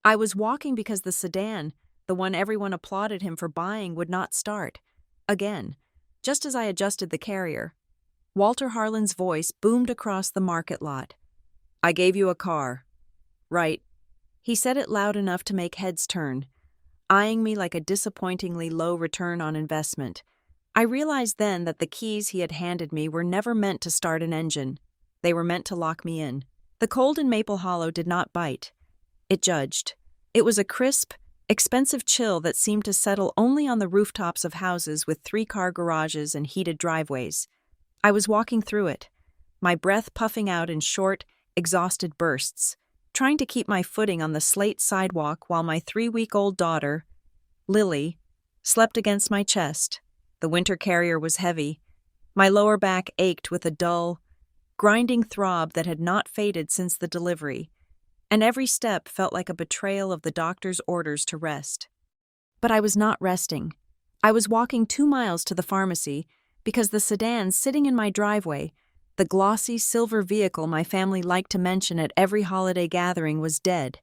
I was walking because the sedan, the one everyone applauded him for buying, would not start. Again, just as I adjusted the carrier, Walter Harlan's voice boomed across the market lot. "I gave you a car." "Right." He said it loud enough to make heads turn, eyeing me like a disappointingly low return on investment. I realized then that the keys he had handed me were never meant to start an engine. They were meant to lock me in. The cold in Maple Hollow did not bite. It judged. It was a crisp, expensive chill that seemed to settle only on the rooftops of houses with 3-car garages and heated driveways. I was walking through it, my breath puffing out in short, exhausted bursts, trying to keep my footing on the slate sidewalk while my 3-week-old daughter, Lily, slept against my chest. The winter carrier was heavy. My lower back ached with a dull, grinding throb that had not faded since the delivery, and every step felt like a betrayal of the doctor's orders to rest. But I was not resting. I was walking 2 miles to the pharmacy because the sedan sitting in my driveway, the glossy silver vehicle my family liked to mention at every holiday gathering, was dead.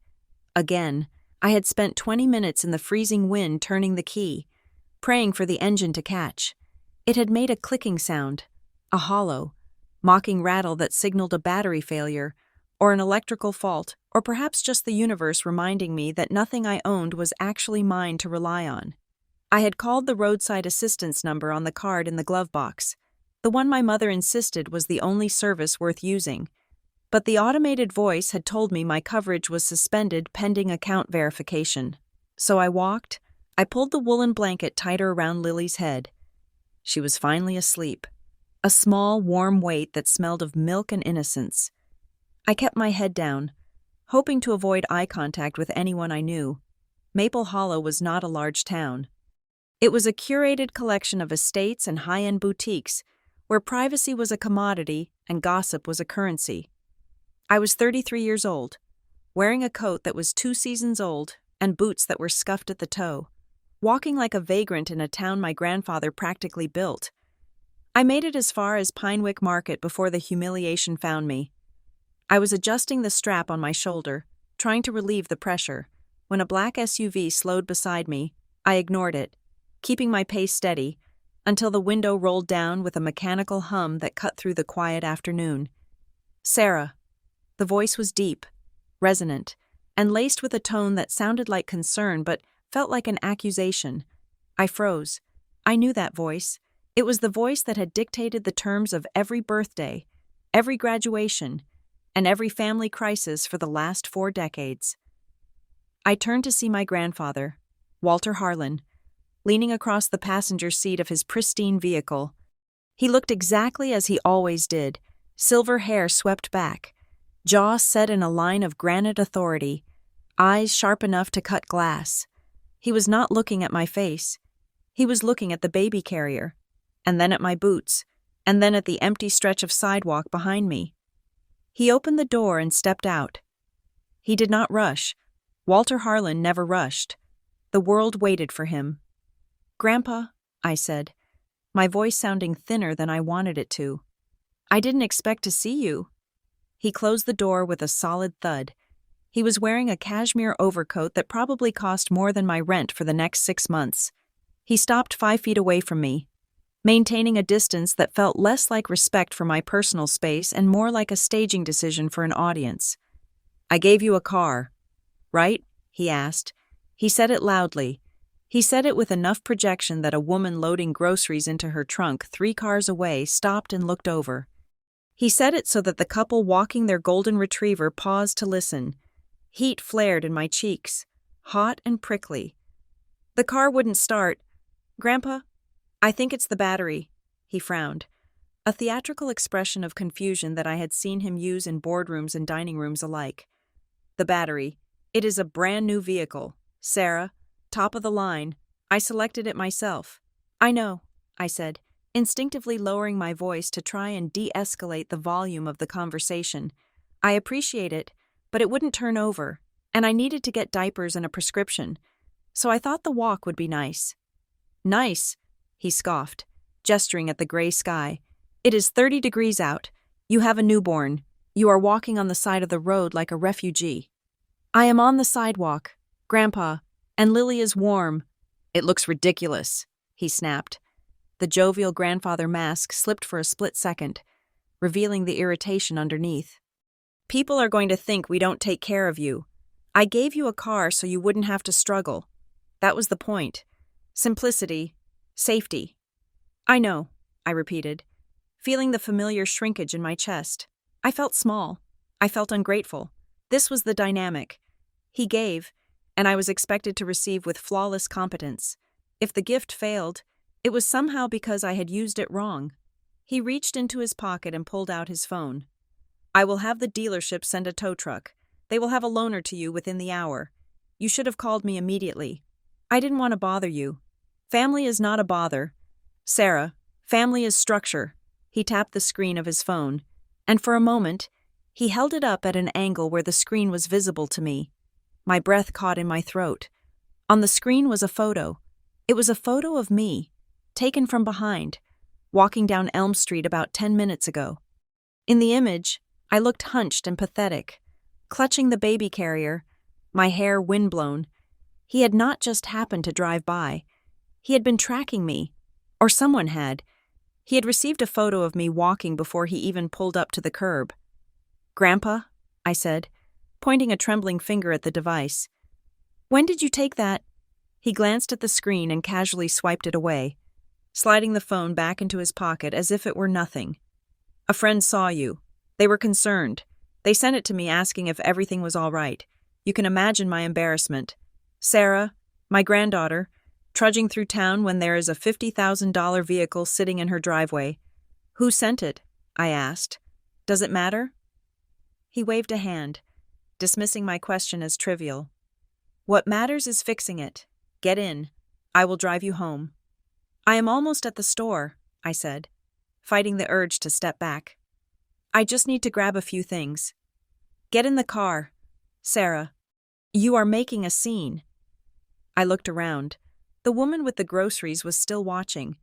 Again, I had spent 20 minutes in the freezing wind turning the key, praying for the engine to catch. It had made a clicking sound, a hollow, mocking rattle that signaled a battery failure, or an electrical fault, or perhaps just the universe reminding me that nothing I owned was actually mine to rely on. I had called the roadside assistance number on the card in the glove box, the one my mother insisted was the only service worth using, but the automated voice had told me my coverage was suspended pending account verification. So I pulled the woolen blanket tighter around Lily's head. She was finally asleep, a small, warm weight that smelled of milk and innocence. I kept my head down, hoping to avoid eye contact with anyone I knew. Maple Hollow was not a large town. It was a curated collection of estates and high-end boutiques where privacy was a commodity and gossip was a currency. I was 33 years old, wearing a coat that was 2 seasons old and boots that were scuffed at the toe, walking like a vagrant in a town my grandfather practically built. I made it as far as Pinewick Market before the humiliation found me. I was adjusting the strap on my shoulder, trying to relieve the pressure, when a black SUV slowed beside me. I ignored it, keeping my pace steady, until the window rolled down with a mechanical hum that cut through the quiet afternoon. "Sarah." The voice was deep, resonant, and laced with a tone that sounded like concern but felt like an accusation. I froze. I knew that voice. It was the voice that had dictated the terms of every birthday, every graduation, and every family crisis for the last 4 decades. I turned to see my grandfather, Walter Harlan, leaning across the passenger seat of his pristine vehicle. He looked exactly as he always did, silver hair swept back, jaw set in a line of granite authority, eyes sharp enough to cut glass. He was not looking at my face. He was looking at the baby carrier, and then at my boots, and then at the empty stretch of sidewalk behind me. He opened the door and stepped out. He did not rush. Walter Harlan never rushed. The world waited for him. "Grandpa," I said, my voice sounding thinner than I wanted it to. "I didn't expect to see you." He closed the door with a solid thud. He was wearing a cashmere overcoat that probably cost more than my rent for the next 6 months. He stopped 5 feet away from me, maintaining a distance that felt less like respect for my personal space and more like a staging decision for an audience. "I gave you a car, right?" he asked. He said it loudly. He said it with enough projection that a woman loading groceries into her trunk 3 cars away stopped and looked over. He said it so that the couple walking their golden retriever paused to listen. Heat flared in my cheeks, hot and prickly. "The car wouldn't start. Grandpa, I think it's the battery." He frowned, a theatrical expression of confusion that I had seen him use in boardrooms and dining rooms alike. "The battery. It is a brand new vehicle, Sarah. Top of the line. I selected it myself." "I know," I said, instinctively lowering my voice to try and de-escalate the volume of the conversation. "I appreciate it, but it wouldn't turn over, and I needed to get diapers and a prescription, so I thought the walk would be nice." "Nice," he scoffed, gesturing at the gray sky. "It is 30 degrees out. You have a newborn. You are walking on the side of the road like a refugee." I am on the sidewalk, Grandpa, and Lily is warm. It looks ridiculous, he snapped. The jovial grandfather mask slipped for a split second, revealing the irritation underneath. People are going to think we don't take care of you. I gave you a car so you wouldn't have to struggle. That was the point. Simplicity, safety. I know, I repeated, feeling the familiar shrinkage in my chest. I felt small. I felt ungrateful. This was the dynamic. He gave, and I was expected to receive with flawless competence. If the gift failed, it was somehow because I had used it wrong. He reached into his pocket and pulled out his phone. I will have the dealership send a tow truck. They will have a loaner to you within the hour. You should have called me immediately. I didn't want to bother you. Family is not a bother. Sarah, family is structure. He tapped the screen of his phone, and for a moment, he held it up at an angle where the screen was visible to me. My breath caught in my throat. On the screen was a photo. It was a photo of me, taken from behind, walking down Elm Street about 10 minutes ago. In the image, I looked hunched and pathetic, clutching the baby carrier, my hair windblown. He had not just happened to drive by. He had been tracking me, or someone had. He had received a photo of me walking before he even pulled up to the curb. Grandpa, I said, pointing a trembling finger at the device. When did you take that? He glanced at the screen and casually swiped it away, sliding the phone back into his pocket as if it were nothing. A friend saw you. They were concerned. They sent it to me asking if everything was all right. You can imagine my embarrassment. Sarah, my granddaughter, trudging through town when there is a $50,000 vehicle sitting in her driveway. Who sent it? I asked. Does it matter? He waved a hand, dismissing my question as trivial. What matters is fixing it. Get in. I will drive you home. I am almost at the store, I said, fighting the urge to step back. I just need to grab a few things. Get in the car. Sarah, you are making a scene. I looked around. The woman with the groceries was still watching.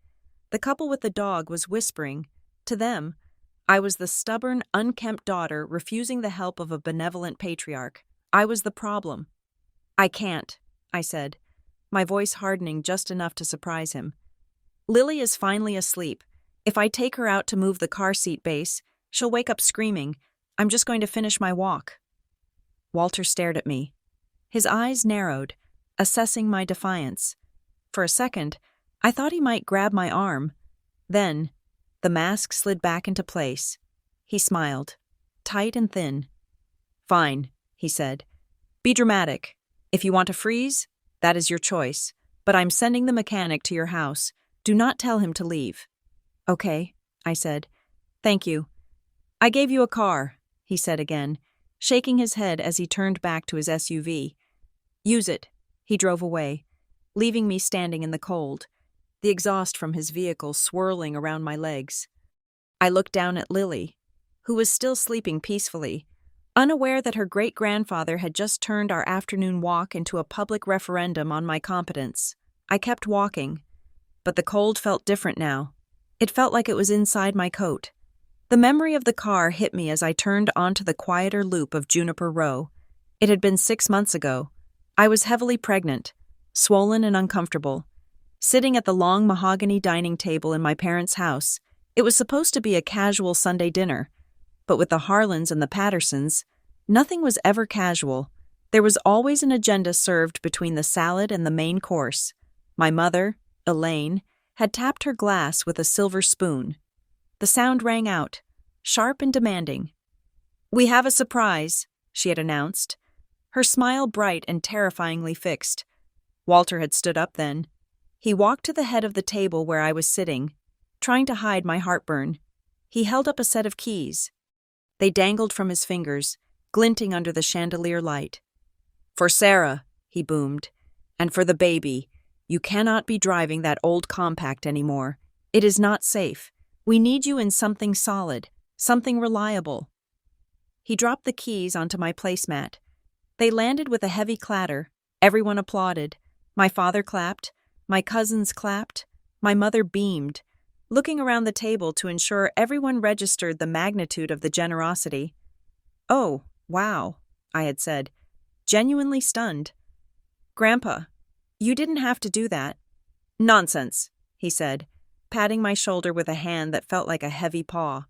The couple with the dog was whispering. To them, I was the stubborn, unkempt daughter refusing the help of a benevolent patriarch. I was the problem. I can't, I said, my voice hardening just enough to surprise him. Lily is finally asleep. If I take her out to move the car seat base, she'll wake up screaming. I'm just going to finish my walk. Walter stared at me. His eyes narrowed, assessing my defiance. For a second, I thought he might grab my arm. Then, the mask slid back into place. He smiled, tight and thin. Fine, he said. Be dramatic. If you want to freeze, that is your choice. But I'm sending the mechanic to your house. Do not tell him to leave. Okay, I said. Thank you. I gave you a car, he said again, shaking his head as he turned back to his SUV. Use it. He drove away, leaving me standing in the cold, the exhaust from his vehicle swirling around my legs. I looked down at Lily, who was still sleeping peacefully, unaware that her great-grandfather had just turned our afternoon walk into a public referendum on my competence. I kept walking, but the cold felt different now. It felt like it was inside my coat. The memory of the car hit me as I turned onto the quieter loop of Juniper Row. It had been 6 months ago. I was heavily pregnant, swollen and uncomfortable. Sitting at the long mahogany dining table in my parents' house, it was supposed to be a casual Sunday dinner. But with the Harlans and the Pattersons, nothing was ever casual. There was always an agenda served between the salad and the main course. My mother, Elaine, had tapped her glass with a silver spoon. The sound rang out, sharp and demanding. We have a surprise, she had announced, her smile bright and terrifyingly fixed. Walter had stood up then. He walked to the head of the table where I was sitting, trying to hide my heartburn. He held up a set of keys. They dangled from his fingers, glinting under the chandelier light. For Sarah, he boomed, and for the baby, you cannot be driving that old compact anymore. It is not safe. We need you in something solid, something reliable. He dropped the keys onto my placemat. They landed with a heavy clatter. Everyone applauded. My father clapped. My cousins clapped. My mother beamed, looking around the table to ensure everyone registered the magnitude of the generosity. Oh, wow, I had said. genuinely stunned. "Grandpa, you didn't have to do that." "Nonsense," he said, patting my shoulder with a hand that felt like a heavy paw.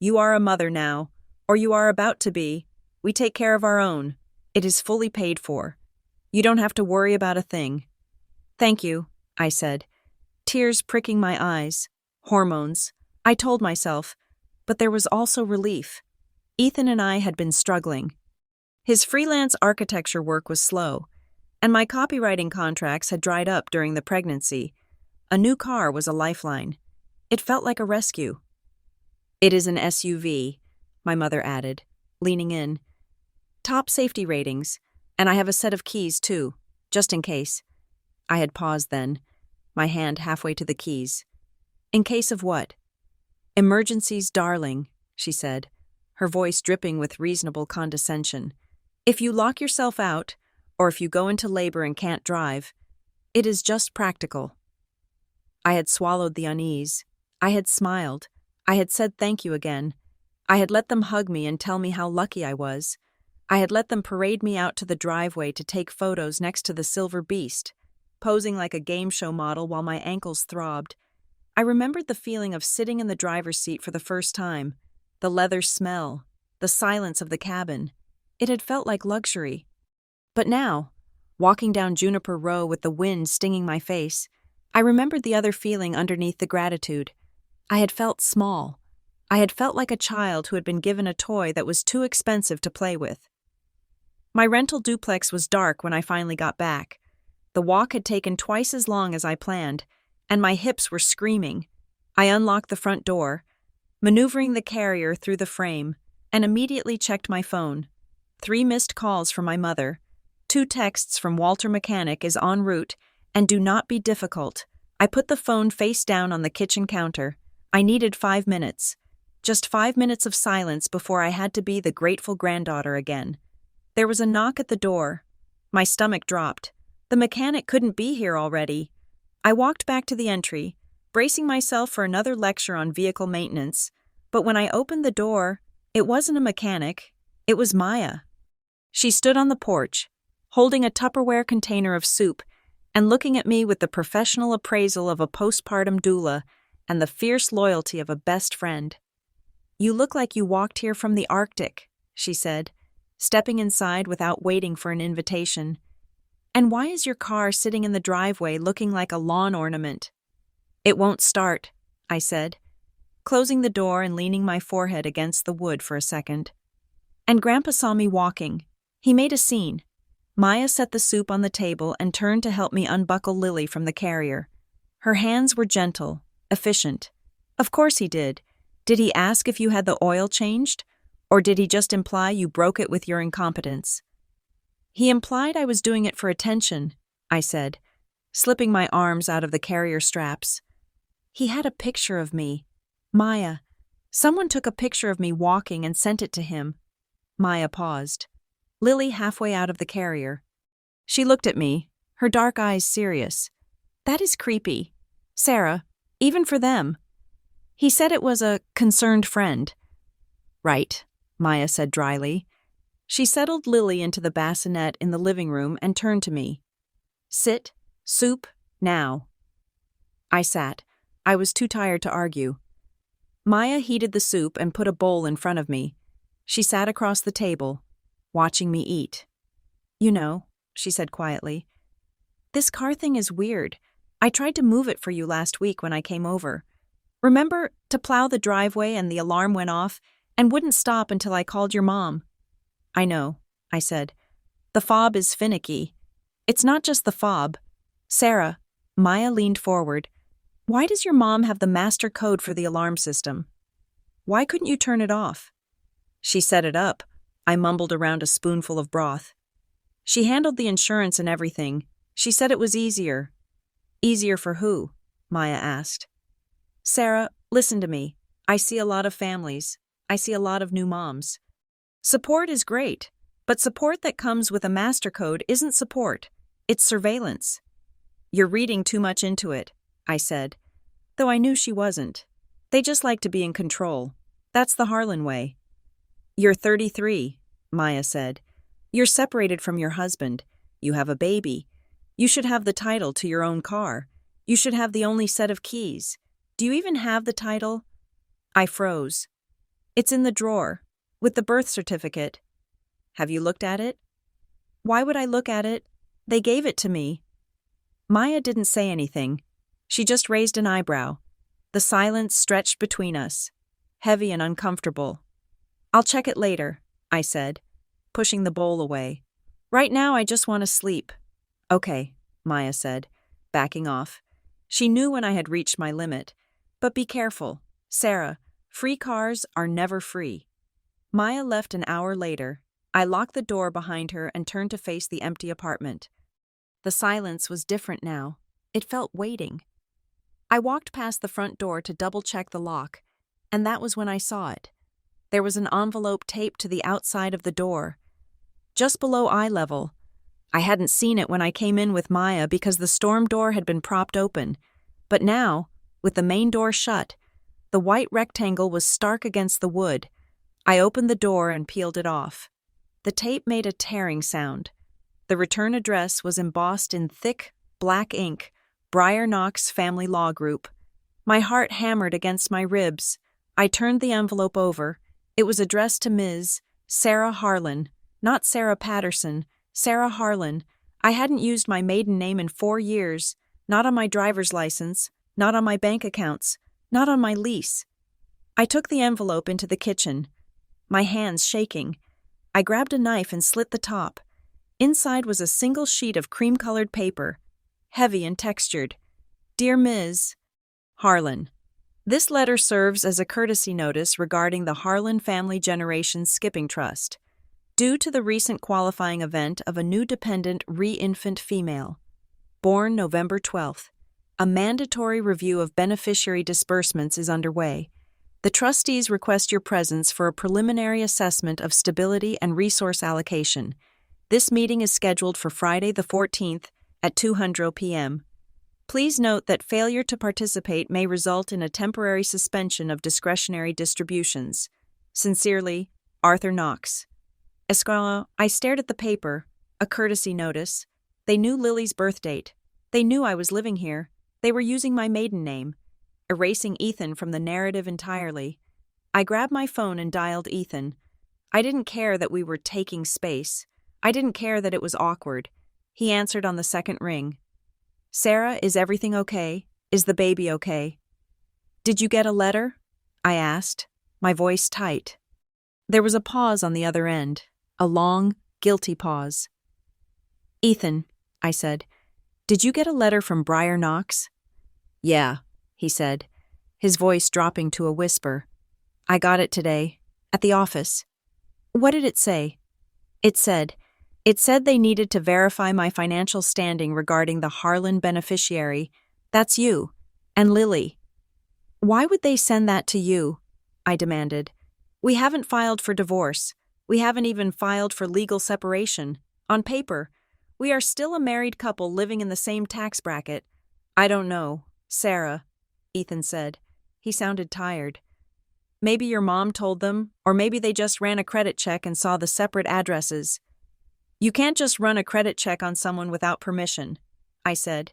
"You are a mother now, or you are about to be. We take care of our own. It is fully paid for. You don't have to worry about a thing." "Thank you," I said, tears pricking my eyes. Hormones, I told myself, but there was also relief. Ethan and I had been struggling. His freelance architecture work was slow, and my copywriting contracts had dried up during the pregnancy. A new car was a lifeline. It felt like a rescue. "It is an SUV," my mother added, leaning in. "Top safety ratings, and I have a set of keys too, just in case." I had paused then, my hand halfway to the keys. "In case of what?" "Emergencies, darling," she said, her voice dripping with reasonable condescension. "If you lock yourself out, or if you go into labor and can't drive, it is just practical." I had swallowed the unease. I had smiled. I had said thank you again. I had let them hug me and tell me how lucky I was. I had let them parade me out to the driveway to take photos next to the silver beast, posing like a game show model while my ankles throbbed. I remembered the feeling of sitting in the driver's seat for the first time, the leather smell, the silence of the cabin. It had felt like luxury. But now, walking down Juniper Row with the wind stinging my face, I remembered the other feeling underneath the gratitude. I had felt small. I had felt like a child who had been given a toy that was too expensive to play with. My rental duplex was dark when I finally got back. The walk had taken twice as long as I planned, and my hips were screaming. I unlocked the front door, maneuvering the carrier through the frame, and immediately checked my phone. 3 missed calls from my mother. 2 texts from Walter Mechanic is en route, and do not be difficult. I put the phone face down on the kitchen counter. I needed 5 minutes. Just 5 minutes of silence before I had to be the grateful granddaughter again. There was a knock at the door. My stomach dropped. The mechanic couldn't be here already. I walked back to the entry, bracing myself for another lecture on vehicle maintenance, but when I opened the door, it wasn't a mechanic, it was Maya. She stood on the porch, holding a Tupperware container of soup and looking at me with the professional appraisal of a postpartum doula and the fierce loyalty of a best friend. "You look like you walked here from the Arctic," she said, stepping inside without waiting for an invitation. "And why is your car sitting in the driveway looking like a lawn ornament?" "It won't start," I said, closing the door and leaning my forehead against the wood for a second. And Grandpa saw me walking. He made a scene. Maya set the soup on the table and turned to help me unbuckle Lily from the carrier. Her hands were gentle, efficient. Of course he did. Did he ask if you had the oil changed? Or did he just imply you broke it with your incompetence? "He implied I was doing it for attention," I said, slipping my arms out of the carrier straps. "He had a picture of me. Maya. Someone took a picture of me walking and sent it to him." Maya paused. Lily halfway out of the carrier. She looked at me, her dark eyes serious. "That is creepy. Sarah, even for them." "He said it was a concerned friend." "Right," Maya said dryly. She settled Lily into the bassinet in the living room and turned to me. "Sit, soup, now." I sat. I was too tired to argue. Maya heated the soup and put a bowl in front of me. She sat across the table, watching me eat. "You know," she said quietly, "this car thing is weird. I tried to move it for you last week when I came over. Remember, to plow the driveway and the alarm went off and wouldn't stop until I called your mom." "I know," I said. "The fob is finicky." "It's not just the fob. Sarah," Maya leaned forward, "why does your mom have the master code for the alarm system? Why couldn't you turn it off?" "She set it up," I mumbled around a spoonful of broth. "She handled the insurance and everything. She said it was easier." "Easier for who?" Maya asked. "Sarah, listen to me. I see a lot of families. I see a lot of new moms. Support is great, but support that comes with a master code isn't support. It's surveillance." "You're reading too much into it," I said, though I knew she wasn't. "They just like to be in control. That's the Harlan way." "You're 33, Maya said. You're separated from your husband. You have a baby. You should have the title to your own car. You should have the only set of keys. Do you even have the title?" I froze. "It's in the drawer, with the birth certificate." "Have you looked at it?" "Why would I look at it? They gave it to me." Maya didn't say anything. She just raised an eyebrow. The silence stretched between us, heavy and uncomfortable. "I'll check it later," I said, pushing the bowl away. "Right now I just want to sleep." "Okay," Maya said, backing off. She knew when I had reached my limit. "But be careful, Sarah. Free cars are never free." Maya left an hour later. I locked the door behind her and turned to face the empty apartment. The silence was different now. It felt waiting. I walked past the front door to double-check the lock, and that was when I saw it. There was an envelope taped to the outside of the door, just below eye level. I hadn't seen it when I came in with Maya because the storm door had been propped open, but now, with the main door shut, the white rectangle was stark against the wood. I opened the door and peeled it off. The tape made a tearing sound. The return address was embossed in thick, black ink, Briar Knox Family Law Group. My heart hammered against my ribs. I turned the envelope over. It was addressed to Ms. Sarah Harlan, not Sarah Patterson, Sarah Harlan. I hadn't used my maiden name in 4 years, not on my driver's license, not on my bank accounts, not on my lease. I took the envelope into the kitchen, my hands shaking. I grabbed a knife and slit the top. Inside was a single sheet of cream-colored paper, heavy and textured. "Dear Ms. Harlan, this letter serves as a courtesy notice regarding the Harlan Family Generations Skipping Trust, due to the recent qualifying event of a new dependent re-infant female, born November 12th. A mandatory review of beneficiary disbursements is underway. The trustees request your presence for a preliminary assessment of stability and resource allocation. This meeting is scheduled for Friday the 14th at 2:00 p.m. Please note that failure to participate may result in a temporary suspension of discretionary distributions. Sincerely, Arthur Knox. Escrow. I stared at the paper, a courtesy notice. They knew Lily's birth date. They knew I was living here. They were using my maiden name, erasing Ethan from the narrative entirely. I grabbed my phone and dialed Ethan. I didn't care that we were taking space. I didn't care that it was awkward. He answered on the second ring. "Sarah, is everything okay? Is the baby okay?" "Did you get a letter?" I asked, my voice tight. There was a pause on the other end, a long, guilty pause. "Ethan," I said, "did you get a letter from Briar Knox?" "Yeah," he said, his voice dropping to a whisper. "I got it today, at the office." "What did it say?" It said they needed to verify my financial standing regarding the Harlan beneficiary. That's you. And Lily." "Why would they send that to you?" I demanded. "We haven't filed for divorce. We haven't even filed for legal separation. On paper, we are still a married couple living in the same tax bracket." "I don't know, Sarah," Ethan said. He sounded tired. "Maybe your mom told them, or maybe they just ran a credit check and saw the separate addresses." "You can't just run a credit check on someone without permission," I said.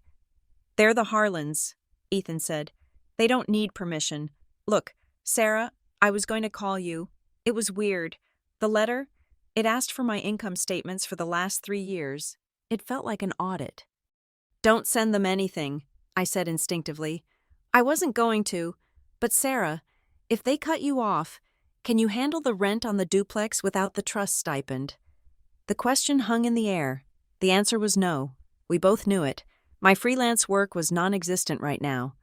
"They're the Harlans," Ethan said. "They don't need permission. Look, Sarah, I was going to call you. It was weird. The letter, it asked for my income statements for the last 3 years. It felt like an audit." "Don't send them anything," I said instinctively. I wasn't going to, but Sarah, if they cut you off, can you handle the rent on the duplex without the trust stipend? The question hung in the air. The answer was no. We both knew it. My freelance work was non-existent right now.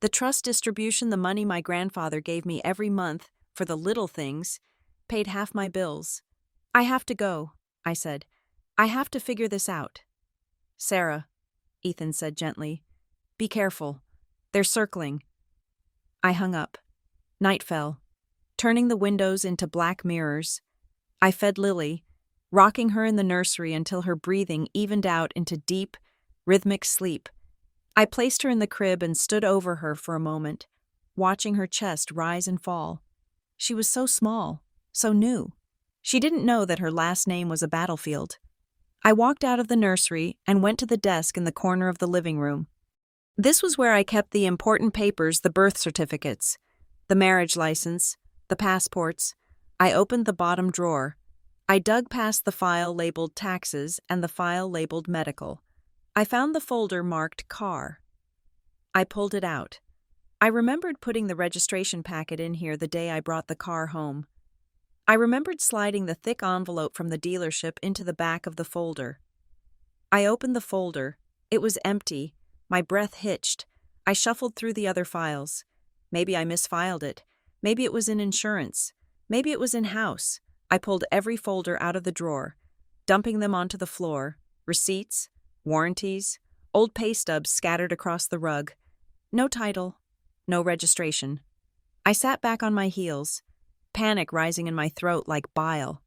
The trust distribution, the money my grandfather gave me every month for the little things, paid half my bills. "I have to go," I said. "I have to figure this out." "Sarah," Ethan said gently, "be careful. They're circling." I hung up. Night fell, turning the windows into black mirrors. I fed Lily, rocking her in the nursery until her breathing evened out into deep, rhythmic sleep. I placed her in the crib and stood over her for a moment, watching her chest rise and fall. She was so small, so new. She didn't know that her last name was a battlefield. I walked out of the nursery and went to the desk in the corner of the living room. This was where I kept the important papers, the birth certificates, the marriage license, the passports. I opened the bottom drawer. I dug past the file labeled taxes and the file labeled medical. I found the folder marked car. I pulled it out. I remembered putting the registration packet in here the day I brought the car home. I remembered sliding the thick envelope from the dealership into the back of the folder. I opened the folder. It was empty. My breath hitched. I shuffled through the other files. Maybe I misfiled it. Maybe it was in insurance. Maybe it was in house. I pulled every folder out of the drawer, dumping them onto the floor. Receipts, warranties, old pay stubs scattered across the rug. No title, no registration. I sat back on my heels, panic rising in my throat like bile.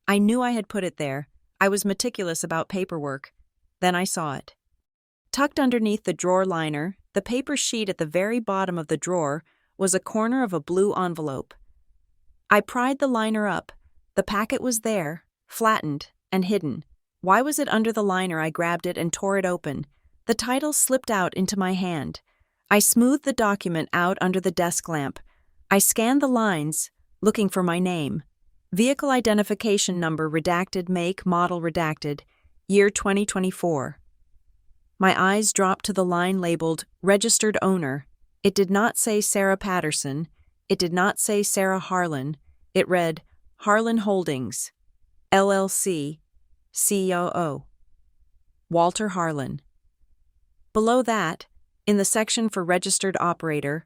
I knew I had put it there. I was meticulous about paperwork. Then I saw it. Tucked underneath the drawer liner, the paper sheet at the very bottom of the drawer, was a corner of a blue envelope. I pried the liner up. The packet was there, flattened and hidden. Why was it under the liner? I grabbed it and tore it open. The title slipped out into my hand. I smoothed the document out under the desk lamp. I scanned the lines, looking for my name. Vehicle identification number redacted, make, model redacted, year 2024. My eyes dropped to the line labeled registered owner. It did not say Sarah Patterson. It did not say Sarah Harlan. It read Harlan Holdings, LLC, COO. Walter Harlan. Below that, in the section for registered operator,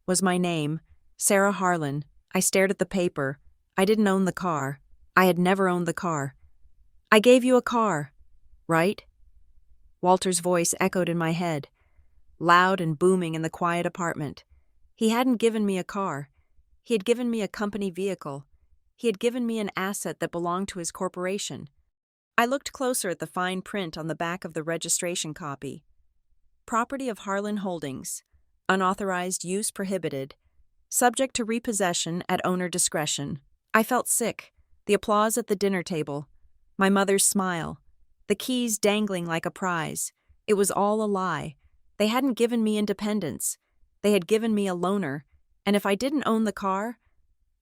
was my name, Sarah Harlan. I stared at the paper. I didn't own the car. I had never owned the car. I gave you a car, right? Walter's voice echoed in my head, loud and booming in the quiet apartment. He hadn't given me a car. He had given me a company vehicle. He had given me an asset that belonged to his corporation. I looked closer at the fine print on the back of the registration copy. Property of Harlan Holdings. Unauthorized use prohibited. Subject to repossession at owner discretion. I felt sick. The applause at the dinner table. My mother's smile. The keys dangling like a prize. It was all a lie. They hadn't given me independence. They had given me a loaner. And if I didn't own the car,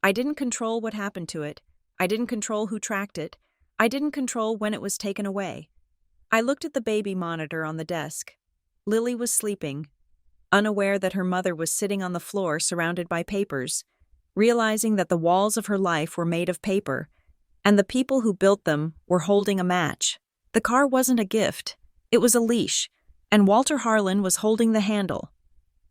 I didn't control what happened to it. I didn't control who tracked it. I didn't control when it was taken away. I looked at the baby monitor on the desk. Lily was sleeping, unaware that her mother was sitting on the floor surrounded by papers, realizing that the walls of her life were made of paper, and the people who built them were holding a match. The car wasn't a gift. It was a leash, and Walter Harlan was holding the handle.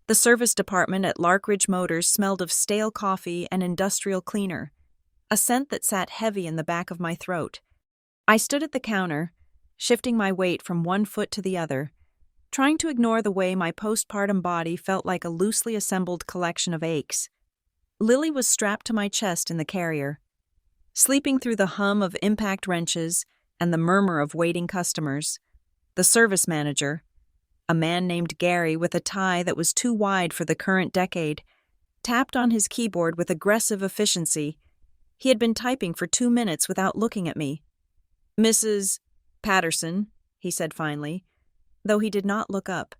The service department at Larkridge Motors smelled of stale coffee and industrial cleaner, a scent that sat heavy in the back of my throat. I stood at the counter, shifting my weight from one foot to the other, trying to ignore the way my postpartum body felt like a loosely assembled collection of aches. Lily was strapped to my chest in the carrier, sleeping through the hum of impact wrenches and the murmur of waiting customers. The service manager, a man named Gary with a tie that was too wide for the current decade, tapped on his keyboard with aggressive efficiency. He had been typing for 2 minutes without looking at me. "Mrs. Patterson," he said finally, though he did not look up.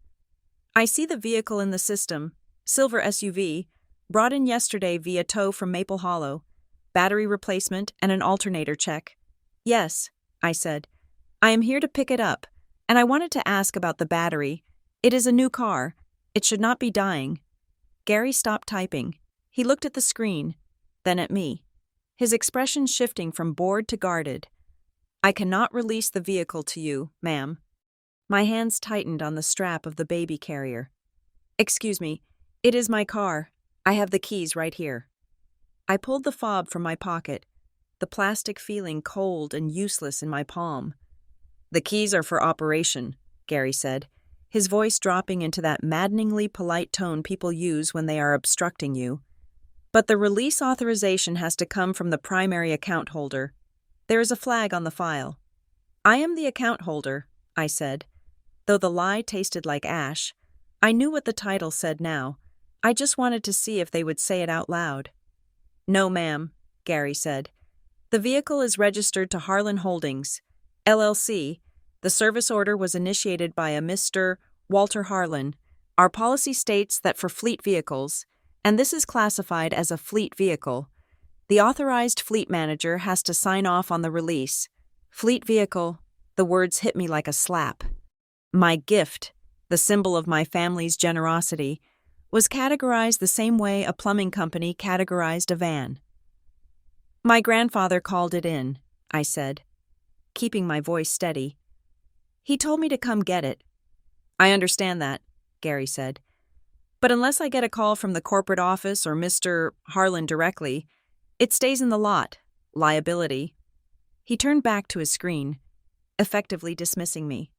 "I see the vehicle in the system, silver SUV, brought in yesterday via tow from Maple Hollow, battery replacement and an alternator check." "Yes," I said. "I am here to pick it up, and I wanted to ask about the battery. It is a new car. It should not be dying." Gary stopped typing. He looked at the screen, then at me, his expression shifting from bored to guarded. "I cannot release the vehicle to you, ma'am." My hands tightened on the strap of the baby carrier. "Excuse me, it is my car. I have the keys right here." I pulled the fob from my pocket, the plastic feeling cold and useless in my palm. "The keys are for operation," Gary said, his voice dropping into that maddeningly polite tone people use when they are obstructing you. "But the release authorization has to come from the primary account holder. There is a flag on the file." "I am the account holder," I said. Though the lie tasted like ash, I knew what the title said now. I just wanted to see if they would say it out loud. "No, ma'am," Gary said. The vehicle is registered to Harlan Holdings, LLC. The service order was initiated by a Mr. Walter Harlan. Our policy states that for fleet vehicles, and this is classified as a fleet vehicle, the authorized fleet manager has to sign off on the release. Fleet vehicle, the words hit me like a slap. My gift, the symbol of my family's generosity, was categorized the same way a plumbing company categorized a van. My grandfather called it in, I said, keeping my voice steady. He told me to come get it. I understand that, Gary said. But unless I get a call from the corporate office or Mr. Harlan directly, it stays in the lot. Liability. He turned back to his screen, effectively dismissing me.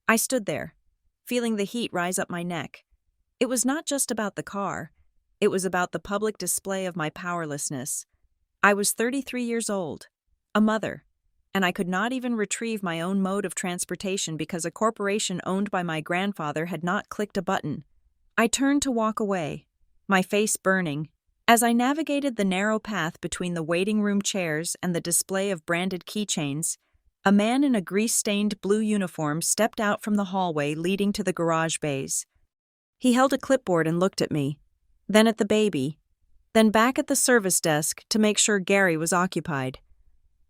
I stood there, feeling the heat rise up my neck. It was not just about the car. It was about the public display of my powerlessness. I was 33 years old, a mother, and I could not even retrieve my own mode of transportation because a corporation owned by my grandfather had not clicked a button. I turned to walk away, my face burning. As I navigated the narrow path between the waiting room chairs and the display of branded keychains, a man in a grease-stained blue uniform stepped out from the hallway leading to the garage bays. He held a clipboard and looked at me, then at the baby, then back at the service desk to make sure Gary was occupied.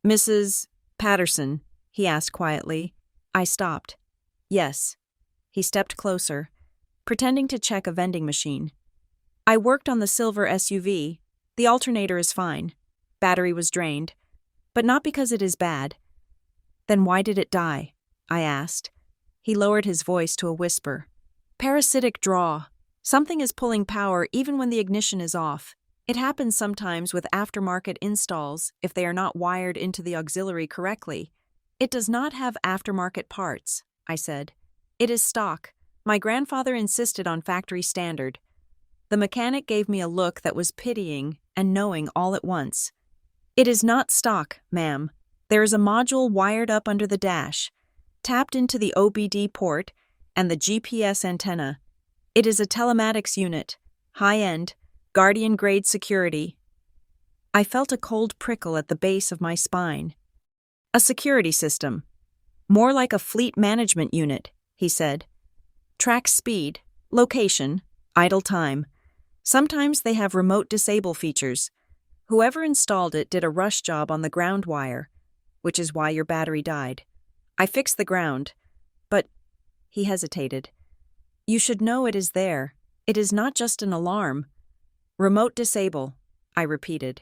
"Mrs. Patterson?" he asked quietly. I stopped. "Yes." He stepped closer, pretending to check a vending machine. "I worked on the silver SUV. The alternator is fine. Battery was drained. But not because it is bad." "Then why did it die?" I asked. He lowered his voice to a whisper. "Parasitic draw. Something is pulling power even when the ignition is off. It happens sometimes with aftermarket installs if they are not wired into the auxiliary correctly. It does not have aftermarket parts," I said. "It is stock. My grandfather insisted on factory standard." The mechanic gave me a look that was pitying and knowing all at once. "It is not stock, ma'am. There is a module wired up under the dash, tapped into the OBD port and the GPS antenna. It is a telematics unit, high-end, Guardian-grade security." I felt a cold prickle at the base of my spine. "A security system. More like a fleet management unit," he said. "Tracks speed, location, idle time. Sometimes they have remote disable features. Whoever installed it did a rush job on the ground wire, which is why your battery died. I fixed the ground, but..." He hesitated. "You should know it is there. It is not just an alarm." "Remote disable," I repeated.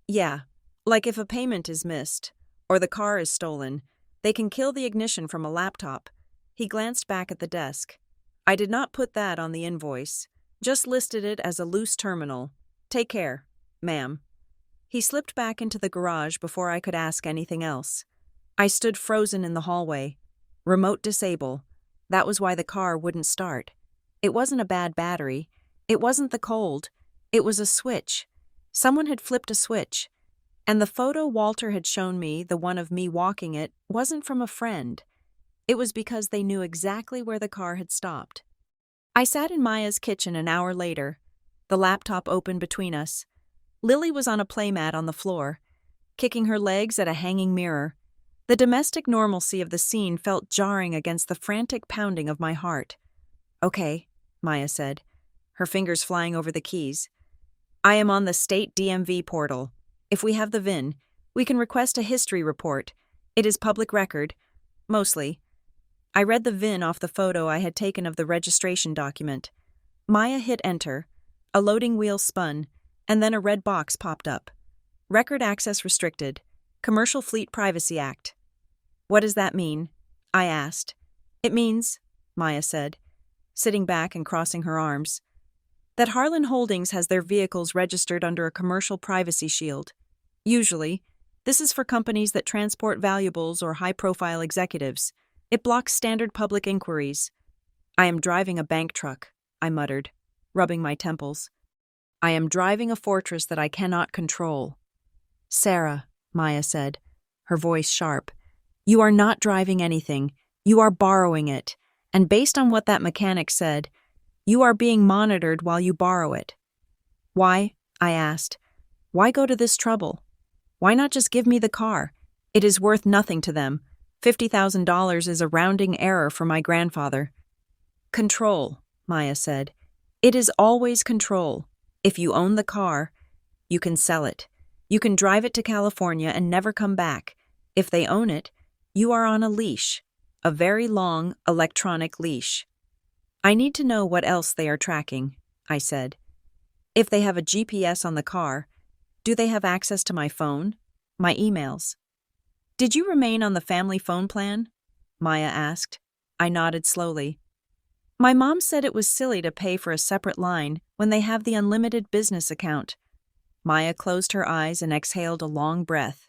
"Yeah, like if a payment is missed, or the car is stolen, they can kill the ignition from a laptop." He glanced back at the desk. "I did not put that on the invoice, just listed it as a loose terminal. Take care, ma'am." He slipped back into the garage before I could ask anything else. I stood frozen in the hallway. Remote disable. That was why the car wouldn't start. It wasn't a bad battery. It wasn't the cold. It was a switch. Someone had flipped a switch. And the photo Walter had shown me, the one of me walking it, wasn't from a friend. It was because they knew exactly where the car had stopped. I sat in Maya's kitchen an hour later, the laptop open between us. Lily was on a playmat on the floor, kicking her legs at a hanging mirror. The domestic normalcy of the scene felt jarring against the frantic pounding of my heart. "Okay," Maya said, her fingers flying over the keys. "I am on the state DMV portal. If we have the VIN, we can request a history report. It is public record. Mostly." I read the VIN off the photo I had taken of the registration document. Maya hit enter. A loading wheel spun, and then a red box popped up. "Record access restricted. Commercial Fleet Privacy Act." "What does that mean?" I asked. "It means," Maya said, sitting back and crossing her arms, "that Harlan Holdings has their vehicles registered under a commercial privacy shield. Usually, this is for companies that transport valuables or high-profile executives. It blocks standard public inquiries." "I am driving a bank truck," I muttered, rubbing my temples. "I am driving a fortress that I cannot control." "Sarah," Maya said, her voice sharp, "you are not driving anything. You are borrowing it. And based on what that mechanic said, you are being monitored while you borrow it." "Why?" I asked. "Why go to this trouble?" Why not just give me the car? It is worth nothing to them. $50,000 is a rounding error for my grandfather. Control, Maya said. It is always control. If you own the car, you can sell it. You can drive it to California and never come back. If they own it, you are on a leash, a very long electronic leash. I need to know what else they are tracking, I said. If they have a GPS on the car, do they have access to my phone, my emails? Did you remain on the family phone plan? Maya asked. I nodded slowly. My mom said it was silly to pay for a separate line when they have the unlimited business account. Maya closed her eyes and exhaled a long breath.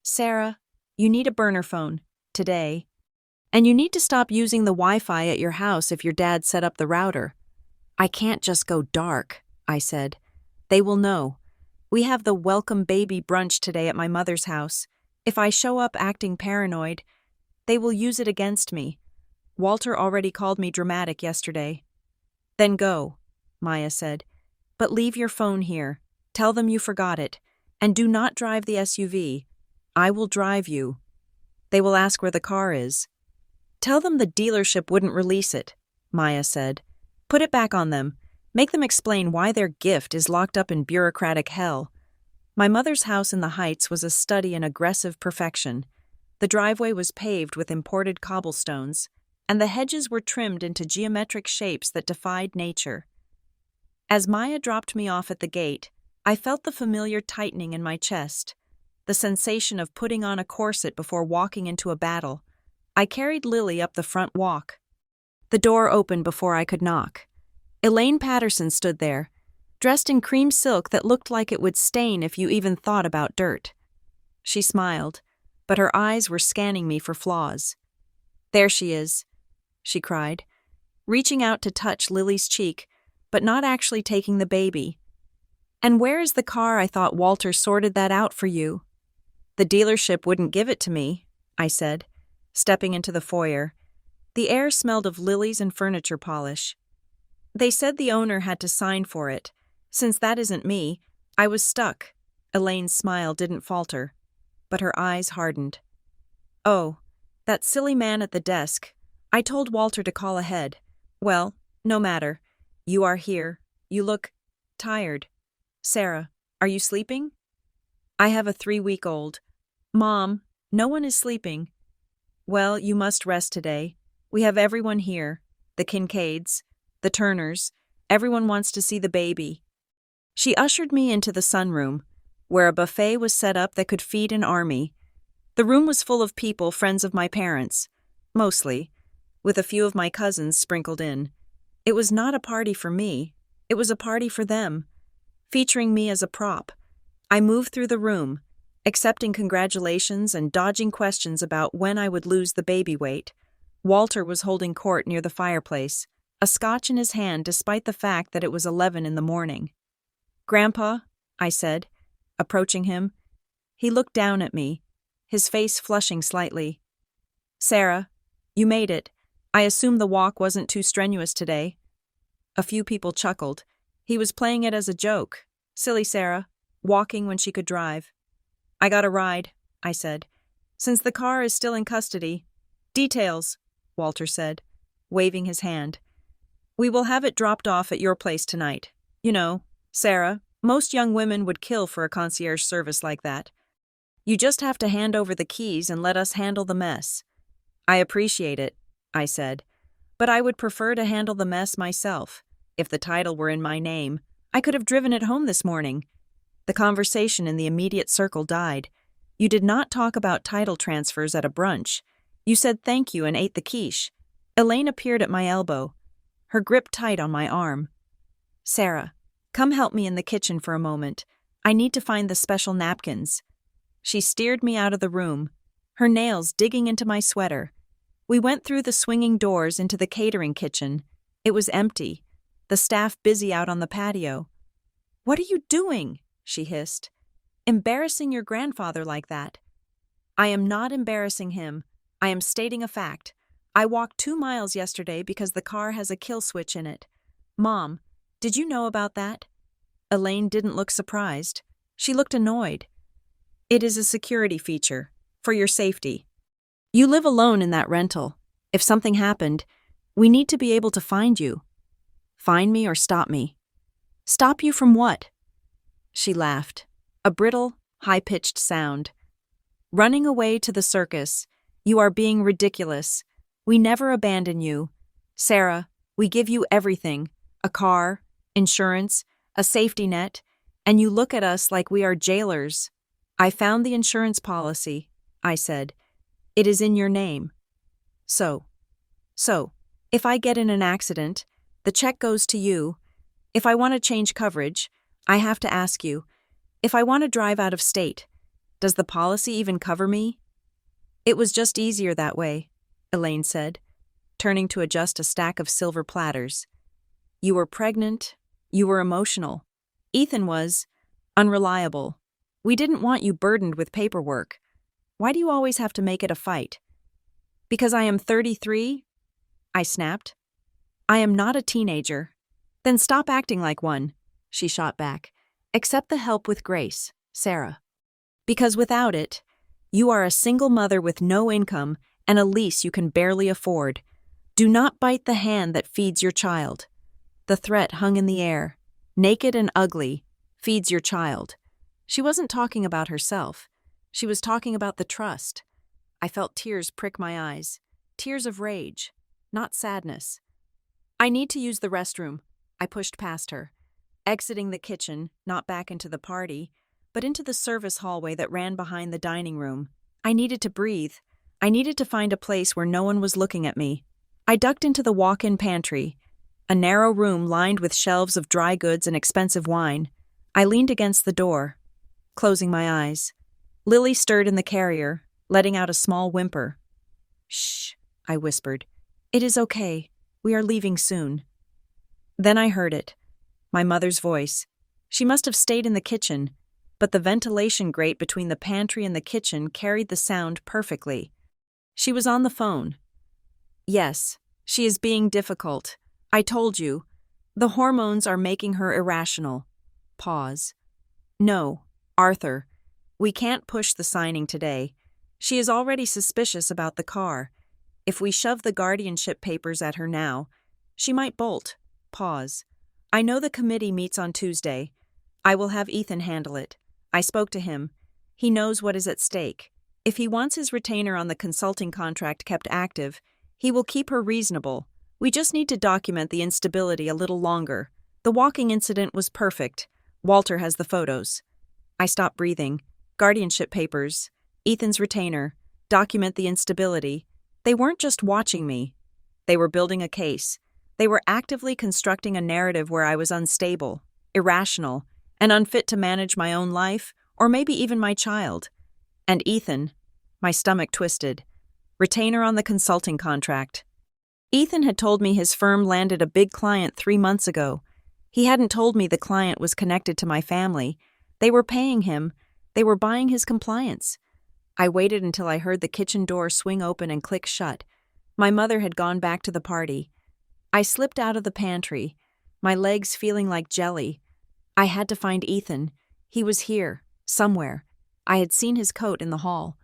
Sarah, you need a burner phone, today. And you need to stop using the Wi-Fi at your house if your dad set up the router. I can't just go dark, I said. They will know. We have the welcome baby brunch today at my mother's house. If I show up acting paranoid, they will use it against me. Walter already called me dramatic yesterday. Then go, Maya said. But leave your phone here. Tell them you forgot it. And do not drive the SUV. I will drive you. They will ask where the car is. Tell them the dealership wouldn't release it, Maya said. Put it back on them. Make them explain why their gift is locked up in bureaucratic hell. My mother's house in the Heights was a study in aggressive perfection. The driveway was paved with imported cobblestones, and the hedges were trimmed into geometric shapes that defied nature. As Maya dropped me off at the gate, I felt the familiar tightening in my chest, the sensation of putting on a corset before walking into a battle. I carried Lily up the front walk. The door opened before I could knock. Elaine Patterson stood there, dressed in cream silk that looked like it would stain if you even thought about dirt. She smiled, but her eyes were scanning me for flaws. There she is, she cried, reaching out to touch Lily's cheek, but not actually taking the baby. And where is the car? I thought Walter sorted that out for you. The dealership wouldn't give it to me, I said, stepping into the foyer. The air smelled of lilies and furniture polish. They said the owner had to sign for it. Since that isn't me, I was stuck. Elaine's smile didn't falter, but her eyes hardened. Oh, that silly man at the desk. I told Walter to call ahead. Well, no matter. You are here. You look tired. Sarah, are you sleeping? I have a 3-week-old. Mom, no one is sleeping. Well, you must rest today. We have everyone here. The Kincaids, the Turners. Everyone wants to see the baby. She ushered me into the sunroom, where a buffet was set up that could feed an army. The room was full of people, friends of my parents, mostly, with a few of my cousins sprinkled in. It was not a party for me. It was a party for them, featuring me as a prop. I moved through the room, accepting congratulations and dodging questions about when I would lose the baby weight. Walter was holding court near the fireplace, a scotch in his hand despite the fact that it was 11 in the morning. Grandpa, I said, approaching him. He looked down at me, his face flushing slightly. Sarah, you made it. I assume the walk wasn't too strenuous today. A few people chuckled. He was playing it as a joke. Silly Sarah, walking when she could drive. I got a ride, I said. Since the car is still in custody. Details, Walter said, waving his hand. We will have it dropped off at your place tonight. You know, Sarah, most young women would kill for a concierge service like that. You just have to hand over the keys and let us handle the mess. I appreciate it, I said, but I would prefer to handle the mess myself. If the title were in my name, I could have driven it home this morning. The conversation in the immediate circle died. You did not talk about title transfers at a brunch. You said thank you and ate the quiche. Elaine appeared at my elbow, her grip tight on my arm. Sarah, come help me in the kitchen for a moment. I need to find the special napkins. She steered me out of the room, her nails digging into my sweater. We went through the swinging doors into the catering kitchen. It was empty, the staff busy out on the patio. What are you doing? She hissed. Embarrassing your grandfather like that. I am not embarrassing him. I am stating a fact. I walked 2 miles yesterday because the car has a kill switch in it. Mom, did you know about that? Elaine didn't look surprised. She looked annoyed. It is a security feature, for your safety. You live alone in that rental. If something happened, we need to be able to find you. Find me or stop me. Stop you from what? She laughed, a brittle, high-pitched sound. Running away to the circus. You are being ridiculous. We never abandon you. Sarah, we give you everything. A car, insurance, a safety net, and you look at us like we are jailers. I found the insurance policy, I said. It is in your name. So, if I get in an accident, the check goes to you. If I want to change coverage, I have to ask you. If I want to drive out of state, does the policy even cover me? It was just easier that way, Elaine said, turning to adjust a stack of silver platters. You were pregnant. You were emotional. Ethan was unreliable. We didn't want you burdened with paperwork. Why do you always have to make it a fight? Because I am 33? I snapped. I am not a teenager. Then stop acting like one, she shot back. Accept the help with grace, Sarah. Because without it, you are a single mother with no income and a lease you can barely afford. Do not bite the hand that feeds your child. The threat hung in the air, naked and ugly, feeds your child. She wasn't talking about herself. She was talking about the trust. I felt tears prick my eyes, tears of rage, not sadness. I need to use the restroom, I pushed past her, exiting the kitchen, not back into the party, but into the service hallway that ran behind the dining room. I needed to breathe. I needed to find a place where no one was looking at me. I ducked into the walk-in pantry, a narrow room lined with shelves of dry goods and expensive wine. I leaned against the door, closing my eyes. Lily stirred in the carrier, letting out a small whimper. Shh, I whispered. It is okay. We are leaving soon. Then I heard it. My mother's voice. She must have stayed in the kitchen, but the ventilation grate between the pantry and the kitchen carried the sound perfectly. She was on the phone. Yes, she is being difficult. I told you. The hormones are making her irrational. Pause. No, Arthur. We can't push the signing today. She is already suspicious about the car. If we shove the guardianship papers at her now, she might bolt. Pause. I know the committee meets on Tuesday. I will have Ethan handle it. I spoke to him. He knows what is at stake. If he wants his retainer on the consulting contract kept active, he will keep her reasonable. We just need to document the instability a little longer. The walking incident was perfect. Walter has the photos. I stopped breathing. Guardianship papers. Ethan's retainer. Document the instability. They weren't just watching me. They were building a case. They were actively constructing a narrative where I was unstable, irrational, and unfit to manage my own life, or maybe even my child. And Ethan, my stomach twisted. Retainer on the consulting contract. Ethan had told me his firm landed a big client 3 months ago. He hadn't told me the client was connected to my family. They were paying him. They were buying his compliance. I waited until I heard the kitchen door swing open and click shut. My mother had gone back to the party. I slipped out of the pantry, my legs feeling like jelly. I had to find Ethan. He was here, somewhere. I had seen his coat in the hall.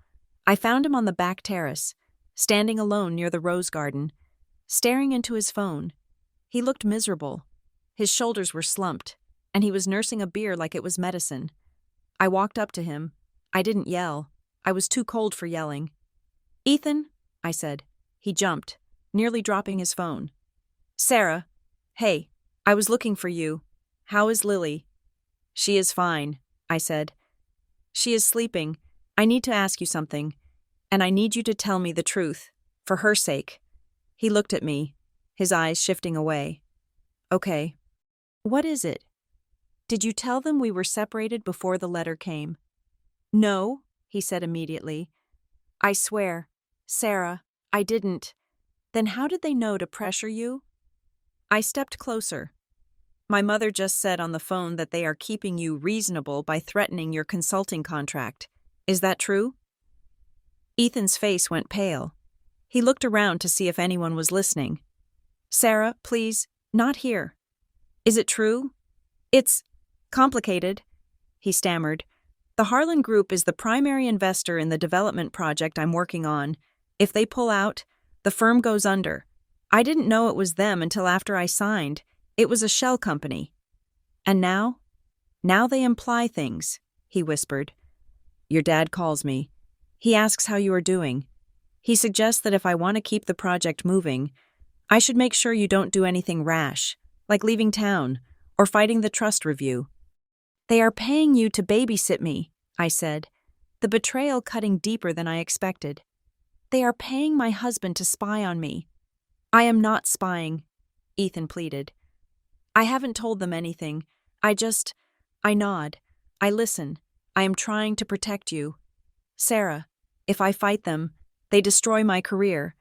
I found him on the back terrace, standing alone near the rose garden, staring into his phone. He looked miserable. His shoulders were slumped, and he was nursing a beer like it was medicine. I walked up to him. I didn't yell. I was too cold for yelling. Ethan, I said. He jumped, nearly dropping his phone. Sarah, hey, I was looking for you. How is Lily? She is fine, I said. She is sleeping. I need to ask you something, and I need you to tell me the truth, for her sake. He looked at me, his eyes shifting away. Okay. What is it? Did you tell them we were separated before the letter came? No, he said immediately. I swear, Sarah, I didn't. Then how did they know to pressure you? I stepped closer. My mother just said on the phone that they are keeping you reasonable by threatening your consulting contract. Is that true? Ethan's face went pale. He looked around to see if anyone was listening. Sarah, please, not here. Is it true? It's complicated, he stammered. The Harlan Group is the primary investor in the development project I'm working on. If they pull out, the firm goes under. I didn't know it was them until after I signed. It was a shell company. And now? Now they imply things, he whispered. Your dad calls me. He asks how you are doing. He suggests that if I want to keep the project moving, I should make sure you don't do anything rash, like leaving town or fighting the trust review. They are paying you to babysit me, I said, the betrayal cutting deeper than I expected. They are paying my husband to spy on me. I am not spying, Ethan pleaded. I haven't told them anything. I nod. I listen. I am trying to protect you. Sarah, if I fight them, they destroy my career.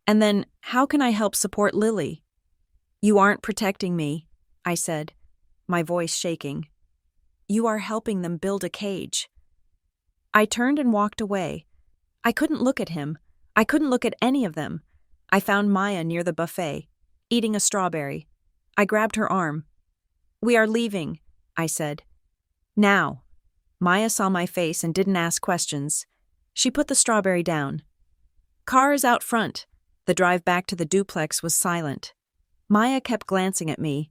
And then, how can I help support Lily? You aren't protecting me, I said, my voice shaking. You are helping them build a cage. I turned and walked away. I couldn't look at him. I couldn't look at any of them. I found Maya near the buffet, eating a strawberry. I grabbed her arm. We are leaving, I said. Now. Maya saw my face and didn't ask questions. She put the strawberry down. Car is out front. The drive back to the duplex was silent. Maya kept glancing at me,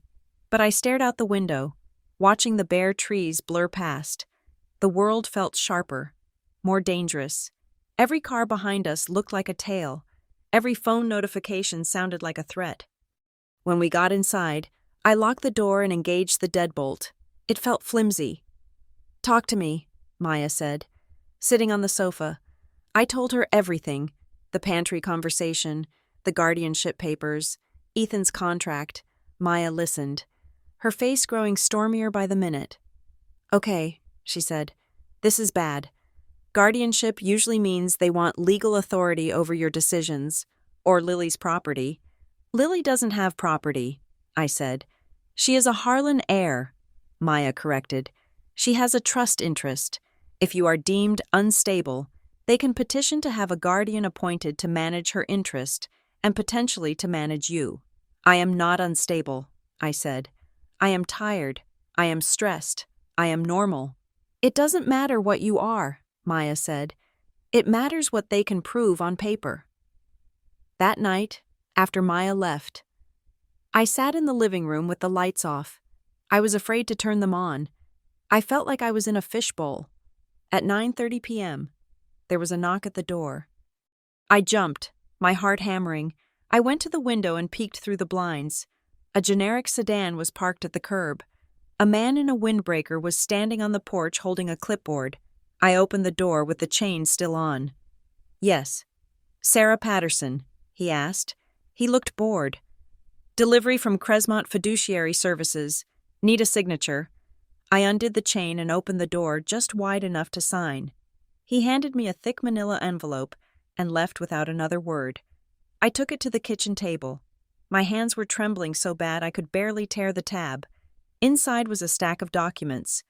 but I stared out the window, watching the bare trees blur past. The world felt sharper, more dangerous. Every car behind us looked like a tail. Every phone notification sounded like a threat. When we got inside, I locked the door and engaged the deadbolt. It felt flimsy. Talk to me, Maya said, sitting on the sofa. I told her everything, the pantry conversation, the guardianship papers, Ethan's contract. Maya listened, her face growing stormier by the minute. Okay, she said, this is bad. Guardianship usually means they want legal authority over your decisions, or Lily's property. Lily doesn't have property, I said. She is a Harlan heir, Maya corrected. She has a trust interest. If you are deemed unstable, they can petition to have a guardian appointed to manage her interest and potentially to manage you. I am not unstable, I said. I am tired. I am stressed. I am normal. It doesn't matter what you are, Maya said. It matters what they can prove on paper. That night, after Maya left, I sat in the living room with the lights off. I was afraid to turn them on. I felt like I was in a fishbowl. At 9:30 p.m., there was a knock at the door. I jumped, my heart hammering. I went to the window and peeked through the blinds. A generic sedan was parked at the curb. A man in a windbreaker was standing on the porch holding a clipboard. I opened the door with the chain still on. Yes. Sarah Patterson, he asked. He looked bored. Delivery from Cresmont Fiduciary Services. Need a signature. I undid the chain and opened the door just wide enough to sign. He handed me a thick manila envelope and left without another word. I took it to the kitchen table. My hands were trembling so bad I could barely tear the tab. Inside was a stack of documents.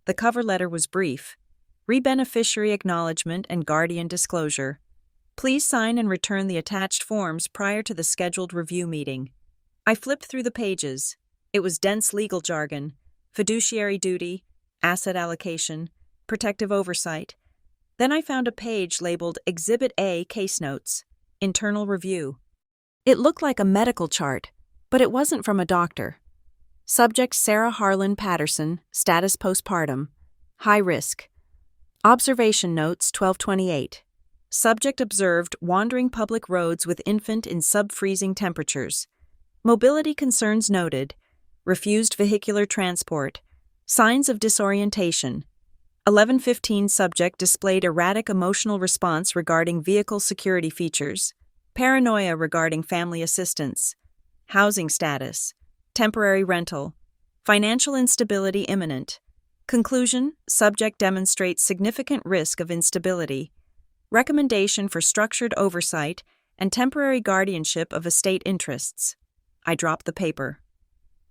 The cover letter was brief. Re-beneficiary acknowledgement and guardian disclosure. Please sign and return the attached forms prior to the scheduled review meeting. I flipped through the pages. It was dense legal jargon. Fiduciary duty, asset allocation, protective oversight. Then I found a page labeled Exhibit A Case Notes, Internal Review. It looked like a medical chart, but it wasn't from a doctor. Subject Sarah Harlan Patterson, status postpartum, high risk. Observation notes 1228. Subject observed wandering public roads with infant in sub-freezing temperatures. Mobility concerns noted. Refused vehicular transport. Signs of disorientation. 11:15 subject displayed erratic emotional response regarding vehicle security features. Paranoia regarding family assistance. Housing status. Temporary rental. Financial instability imminent. Conclusion, subject demonstrates significant risk of instability. Recommendation for structured oversight and temporary guardianship of estate interests. I dropped the paper.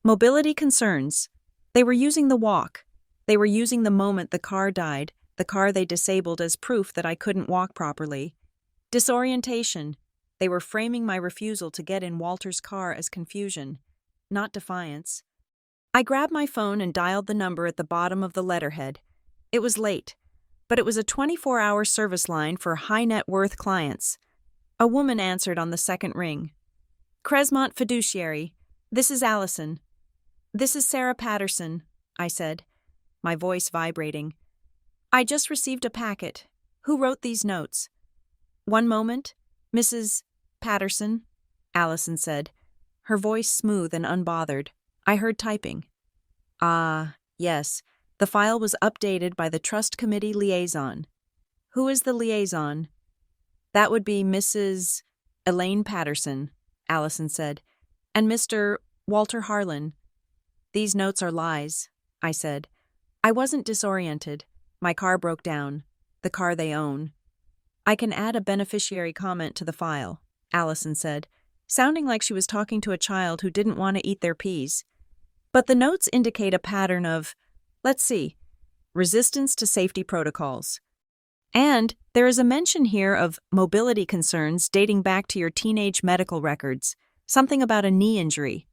Mobility concerns. They were using the walk. They were using the moment the car died, the car they disabled as proof that I couldn't walk properly. Disorientation. They were framing my refusal to get in Walter's car as confusion, not defiance. I grabbed my phone and dialed the number at the bottom of the letterhead. It was late. but it was a 24-hour service line for high-net-worth clients. A woman answered on the second ring. "Cresmont Fiduciary. This is Allison." "This is Sarah Patterson," I said, my voice vibrating. "I just received a packet. Who wrote these notes?" "One moment, Mrs. Patterson," Allison said, her voice smooth and unbothered. I heard typing. "Ah, yes, the file was updated by the Trust Committee liaison." "Who is the liaison?" "That would be Mrs. Elaine Patterson," Allison said, "and Mr. Walter Harlan." "These notes are lies," I said. I wasn't disoriented. My car broke down. The car they own. "I can add a beneficiary comment to the file," Allison said, sounding like she was talking to a child who didn't want to eat their peas. "But the notes indicate a pattern of, let's see, resistance to safety protocols. And there is a mention here of mobility concerns dating back to your teenage medical records, something about a knee injury."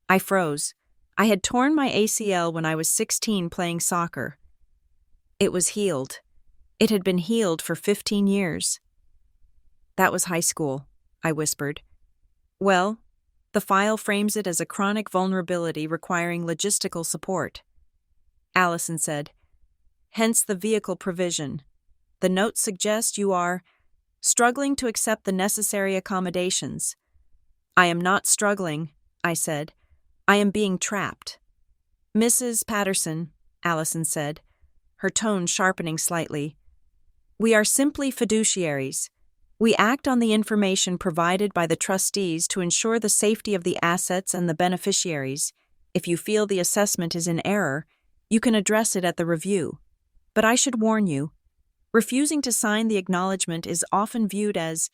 I froze. I had torn my ACL when I was 16 playing soccer. It was healed. It had been healed for 15 years. "That was high school," I whispered. "Well, the file frames it as a chronic vulnerability requiring logistical support." Allison said, "Hence the vehicle provision. The notes suggest you are struggling to accept the necessary accommodations." "I am not struggling," I said. "I am being trapped." "Mrs. Patterson," Allison said, her tone sharpening slightly, "we are simply fiduciaries. We act on the information provided by the trustees to ensure the safety of the assets and the beneficiaries. If you feel the assessment is in error, you can address it at the review. But I should warn you, refusing to sign the acknowledgement is often viewed as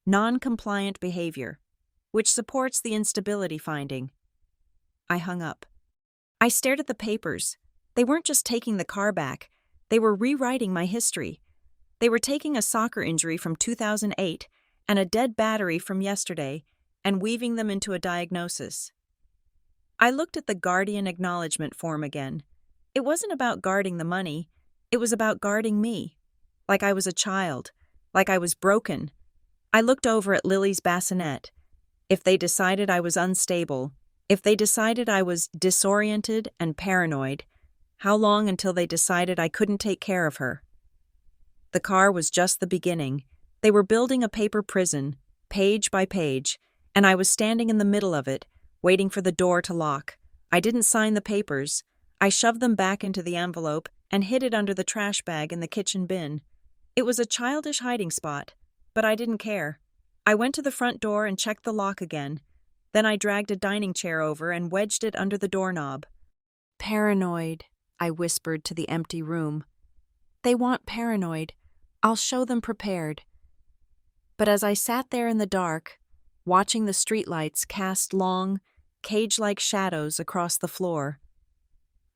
non-compliant behavior, which supports the instability finding." I hung up. I stared at the papers. They weren't just taking the car back. They were rewriting my history. They were taking a soccer injury from 2008 and a dead battery from yesterday and weaving them into a diagnosis. I looked at the Guardian acknowledgement form again. It wasn't about guarding the money. It was about guarding me. Like I was a child. Like I was broken. I looked over at Lily's bassinet. If they decided I was unstable, if they decided I was disoriented and paranoid, how long until they decided I couldn't take care of her? The car was just the beginning. They were building a paper prison, page by page, and I was standing in the middle of it, waiting for the door to lock. I didn't sign the papers. I shoved them back into the envelope and hid it under the trash bag in the kitchen bin. It was a childish hiding spot, but I didn't care. I went to the front door and checked the lock again. Then I dragged a dining chair over and wedged it under the doorknob. "Paranoid," I whispered to the empty room. "They want paranoid. I'll show them prepared." But as I sat there in the dark, watching the streetlights cast long, cage-like shadows across the floor,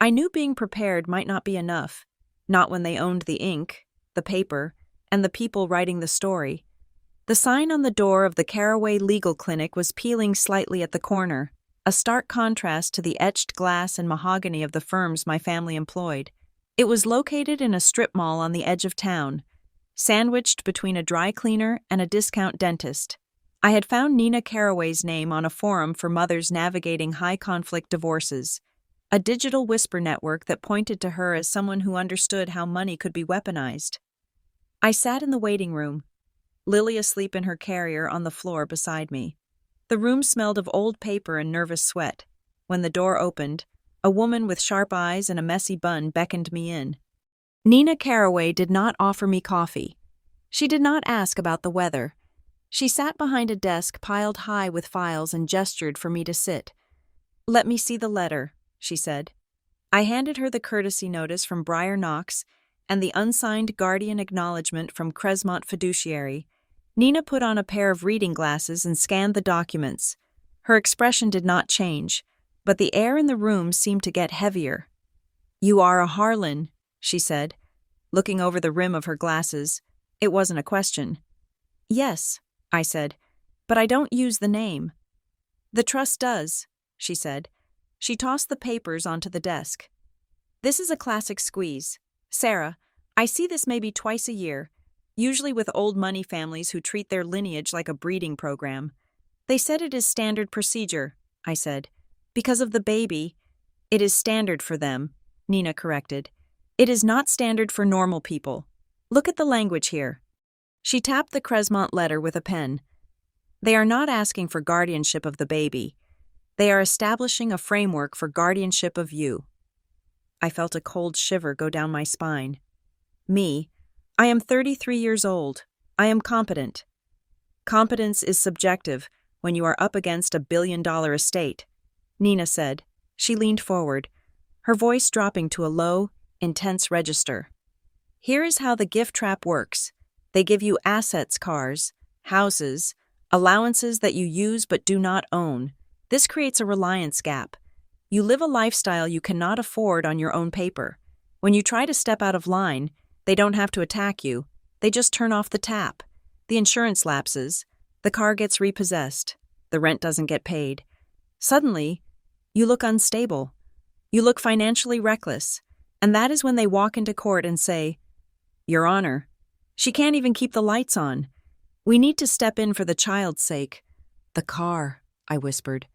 I knew being prepared might not be enough, not when they owned the ink, the paper, and the people writing the story. The sign on the door of the Caraway Legal Clinic was peeling slightly at the corner, a stark contrast to the etched glass and mahogany of the firms my family employed. It was located in a strip mall on the edge of town, sandwiched between a dry cleaner and a discount dentist. I had found Nina Caraway's name on a forum for mothers navigating high-conflict divorces, a digital whisper network that pointed to her as someone who understood how money could be weaponized. I sat in the waiting room, Lily asleep in her carrier on the floor beside me. The room smelled of old paper and nervous sweat. When the door opened, a woman with sharp eyes and a messy bun beckoned me in. Nina Caraway did not offer me coffee. She did not ask about the weather. She sat behind a desk piled high with files and gestured for me to sit. "Let me see the letter," she said. I handed her the courtesy notice from Briar Knox and the unsigned Guardian acknowledgement from Cresmont Fiduciary. Nina put on a pair of reading glasses and scanned the documents. Her expression did not change, but the air in the room seemed to get heavier. "You are a Harlan," she said, looking over the rim of her glasses. It wasn't a question. "Yes," I said, "but I don't use the name." "The trust does," she said. She tossed the papers onto the desk. "This is a classic squeeze. Sarah, I see this maybe twice a year, usually with old money families who treat their lineage like a breeding program. They said it is standard procedure, I said. Because of the baby, it is standard for them, Nina corrected. It is not standard for normal people. Look at the language here. She tapped the Cresmont letter with a pen. They are not asking for guardianship of the baby. They are establishing a framework for guardianship of you. I felt a cold shiver go down my spine. Me, I am 33 years old. I am competent. Competence is subjective when you are up against $1 billion estate, Nina said. She leaned forward, her voice dropping to a low, intense register. Here is how the gift trap works. They give you assets, cars, houses, allowances that you use but do not own. This creates a reliance gap. You live a lifestyle you cannot afford on your own paper. When you try to step out of line, they don't have to attack you. They just turn off the tap. The insurance lapses. The car gets repossessed. The rent doesn't get paid. Suddenly, you look unstable. You look financially reckless. And that is when they walk into court and say, Your Honor, she can't even keep the lights on. We need to step in for the child's sake. The car, I whispered.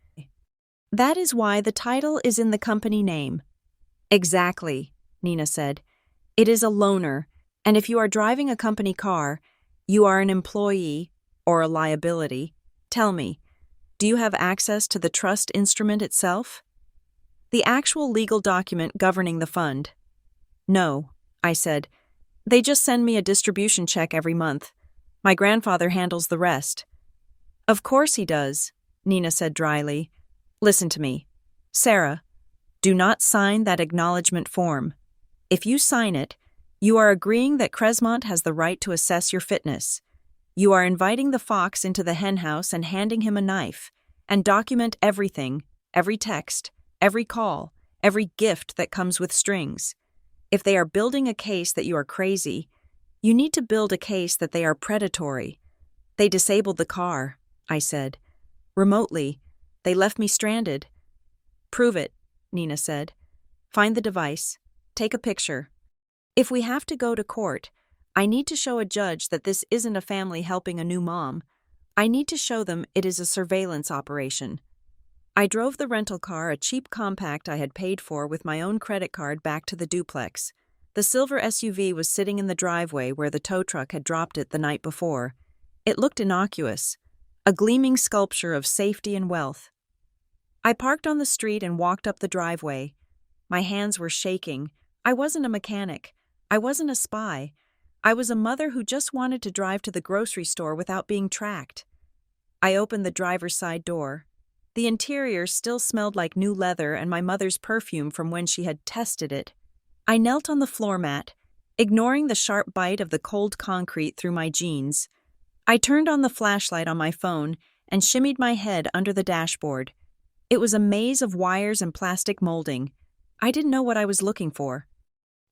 That is why the title is in the company name. Exactly, Nina said. It is a loaner, and if you are driving a company car, you are an employee or a liability. Tell me, do you have access to the trust instrument itself? The actual legal document governing the fund? No, I said. They just send me a distribution check every month. My grandfather handles the rest. Of course he does, Nina said dryly. Listen to me. Sarah, do not sign that acknowledgement form. If you sign it, you are agreeing that Cresmont has the right to assess your fitness. You are inviting the fox into the henhouse and handing him a knife, and document everything, every text, every call, every gift that comes with strings. If they are building a case that you are crazy, you need to build a case that they are predatory. They disabled the car, I said. Remotely, they left me stranded. Prove it, Nina said. Find the device. Take a picture. If we have to go to court, I need to show a judge that this isn't a family helping a new mom. I need to show them it is a surveillance operation. I drove the rental car, a cheap compact I had paid for with my own credit card, back to the duplex. The silver SUV was sitting in the driveway where the tow truck had dropped it the night before. It looked innocuous, a gleaming sculpture of safety and wealth. I parked on the street and walked up the driveway. My hands were shaking. I wasn't a mechanic. I wasn't a spy. I was a mother who just wanted to drive to the grocery store without being tracked. I opened the driver's side door. The interior still smelled like new leather and my mother's perfume from when she had tested it. I knelt on the floor mat, ignoring the sharp bite of the cold concrete through my jeans. I turned on the flashlight on my phone and shimmied my head under the dashboard. It was a maze of wires and plastic molding. I didn't know what I was looking for.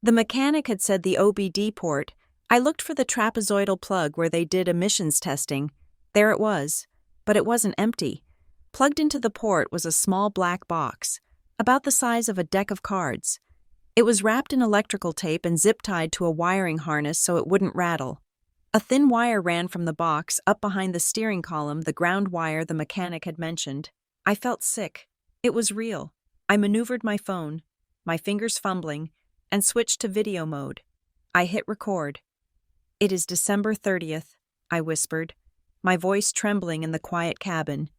The mechanic had said the OBD port. I looked for the trapezoidal plug where they did emissions testing. There it was, but it wasn't empty. Plugged into the port was a small black box, about the size of a deck of cards. It was wrapped in electrical tape and zip-tied to a wiring harness so it wouldn't rattle. A thin wire ran from the box up behind the steering column, the ground wire the mechanic had mentioned. I felt sick. It was real. I maneuvered my phone, my fingers fumbling, and switched to video mode. I hit record. It is December 30th, I whispered, my voice trembling in the quiet cabin.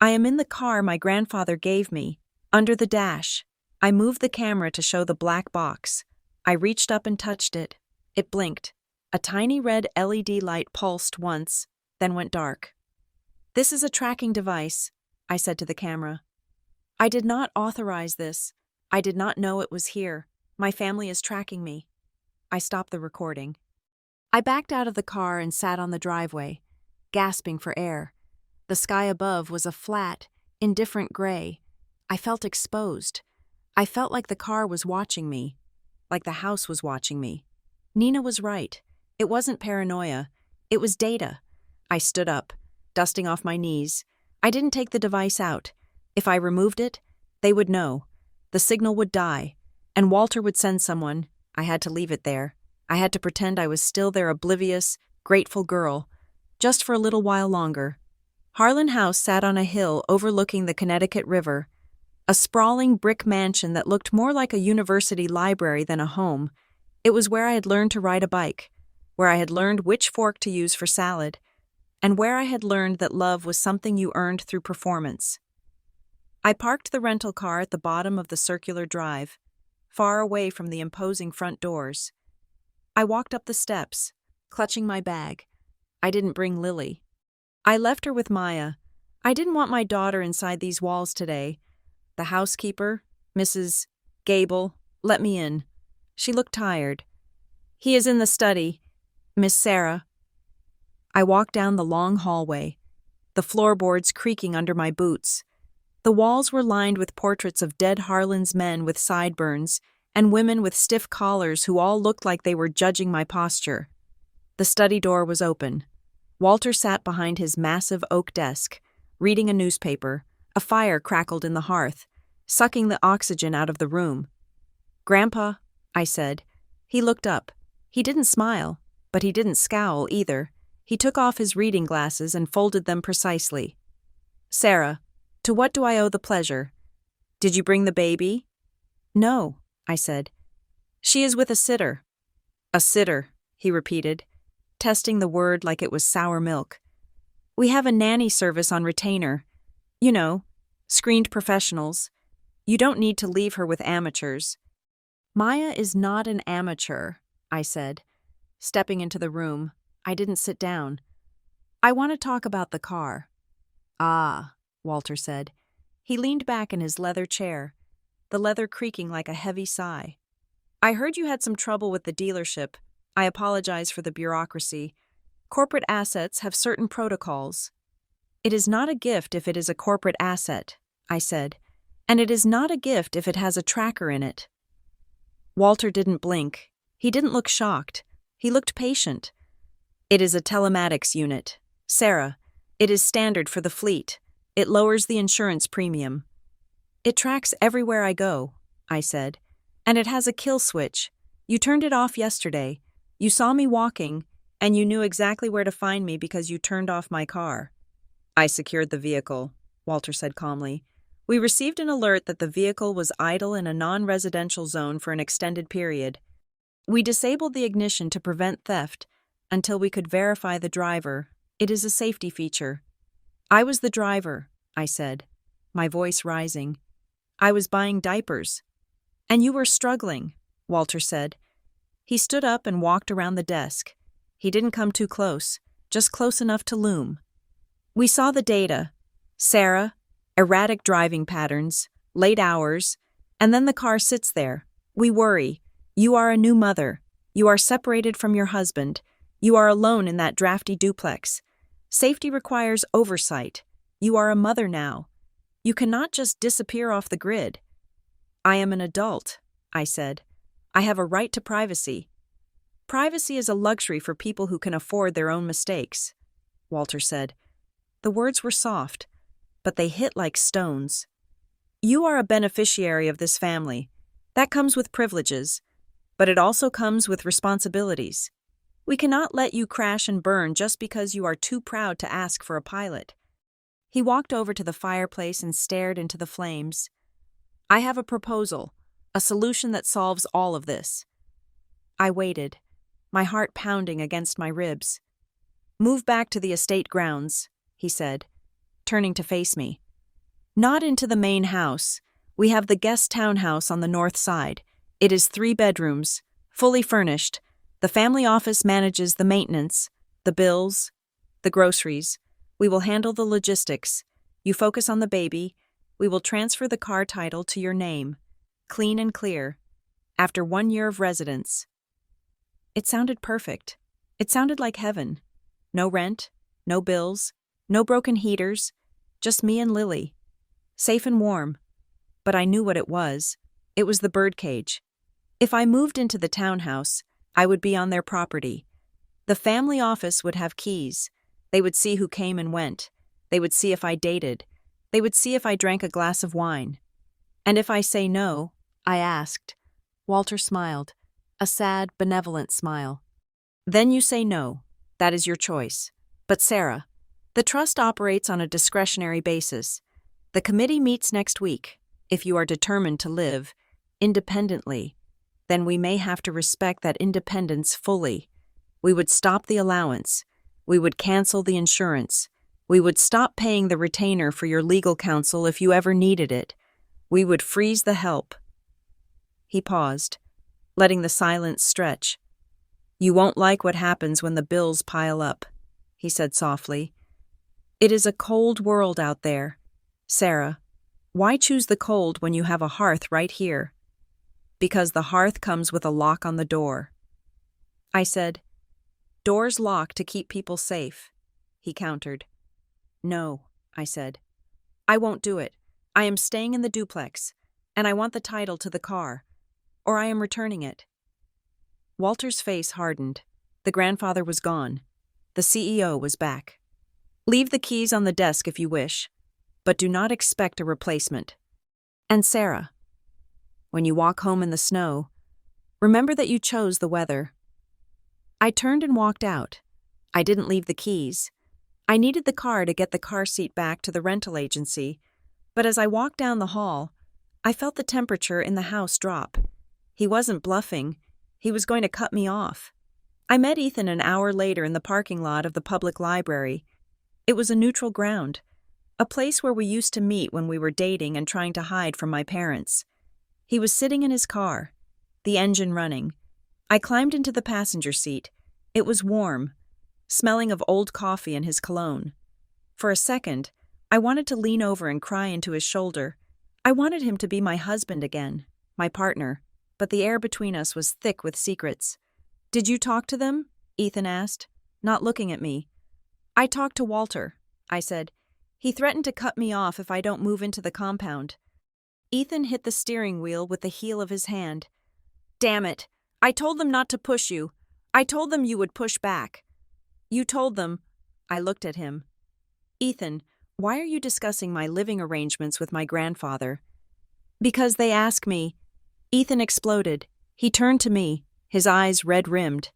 I am in the car my grandfather gave me, under the dash. I moved the camera to show the black box. I reached up and touched it. It blinked. A tiny red LED light pulsed once, then went dark. This is a tracking device, I said to the camera. I did not authorize this. I did not know it was here. My family is tracking me. I stopped the recording. I backed out of the car and sat on the driveway, gasping for air. The sky above was a flat, indifferent gray. I felt exposed. I felt like the car was watching me, like the house was watching me. Nina was right. It wasn't paranoia. It was data. I stood up, dusting off my knees. I didn't take the device out. If I removed it, they would know. The signal would die, and Walter would send someone. I had to leave it there. I had to pretend I was still their oblivious, grateful girl, just for a little while longer. Harlan House sat on a hill overlooking the Connecticut River, a sprawling brick mansion that looked more like a university library than a home. It was where I had learned to ride a bike, where I had learned which fork to use for salad, and where I had learned that love was something you earned through performance. I parked the rental car at the bottom of the circular drive, far away from the imposing front doors. I walked up the steps, clutching my bag. I didn't bring Lily. I left her with Maya. I didn't want my daughter inside these walls today. The housekeeper, Mrs. Gable, let me in. She looked tired. He is in the study, Miss Sarah. I walked down the long hallway, the floorboards creaking under my boots. The walls were lined with portraits of dead Harlan's men with sideburns and women with stiff collars who all looked like they were judging my posture. The study door was open. Walter sat behind his massive oak desk, reading a newspaper. A fire crackled in the hearth, sucking the oxygen out of the room. "Grandpa," I said. He looked up. He didn't smile, but he didn't scowl either. He took off his reading glasses and folded them precisely. "Sarah, to what do I owe the pleasure? Did you bring the baby?" "No," I said. "She is with a sitter." "A sitter," he repeated, testing the word like it was sour milk. "We have a nanny service on retainer. You know, screened professionals. You don't need to leave her with amateurs." "Maya is not an amateur," I said. Stepping into the room, I didn't sit down. "I want to talk about the car." "Ah," Walter said. He leaned back in his leather chair, the leather creaking like a heavy sigh. "I heard you had some trouble with the dealership. I apologize for the bureaucracy. Corporate assets have certain protocols." "It is not a gift if it is a corporate asset," I said, "and it is not a gift if it has a tracker in it." Walter didn't blink. He didn't look shocked. He looked patient. "It is a telematics unit. Sarah, it is standard for the fleet. It lowers the insurance premium." "It tracks everywhere I go," I said, "and it has a kill switch. You turned it off yesterday. You saw me walking, and you knew exactly where to find me because you turned off my car." "I secured the vehicle," Walter said calmly. "We received an alert that the vehicle was idle in a non-residential zone for an extended period. We disabled the ignition to prevent theft until we could verify the driver. It is a safety feature." "I was the driver," I said, my voice rising. "I was buying diapers." "And you were struggling," Walter said. He stood up and walked around the desk. He didn't come too close, just close enough to loom. "We saw the data. Sarah, erratic driving patterns, late hours, and then the car sits there. We worry. You are a new mother. You are separated from your husband. You are alone in that drafty duplex. Safety requires oversight. You are a mother now. You cannot just disappear off the grid." "I am an adult," I said. "I have a right to privacy." "Privacy is a luxury for people who can afford their own mistakes," Walter said. The words were soft, but they hit like stones. "You are a beneficiary of this family. That comes with privileges, but it also comes with responsibilities. We cannot let you crash and burn just because you are too proud to ask for a pilot." He walked over to the fireplace and stared into the flames. "I have a proposal, a solution that solves all of this." I waited, my heart pounding against my ribs. "Move back to the estate grounds," he said, turning to face me. "Not into the main house. We have the guest townhouse on the north side. It is 3 bedrooms, fully furnished. The family office manages the maintenance, the bills, the groceries. We will handle the logistics. You focus on the baby. We will transfer the car title to your name, clean and clear, after 1 year of residence." It sounded perfect. It sounded like heaven. No rent, no bills, no broken heaters, just me and Lily. Safe and warm. But I knew what it was. It was the birdcage. If I moved into the townhouse, I would be on their property. The family office would have keys. They would see who came and went. They would see if I dated. They would see if I drank a glass of wine. "And if I say no?" I asked. Walter smiled. a sad, benevolent smile. Then you say no. That is your choice. But Sarah, the trust operates on a discretionary basis. The committee meets next week. If you are determined to live independently, then we may have to respect that independence fully. We would stop the allowance. We would cancel the insurance. We would stop paying the retainer for your legal counsel if you ever needed it. We would freeze the help. He paused, letting the silence stretch. You won't like what happens when the bills pile up, he said softly. It is a cold world out there. Sarah, why choose the cold when you have a hearth right here? Because the hearth comes with a lock on the door. I said, doors lock to keep people safe, he countered. No, I said. I won't do it. I am staying in the duplex, and I want the title to the car, or I am returning it. Walter's face hardened. The grandfather was gone. The CEO was back. Leave the keys on the desk if you wish, but do not expect a replacement. And Sarah, when you walk home in the snow, remember that you chose the weather. I turned and walked out. I didn't leave the keys. I needed the car to get the car seat back to the rental agency, but as I walked down the hall, I felt the temperature in the house drop. He wasn't bluffing. He was going to cut me off. I met Ethan an hour later in the parking lot of the public library. It was a neutral ground, a place where we used to meet when we were dating and trying to hide from my parents. He was sitting in his car, the engine running. I climbed into the passenger seat. It was warm, smelling of old coffee and his cologne. For a second, I wanted to lean over and cry into his shoulder. I wanted him to be my husband again, my partner, but the air between us was thick with secrets. Did you talk to them? Ethan asked, not looking at me. I talked to Walter, I said. He threatened to cut me off if I don't move into the compound. Ethan hit the steering wheel with the heel of his hand. Damn it! I told them not to push you. I told them you would push back. You told them. I looked at him. Ethan, why are you discussing my living arrangements with my grandfather? Because they ask me. Ethan exploded. He turned to me, his eyes red-rimmed.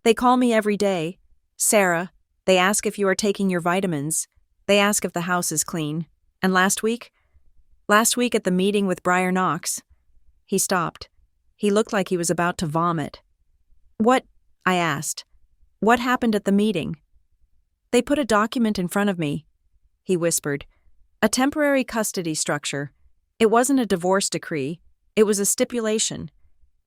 They call me every day. Sarah, they ask if you are taking your vitamins. They ask if the house is clean. And last week? Last week at the meeting with Briar Knox. He stopped. He looked like he was about to vomit. What? I asked. What happened at the meeting? They put a document in front of me, he whispered. A temporary custody structure. It wasn't a divorce decree. It was a stipulation.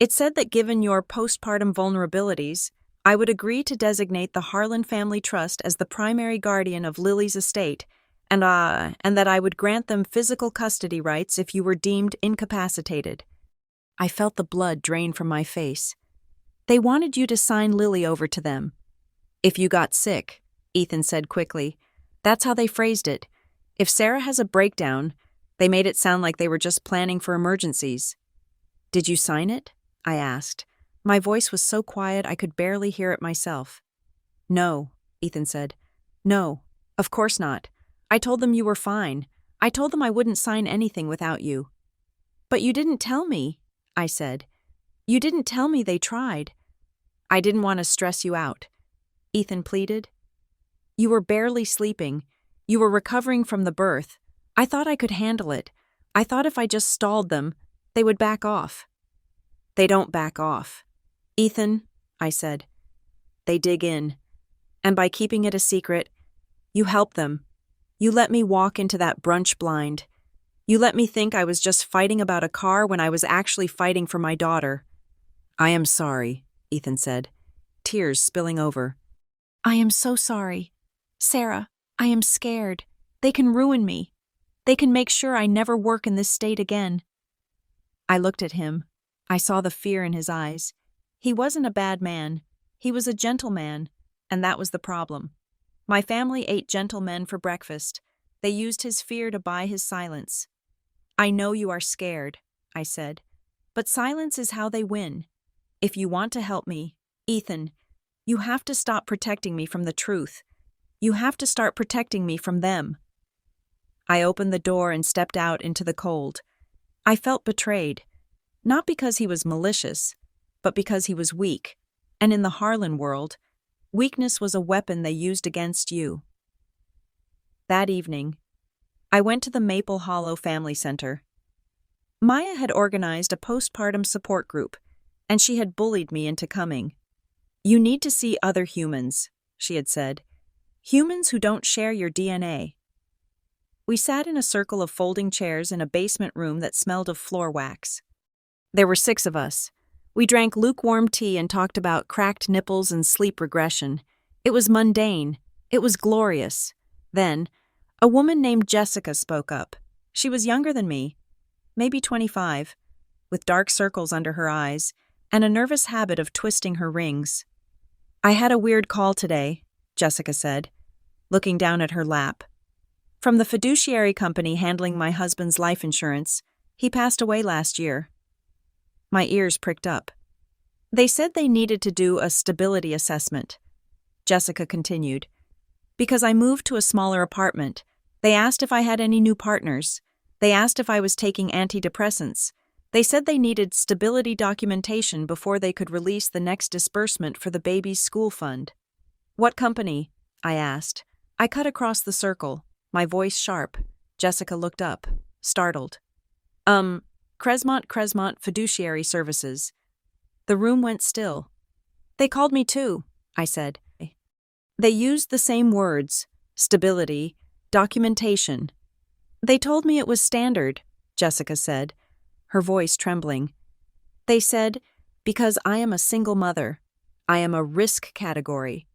It said that given your postpartum vulnerabilities, I would agree to designate the Harlan Family Trust as the primary guardian of Lily's estate, and that I would grant them physical custody rights if you were deemed incapacitated. I felt the blood drain from my face. They wanted you to sign Lily over to them. If you got sick, Ethan said quickly. That's how they phrased it. If Sarah has a breakdown, they made it sound like they were just planning for emergencies. Did you sign it? I asked. My voice was so quiet I could barely hear it myself. No, Ethan said. No, of course not. I told them you were fine. I told them I wouldn't sign anything without you. But you didn't tell me, I said. You didn't tell me they tried. I didn't want to stress you out, Ethan pleaded. You were barely sleeping. You were recovering from the birth. I thought I could handle it. I thought if I just stalled them, they would back off. They don't back off. Ethan, I said. They dig in. And by keeping it a secret, you help them. You let me walk into that brunch blind. You let me think I was just fighting about a car when I was actually fighting for my daughter. I am sorry, Ethan said, tears spilling over. I am so sorry. Sarah, I am scared. They can ruin me. They can make sure I never work in this state again. I looked at him. I saw the fear in his eyes. He wasn't a bad man. He was a gentleman, and that was the problem. My family ate gentlemen for breakfast. They used his fear to buy his silence. I know you are scared, I said, but silence is how they win. If you want to help me, Ethan, you have to stop protecting me from the truth. You have to start protecting me from them. I opened the door and stepped out into the cold. I felt betrayed, not because he was malicious, but because he was weak. And in the Harlan world, weakness was a weapon they used against you. That evening, I went to the Maple Hollow Family Center. Maya had organized a postpartum support group, and she had bullied me into coming. "You need to see other humans," she had said. "Humans who don't share your DNA." We sat in a circle of folding chairs in a basement room that smelled of floor wax. There were 6 of us. We drank lukewarm tea and talked about cracked nipples and sleep regression. It was mundane. It was glorious. Then, a woman named Jessica spoke up. She was younger than me, maybe 25, with dark circles under her eyes and a nervous habit of twisting her rings. "I had a weird call today," Jessica said, looking down at her lap. "From the fiduciary company handling my husband's life insurance. He passed away last year." My ears pricked up. "They said they needed to do a stability assessment," Jessica continued. "Because I moved to a smaller apartment. They asked if I had any new partners. They asked if I was taking antidepressants. They said they needed stability documentation before they could release the next disbursement for the baby's school fund." "What company?" I asked. I cut across the circle, my voice sharp. Jessica looked up, startled. Cresmont Fiduciary Services." The room went still. "They called me too," I said. "They used the same words, stability, documentation. They told me it was standard," Jessica said, her voice trembling. "They said, because I am a single mother, I am a risk category."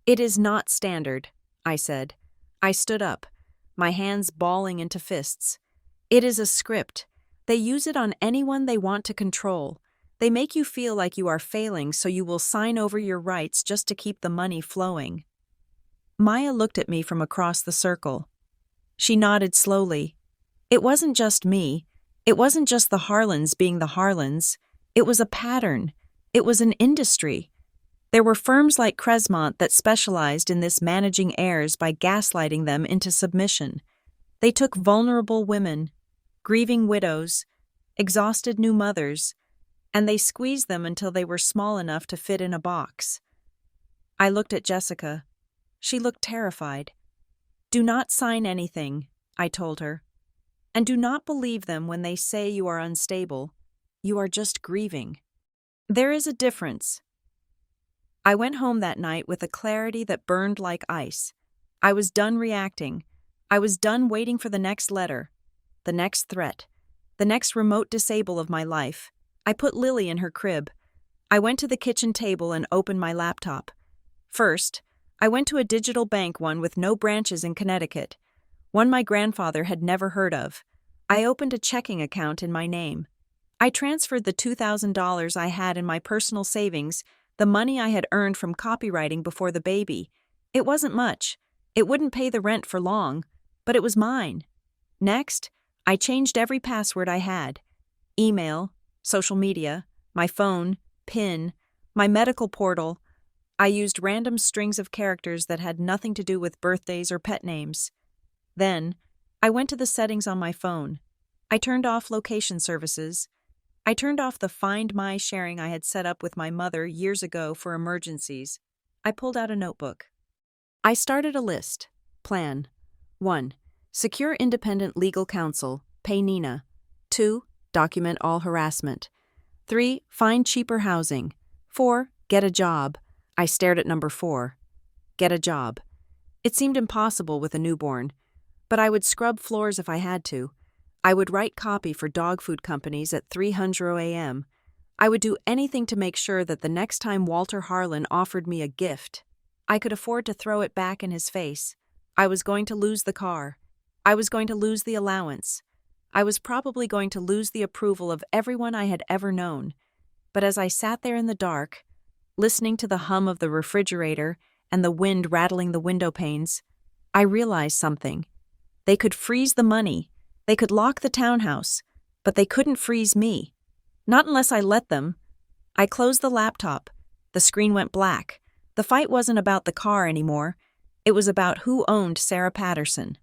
"It is not standard," I said. I stood up, my hands balling into fists. "It is a script. They use it on anyone they want to control. They make you feel like you are failing so you will sign over your rights just to keep the money flowing." Maya looked at me from across the circle. She nodded slowly. It wasn't just me. It wasn't just the Harlans being the Harlans. It was a pattern. It was an industry. There were firms like Cresmont that specialized in this, managing heirs by gaslighting them into submission. They took vulnerable women, grieving widows, exhausted new mothers, and they squeezed them until they were small enough to fit in a box. I looked at Jessica. She looked terrified. "Do not sign anything," I told her. "And do not believe them when they say you are unstable. You are just grieving. There is a difference." I went home that night with a clarity that burned like ice. I was done reacting. I was done waiting for the next letter, the next threat, the next remote disable of my life. I put Lily in her crib. I went to the kitchen table and opened my laptop. First, I went to a digital bank, one with no branches in Connecticut, one my grandfather had never heard of. I opened a checking account in my name. I transferred the $2,000 I had in my personal savings, the money I had earned from copywriting before the baby. It wasn't much. It wouldn't pay the rent for long, but it was mine. Next, I changed every password I had. Email, social media, my phone, PIN, my medical portal. I used random strings of characters that had nothing to do with birthdays or pet names. Then, I went to the settings on my phone. I turned off location services. I turned off the Find My sharing I had set up with my mother years ago for emergencies. I pulled out a notebook. I started a list. Plan. 1. Secure independent legal counsel. Pay Nina. 2. Document all harassment. 3. Find cheaper housing. 4. Get a job. I stared at number 4. Get a job. It seemed impossible with a newborn, but I would scrub floors if I had to. I would write copy for dog food companies at 3:00 a.m. I would do anything to make sure that the next time Walter Harlan offered me a gift, I could afford to throw it back in his face. I was going to lose the car. I was going to lose the allowance. I was probably going to lose the approval of everyone I had ever known. But as I sat there in the dark, listening to the hum of the refrigerator and the wind rattling the window panes, I realized something. They could freeze the money. They could lock the townhouse, but they couldn't freeze me. Not unless I let them. I closed the laptop. The screen went black. The fight wasn't about the car anymore. It was about who owned Sarah Patterson.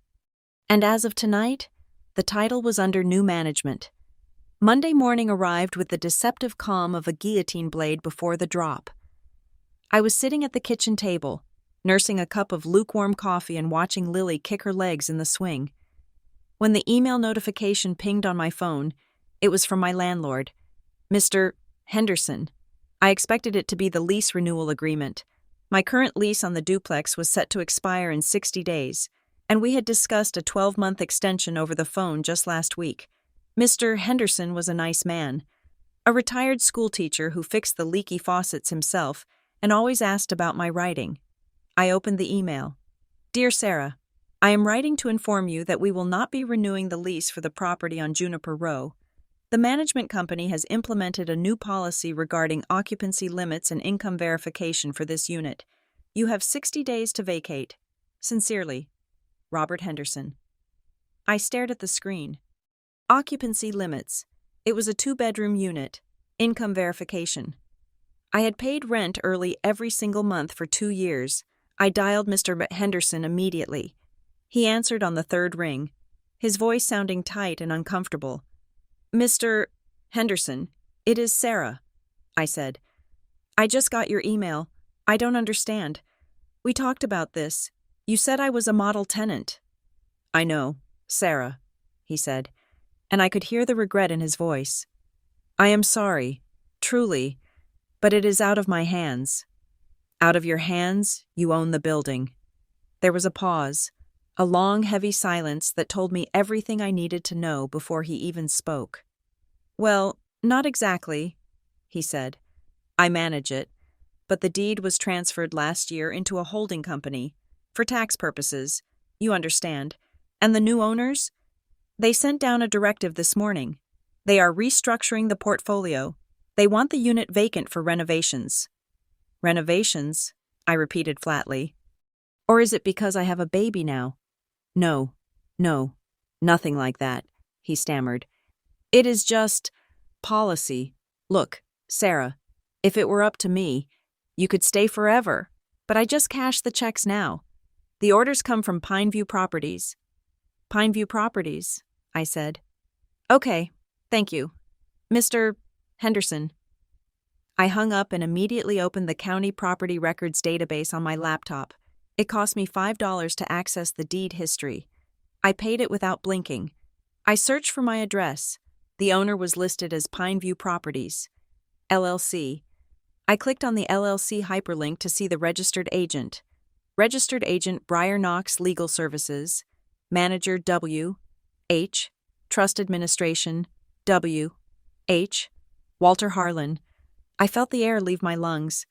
And as of tonight, the title was under new management. Monday morning arrived with the deceptive calm of a guillotine blade before the drop. I was sitting at the kitchen table, nursing a cup of lukewarm coffee and watching Lily kick her legs in the swing. When the email notification pinged on my phone, it was from my landlord, Mr. Henderson. I expected it to be the lease renewal agreement. My current lease on the duplex was set to expire in 60 days, and we had discussed a 12-month extension over the phone just last week. Mr. Henderson was a nice man, a retired schoolteacher who fixed the leaky faucets himself and always asked about my writing. I opened the email. Dear Sarah, I am writing to inform you that we will not be renewing the lease for the property on Juniper Row. The management company has implemented a new policy regarding occupancy limits and income verification for this unit. You have 60 days to vacate. Sincerely, Robert Henderson. I stared at the screen. Occupancy limits. It was a 2-bedroom unit. Income verification. I had paid rent early every single month for 2 years. I dialed Mr. Henderson immediately. He answered on the 3rd ring, his voice sounding tight and uncomfortable. Mr. Henderson, it is Sarah, I said. I just got your email. I don't understand. We talked about this. You said I was a model tenant. I know, Sarah, he said, and I could hear the regret in his voice. I am sorry, truly, but it is out of my hands. Out of your hands, you own the building. There was a pause, a long, heavy silence that told me everything I needed to know before he even spoke. Well, not exactly, he said. I manage it, but the deed was transferred last year into a holding company, for tax purposes, you understand. And the new owners? They sent down a directive this morning. They are restructuring the portfolio. They want the unit vacant for renovations. Renovations? I repeated flatly. Or is it because I have a baby now? No, nothing like that, he stammered. It is just policy. Look, Sarah, if it were up to me, you could stay forever, but I just cashed the checks now. The orders come from Pineview Properties. Pineview Properties, I said. Okay, thank you. Mr. Henderson. I hung up and immediately opened the county property records database on my laptop. It cost me $5 to access the deed history. I paid it without blinking. I searched for my address. The owner was listed as Pineview Properties, LLC. I clicked on the LLC hyperlink to see the registered agent. Registered agent Briar Knox Legal Services. Manager W. H. Trust Administration W. H. Walter Harlan. I felt the air leave my lungs.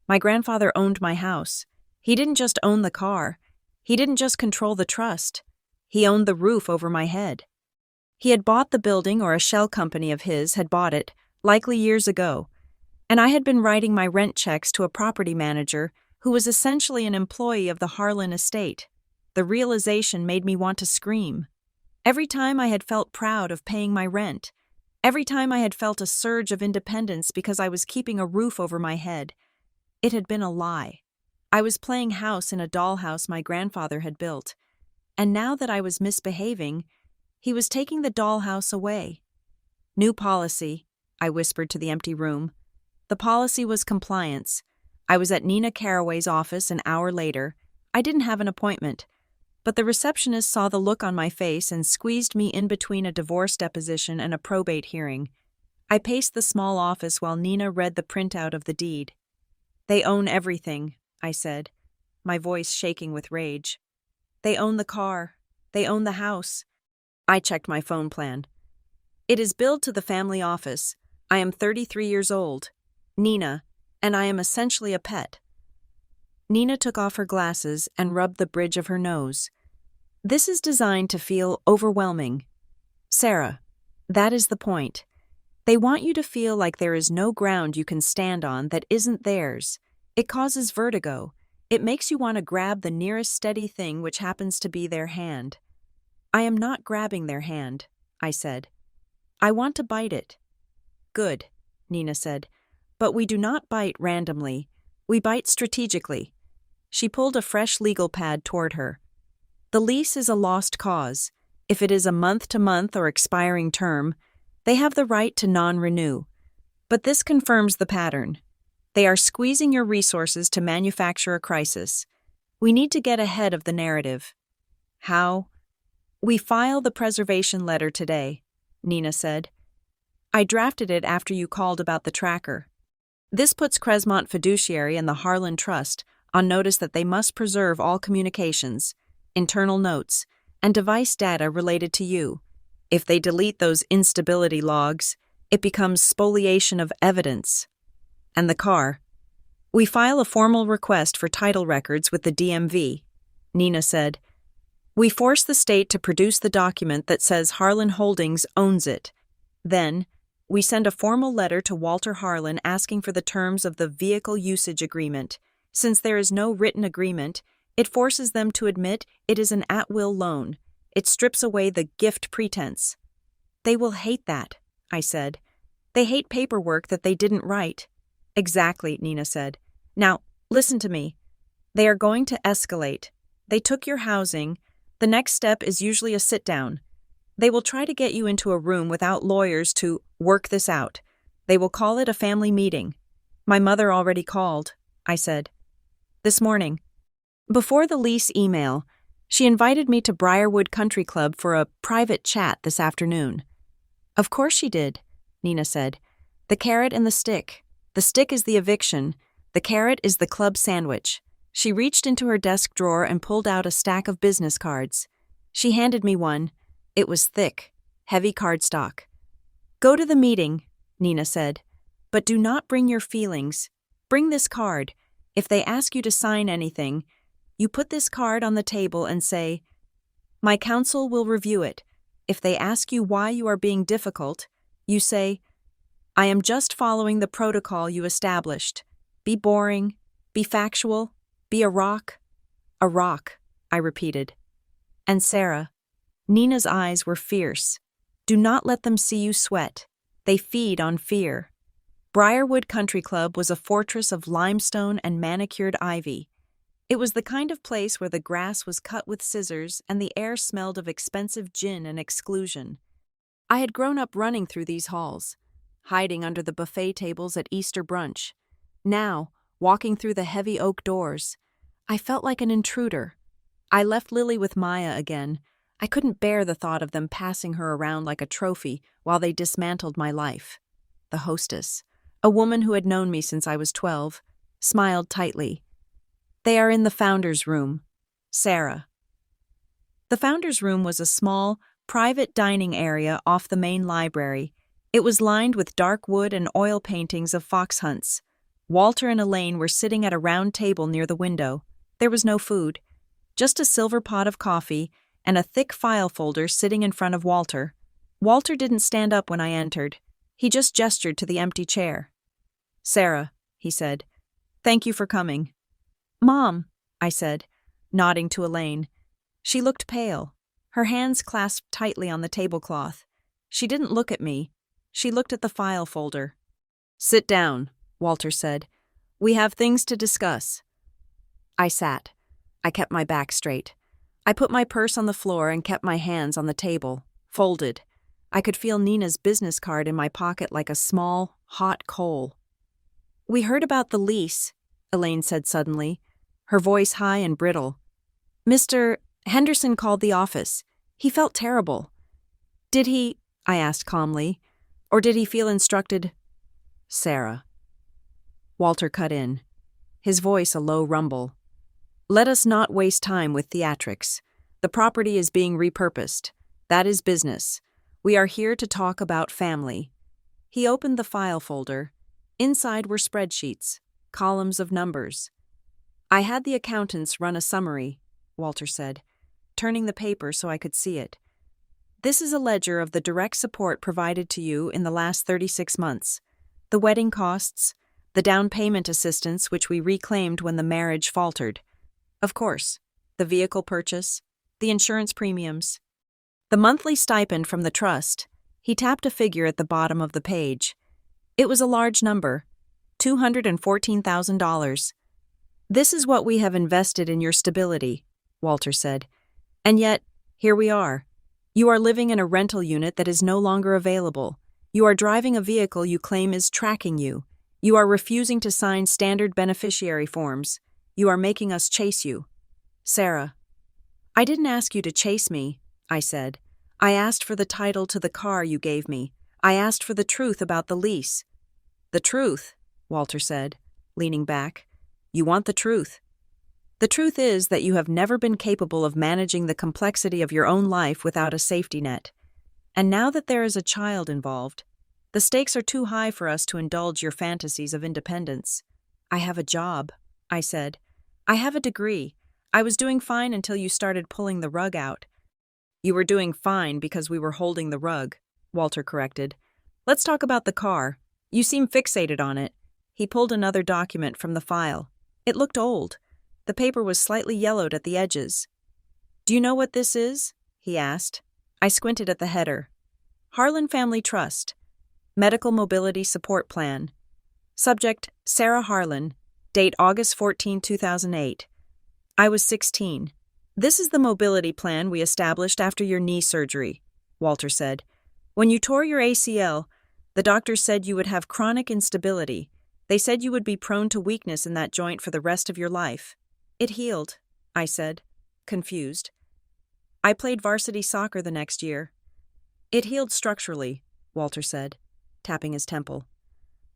My grandfather owned my house. He didn't just own the car. He didn't just control the trust. He owned the roof over my head. He had bought the building, or a shell company of his had bought it, likely years ago, and I had been writing my rent checks to a property manager who was essentially an employee of the Harlan estate. The realization made me want to scream. Every time I had felt proud of paying my rent, every time I had felt a surge of independence because I was keeping a roof over my head, it had been a lie. I was playing house in a dollhouse my grandfather had built, and now that I was misbehaving, he was taking the dollhouse away. New policy, I whispered to the empty room. The policy was compliance. I was at Nina Carraway's office an hour later. I didn't have an appointment, but the receptionist saw the look on my face and squeezed me in between a divorce deposition and a probate hearing. I paced the small office while Nina read the printout of the deed. They own everything, I said, my voice shaking with rage. They own the car. They own the house. I checked my phone plan. It is billed to the family office. I am 33 years old, Nina, and I am essentially a pet. Nina took off her glasses and rubbed the bridge of her nose. This is designed to feel overwhelming. Sarah, that is the point. They want you to feel like there is no ground you can stand on that isn't theirs. It causes vertigo. It makes you want to grab the nearest steady thing, which happens to be their hand. I am not grabbing their hand, I said. I want to bite it. Good, Nina said, but we do not bite randomly. We bite strategically. She pulled a fresh legal pad toward her. The lease is a lost cause. If it is a month-to-month or expiring term, They have the right to non-renew. But this confirms the pattern. They are squeezing your resources to manufacture a crisis. We need to get ahead of the narrative. How? We file the preservation letter today, Nina said. I drafted it after you called about the tracker. This puts Cresmont Fiduciary and the Harlan Trust on notice that they must preserve all communications, internal notes, and device data related to you. If they delete those instability logs, it becomes spoliation of evidence. And the car. We file a formal request for title records with the DMV, Nina said. We force the state to produce the document that says Harlan Holdings owns it. Then, we send a formal letter to Walter Harlan asking for the terms of the vehicle usage agreement. Since there is no written agreement, it forces them to admit it is an at-will loan. It strips away the gift pretense. They will hate that, I said. They hate paperwork that they didn't write. Exactly, Nina said. Now, listen to me. They are going to escalate. They took your housing. The next step is usually a sit-down. They will try to get you into a room without lawyers to work this out. They will call it a family meeting. My mother already called, I said. This morning. Before the lease email, she invited me to Briarwood Country Club for a private chat this afternoon. Of course she did, Nina said. The carrot and the stick. The stick is the eviction. The carrot is the club sandwich. She reached into her desk drawer and pulled out a stack of business cards. She handed me one. It was thick, heavy cardstock. Go to the meeting, Nina said. But do not bring your feelings. Bring this card. If they ask you to sign anything, you put this card on the table and say, My counsel will review it. If they ask you why you are being difficult, you say, I am just following the protocol you established. Be boring. Be factual. Be a rock. A rock, I repeated. And Sarah, Nina's eyes were fierce. Do not let them see you sweat. They feed on fear. Briarwood Country Club was a fortress of limestone and manicured ivy. It was the kind of place where the grass was cut with scissors and the air smelled of expensive gin and exclusion. I had grown up running through these halls, hiding under the buffet tables at Easter brunch. Now, walking through the heavy oak doors, I felt like an intruder. I left Lily with Maya again. I couldn't bear the thought of them passing her around like a trophy while they dismantled my life. The hostess, a woman who had known me since I was 12, smiled tightly. They are in the founder's room. Sarah. The founder's room was a small, private dining area off the main library. It was lined with dark wood and oil paintings of fox hunts. Walter and Elaine were sitting at a round table near the window. There was no food, just a silver pot of coffee and a thick file folder sitting in front of Walter. Walter didn't stand up when I entered. He just gestured to the empty chair. Sarah, he said, thank you for coming. Mom, I said, nodding to Elaine. She looked pale, her hands clasped tightly on the tablecloth. She didn't look at me. She looked at the file folder. Sit down, Walter said. We have things to discuss. I sat. I kept my back straight. I put my purse on the floor and kept my hands on the table, folded. I could feel Nina's business card in my pocket like a small, hot coal. We heard about the lease, Elaine said suddenly, her voice high and brittle. Mr. Henderson called the office. He felt terrible. Did he, I asked calmly, or did he feel instructed? Sarah. Walter cut in, his voice a low rumble. Let us not waste time with theatrics. The property is being repurposed. That is business. We are here to talk about family. He opened the file folder. Inside were spreadsheets, columns of numbers. I had the accountants run a summary, Walter said, turning the paper so I could see it. This is a ledger of the direct support provided to you in the last 36 months. The wedding costs, the down payment assistance which we reclaimed when the marriage faltered. Of course, the vehicle purchase, the insurance premiums, the monthly stipend from the trust. He tapped a figure at the bottom of the page. It was a large number, $214,000. This is what we have invested in your stability, Walter said. And yet, here we are. You are living in a rental unit that is no longer available. You are driving a vehicle you claim is tracking you. You are refusing to sign standard beneficiary forms. You are making us chase you. Sarah. I didn't ask you to chase me, I said. I asked for the title to the car you gave me. I asked for the truth about the lease. The truth, Walter said, leaning back. You want the truth. The truth is that you have never been capable of managing the complexity of your own life without a safety net. And now that there is a child involved, the stakes are too high for us to indulge your fantasies of independence. I have a job, I said. I have a degree. I was doing fine until you started pulling the rug out. You were doing fine because we were holding the rug, Walter corrected. Let's talk about the car. You seem fixated on it. He pulled another document from the file. It looked old. The paper was slightly yellowed at the edges. Do you know what this is? He asked. I squinted at the header. Harlan Family Trust. Medical Mobility Support Plan. Subject, Sarah Harlan. Date August 14, 2008. I was 16. This is the mobility plan we established after your knee surgery, Walter said. When you tore your ACL, the doctors said you would have chronic instability. They said you would be prone to weakness in that joint for the rest of your life. It healed, I said, confused. I played varsity soccer the next year. It healed structurally, Walter said, tapping his temple.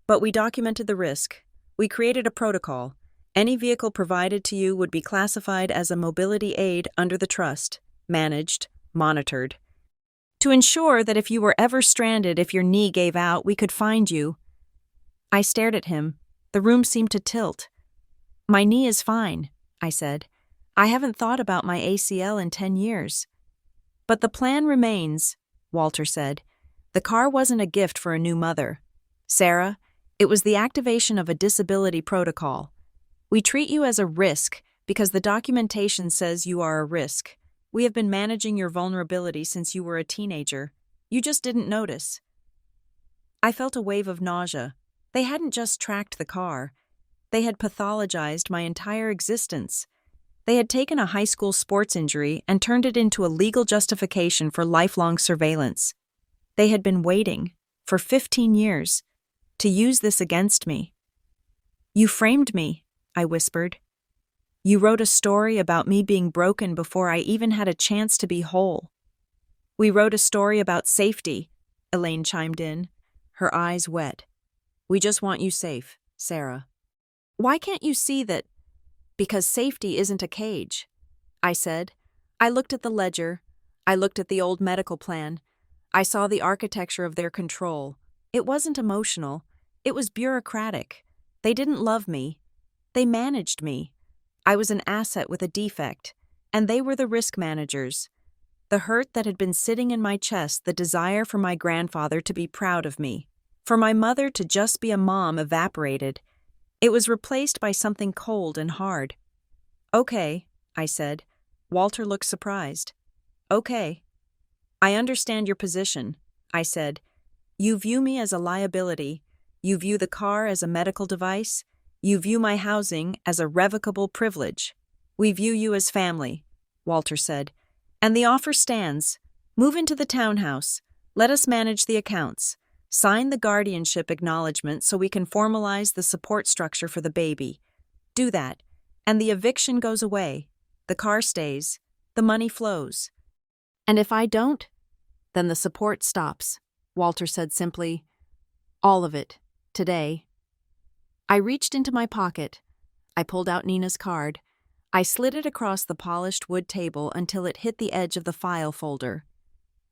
But we documented the risk. We created a protocol. Any vehicle provided to you would be classified as a mobility aid under the trust, managed, monitored. To ensure that if you were ever stranded, if your knee gave out, we could find you. I stared at him. The room seemed to tilt. My knee is fine, I said. I haven't thought about my ACL in 10 years. But the plan remains, Walter said. The car wasn't a gift for a new mother. Sarah, it was the activation of a disability protocol. We treat you as a risk because the documentation says you are a risk. We have been managing your vulnerability since you were a teenager. You just didn't notice. I felt a wave of nausea. They hadn't just tracked the car. They had pathologized my entire existence. They had taken a high school sports injury and turned it into a legal justification for lifelong surveillance. They had been waiting, for 15 years, to use this against me. You framed me, I whispered. You wrote a story about me being broken before I even had a chance to be whole. We wrote a story about safety, Elaine chimed in, her eyes wet. We just want you safe, Sarah. Why can't you see that? Because safety isn't a cage, I said. I looked at the ledger. I looked at the old medical plan. I saw the architecture of their control. It wasn't emotional. It was bureaucratic. They didn't love me. They managed me. I was an asset with a defect, and they were the risk managers. The hurt that had been sitting in my chest, the desire for my grandfather to be proud of me, for my mother to just be a mom, evaporated. It was replaced by something cold and hard. Okay, I said. Walter looked surprised. Okay. I understand your position, I said. You view me as a liability. You view the car as a medical device. You view my housing as a revocable privilege. We view you as family, Walter said. And the offer stands. Move into the townhouse. Let us manage the accounts. Sign the guardianship acknowledgement so we can formalize the support structure for the baby. Do that, and the eviction goes away. The car stays. The money flows. And if I don't, then the support stops, Walter said simply. All of it, today. I reached into my pocket. I pulled out Nina's card. I slid it across the polished wood table until it hit the edge of the file folder.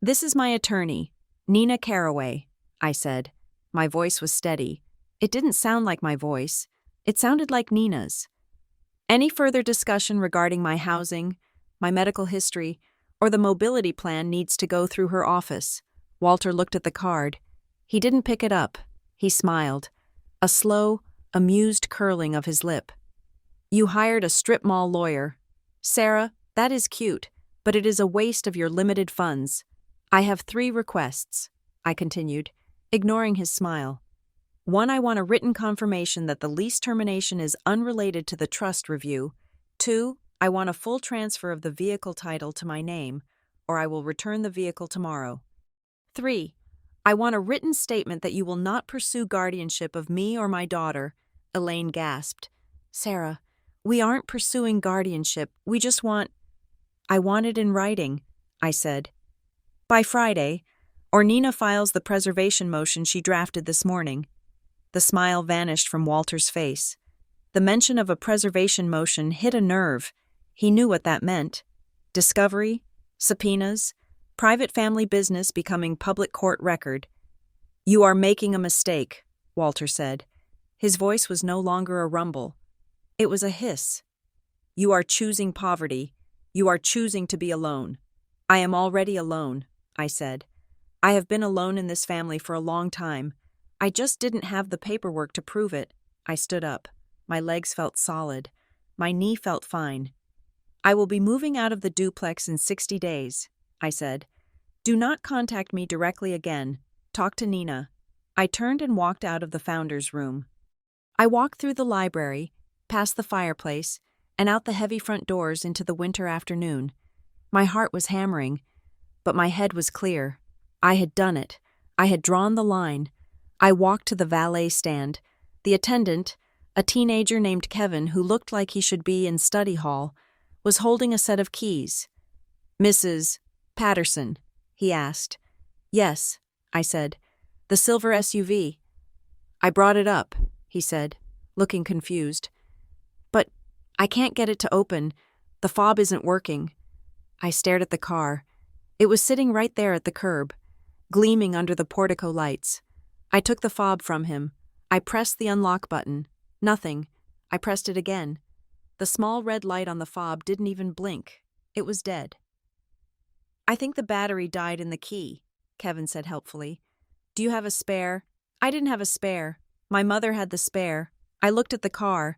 This is my attorney, Nina Caraway, I said. My voice was steady. It didn't sound like my voice. It sounded like Nina's. Any further discussion regarding my housing, my medical history, or the mobility plan needs to go through her office. Walter looked at the card. He didn't pick it up. He smiled. A slow, amused curling of his lip. You hired a strip mall lawyer. Sarah, that is cute, but it is a waste of your limited funds. I have 3 requests, I continued, ignoring his smile. 1, I want a written confirmation that the lease termination is unrelated to the trust review. 2, I want a full transfer of the vehicle title to my name, or I will return the vehicle tomorrow. 3, I want a written statement that you will not pursue guardianship of me or my daughter, Elaine gasped. Sarah, we aren't pursuing guardianship, we just want— I want it in writing, I said. By Friday, or Nina files the preservation motion she drafted this morning. The smile vanished from Walter's face. The mention of a preservation motion hit a nerve. He knew what that meant. Discovery, subpoenas, private family business becoming public court record. You are making a mistake, Walter said. His voice was no longer a rumble. It was a hiss. You are choosing poverty. You are choosing to be alone. I am already alone, I said. I have been alone in this family for a long time. I just didn't have the paperwork to prove it. I stood up. My legs felt solid. My knee felt fine. I will be moving out of the duplex in 60 days, I said. Do not contact me directly again. Talk to Nina. I turned and walked out of the founder's room. I walked through the library, past the fireplace, and out the heavy front doors into the winter afternoon. My heart was hammering, but my head was clear. I had done it. I had drawn the line. I walked to the valet stand. The attendant, a teenager named Kevin who looked like he should be in study hall, was holding a set of keys. Mrs. Patterson, he asked. Yes, I said. The silver SUV. I brought it up, he said, looking confused. But I can't get it to open. The fob isn't working. I stared at the car. It was sitting right there at the curb, gleaming under the portico lights. I took the fob from him. I pressed the unlock button. Nothing. I pressed it again. The small red light on the fob didn't even blink. It was dead. I think the battery died in the key, Kevin said helpfully. Do you have a spare? I didn't have a spare. My mother had the spare. I looked at the car.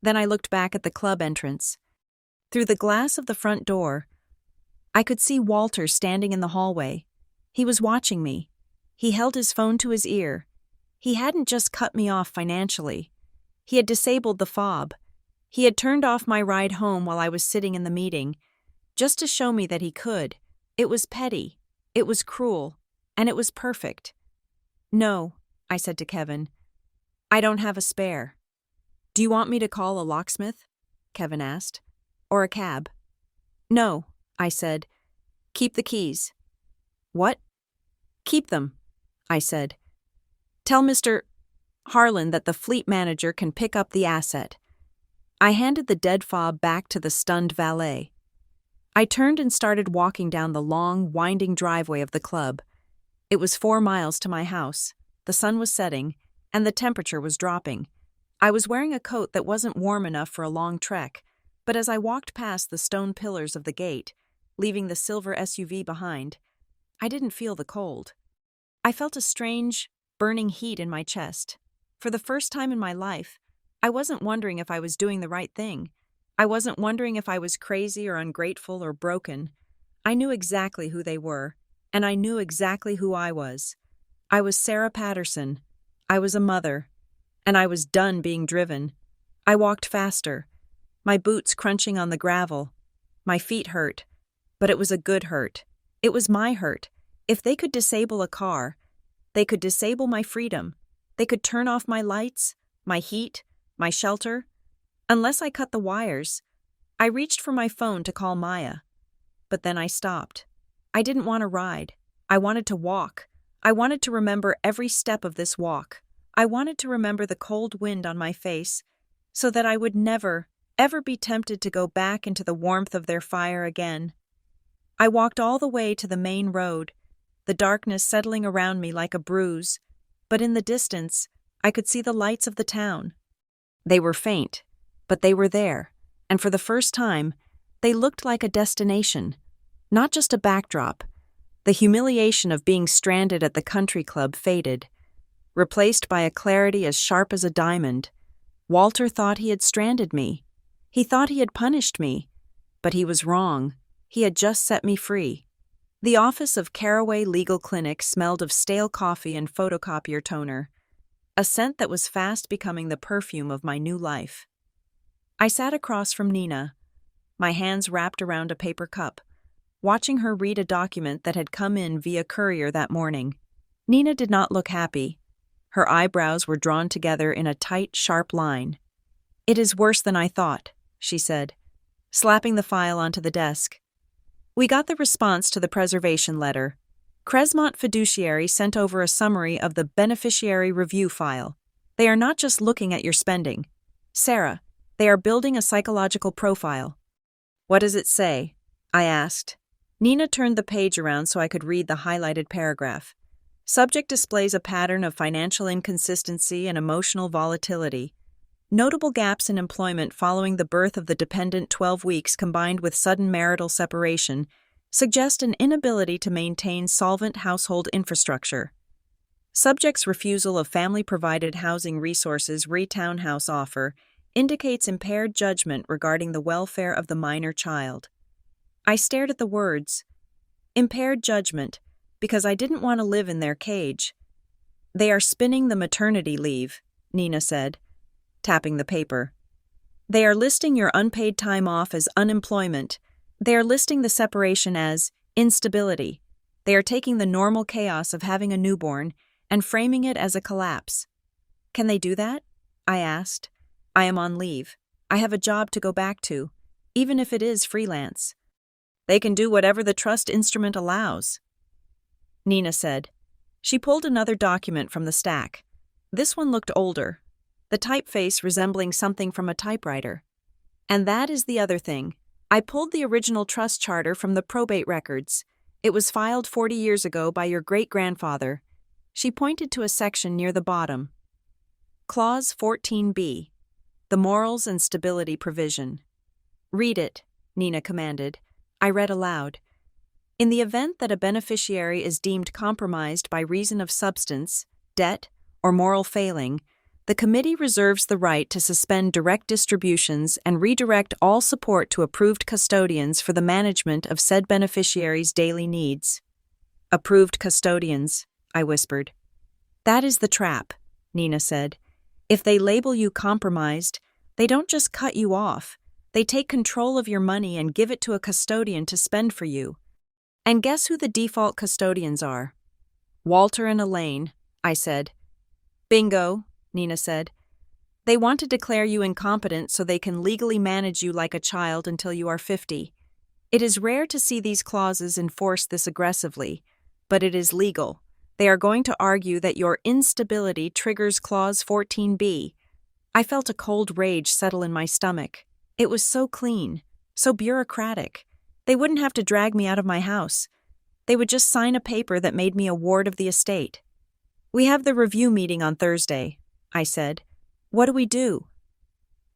Then I looked back at the club entrance. Through the glass of the front door, I could see Walter standing in the hallway. He was watching me. He held his phone to his ear. He hadn't just cut me off financially. He had disabled the fob. He had turned off my ride home while I was sitting in the meeting, just to show me that he could. It was petty. It was cruel. And it was perfect. No, I said to Kevin. I don't have a spare. Do you want me to call a locksmith? Kevin asked. Or a cab? No, I said. Keep the keys. What? Keep them, I said. Tell Mr. Harlan that the fleet manager can pick up the asset. I handed the dead fob back to the stunned valet. I turned and started walking down the long, winding driveway of the club. It was 4 miles to my house. The sun was setting, and the temperature was dropping. I was wearing a coat that wasn't warm enough for a long trek, but as I walked past the stone pillars of the gate, leaving the silver SUV behind, I didn't feel the cold. I felt a strange, burning heat in my chest. For the first time in my life, I wasn't wondering if I was doing the right thing. I wasn't wondering if I was crazy or ungrateful or broken. I knew exactly who they were, and I knew exactly who I was. I was Sarah Patterson. I was a mother, and I was done being driven. I walked faster, my boots crunching on the gravel. My feet hurt, but it was a good hurt. It was my hurt. If they could disable a car, they could disable my freedom. They could turn off my lights, my heat, my shelter. Unless I cut the wires, I reached for my phone to call Maya. But then I stopped. I didn't want to ride. I wanted to walk. I wanted to remember every step of this walk. I wanted to remember the cold wind on my face, so that I would never, ever be tempted to go back into the warmth of their fire again. I walked all the way to the main road, the darkness settling around me like a bruise, but in the distance, I could see the lights of the town. They were faint, but they were there, and for the first time, they looked like a destination, not just a backdrop. The humiliation of being stranded at the country club faded, replaced by a clarity as sharp as a diamond. Walter thought he had stranded me. He thought he had punished me, but he was wrong. He had just set me free. The office of Caraway Legal Clinic smelled of stale coffee and photocopier toner, a scent that was fast becoming the perfume of my new life. I sat across from Nina, my hands wrapped around a paper cup, watching her read a document that had come in via courier that morning. Nina did not look happy. Her eyebrows were drawn together in a tight, sharp line. "It is worse than I thought," she said, slapping the file onto the desk. "We got the response to the preservation letter. Cresmont Fiduciary sent over a summary of the beneficiary review file. They are not just looking at your spending. Sarah, they are building a psychological profile." "What does it say?" I asked. Nina turned the page around so I could read the highlighted paragraph. "Subject displays a pattern of financial inconsistency and emotional volatility. Notable gaps in employment following the birth of the dependent 12 weeks combined with sudden marital separation suggest an inability to maintain solvent household infrastructure. Subject's refusal of family-provided housing resources re-townhouse offer indicates impaired judgment regarding the welfare of the minor child." I stared at the words. Impaired judgment, because I didn't want to live in their cage. "They are spinning the maternity leave," Nina said, tapping the paper. "They are listing your unpaid time off as unemployment. They are listing the separation as instability. They are taking the normal chaos of having a newborn and framing it as a collapse." "Can they do that?" I asked. "I am on leave. I have a job to go back to, even if it is freelance." "They can do whatever the trust instrument allows," Nina said. She pulled another document from the stack. This one looked older, the typeface resembling something from a typewriter. "And that is the other thing. I pulled the original trust charter from the probate records. It was filed 40 years ago by your great-grandfather." She pointed to a section near the bottom. Clause 14b, the morals and stability provision. "Read it," Nina commanded. I read aloud. "In the event that a beneficiary is deemed compromised by reason of substance, debt, or moral failing, the committee reserves the right to suspend direct distributions and redirect all support to approved custodians for the management of said beneficiary's daily needs." "Approved custodians," I whispered. "That is the trap," Nina said. "If they label you compromised, they don't just cut you off. They take control of your money and give it to a custodian to spend for you. And guess who the default custodians are?" "Walter and Elaine," I said. "Bingo," Nina said. "They want to declare you incompetent so they can legally manage you like a child until you are 50. It is rare to see these clauses enforced this aggressively, but it is legal. They are going to argue that your instability triggers Clause 14b. I felt a cold rage settle in my stomach. It was so clean, so bureaucratic. They wouldn't have to drag me out of my house. They would just sign a paper that made me a ward of the estate. "We have the review meeting on Thursday," I said. "What do we do?"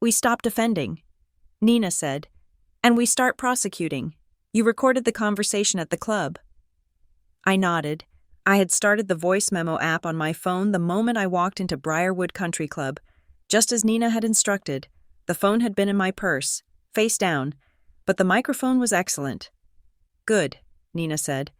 "We stop defending," Nina said, "and we start prosecuting. You recorded the conversation at the club." I nodded. I had started the voice memo app on my phone the moment I walked into Briarwood Country Club. Just as Nina had instructed, the phone had been in my purse, face down, but the microphone was excellent. "Good," Nina said.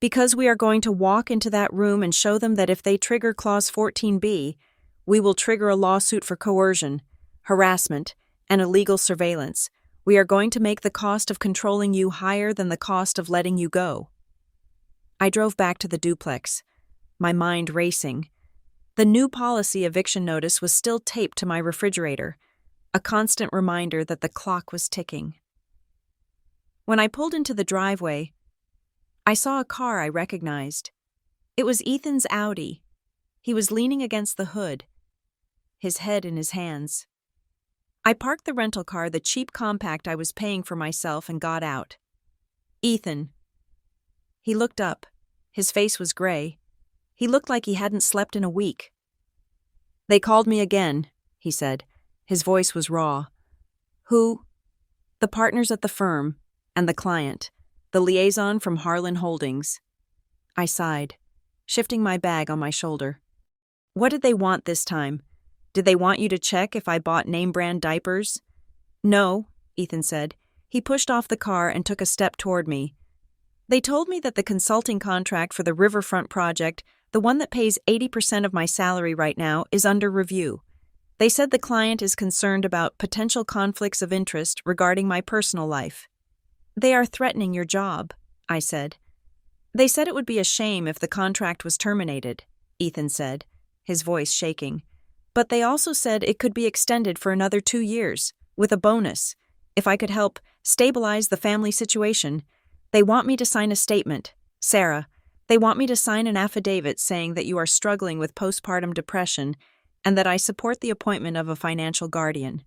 "Because we are going to walk into that room and show them that if they trigger Clause 14b, we will trigger a lawsuit for coercion, harassment, and illegal surveillance. We are going to make the cost of controlling you higher than the cost of letting you go." I drove back to the duplex, my mind racing. The new policy eviction notice was still taped to my refrigerator, a constant reminder that the clock was ticking. When I pulled into the driveway, I saw a car I recognized. It was Ethan's Audi. He was leaning against the hood, his head in his hands. I parked the rental car, the cheap compact I was paying for myself, and got out. "Ethan." He looked up. His face was gray. He looked like he hadn't slept in a week. "They called me again," he said. His voice was raw. "Who?" "The partners at the firm, and the client, the liaison from Harlan Holdings." I sighed, shifting my bag on my shoulder. "What did they want this time? Did they want you to check if I bought name-brand diapers?" "No," Ethan said. He pushed off the car and took a step toward me. "They told me that the consulting contract for the Riverfront project, the one that pays 80% of my salary right now, is under review. They said the client is concerned about potential conflicts of interest regarding my personal life." "They are threatening your job," I said. They said it would be a shame if the contract was terminated, Ethan said, his voice shaking. But they also said it could be extended for another 2 years, with a bonus, if I could help stabilize the family situation. They want me to sign a statement, Sarah. They want me to sign an affidavit saying that you are struggling with postpartum depression and that I support the appointment of a financial guardian.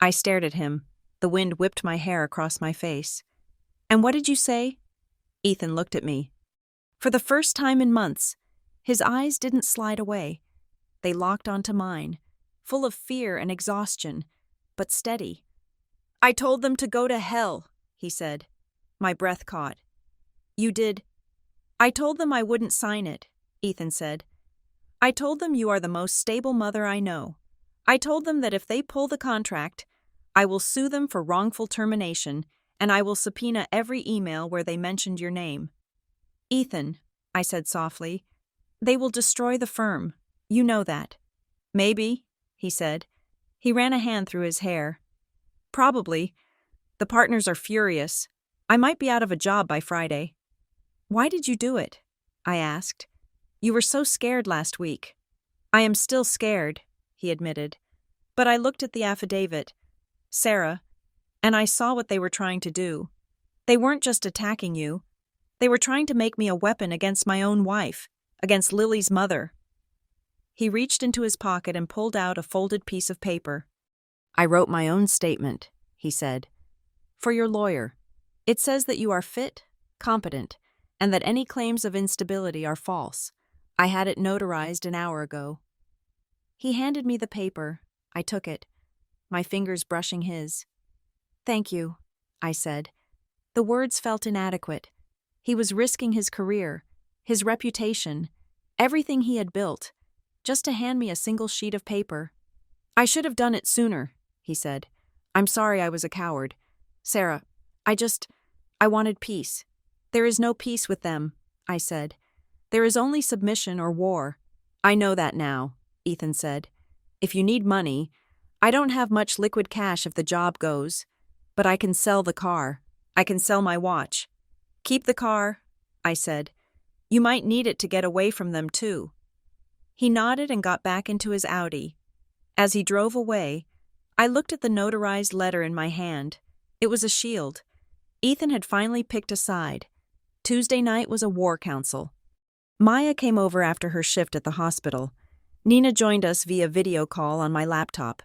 I stared at him. The wind whipped my hair across my face. And what did you say? Ethan looked at me. For the first time in months, his eyes didn't slide away. They locked onto mine, full of fear and exhaustion, but steady. I told them to go to hell, he said. My breath caught. You did? I told them I wouldn't sign it, Ethan said. I told them you are the most stable mother I know. I told them that if they pull the contract, I will sue them for wrongful termination, and I will subpoena every email where they mentioned your name. Ethan, I said softly, they will destroy the firm. You know that. Maybe, he said. He ran a hand through his hair. Probably. The partners are furious. I might be out of a job by Friday. Why did you do it? I asked. You were so scared last week. I am still scared, he admitted. But I looked at the affidavit, Sarah, and I saw what they were trying to do. They weren't just attacking you. They were trying to make me a weapon against my own wife, against Lily's mother. He reached into his pocket and pulled out a folded piece of paper. I wrote my own statement, he said. For your lawyer. It says that you are fit, competent, and that any claims of instability are false. I had it notarized an hour ago. He handed me the paper. I took it, my fingers brushing his. Thank you, I said. The words felt inadequate. He was risking his career, his reputation, everything he had built, just to hand me a single sheet of paper. I should have done it sooner, he said. I'm sorry I was a coward. Sarah, I wanted peace. There is no peace with them, I said. There is only submission or war. I know that now, Ethan said. If you need money, I don't have much liquid cash if the job goes, but I can sell the car. I can sell my watch. Keep the car, I said. You might need it to get away from them too. He nodded and got back into his Audi. As he drove away, I looked at the notarized letter in my hand. It was a shield. Ethan had finally picked a side. Tuesday night was a war council. Maya came over after her shift at the hospital. Nina joined us via video call on my laptop.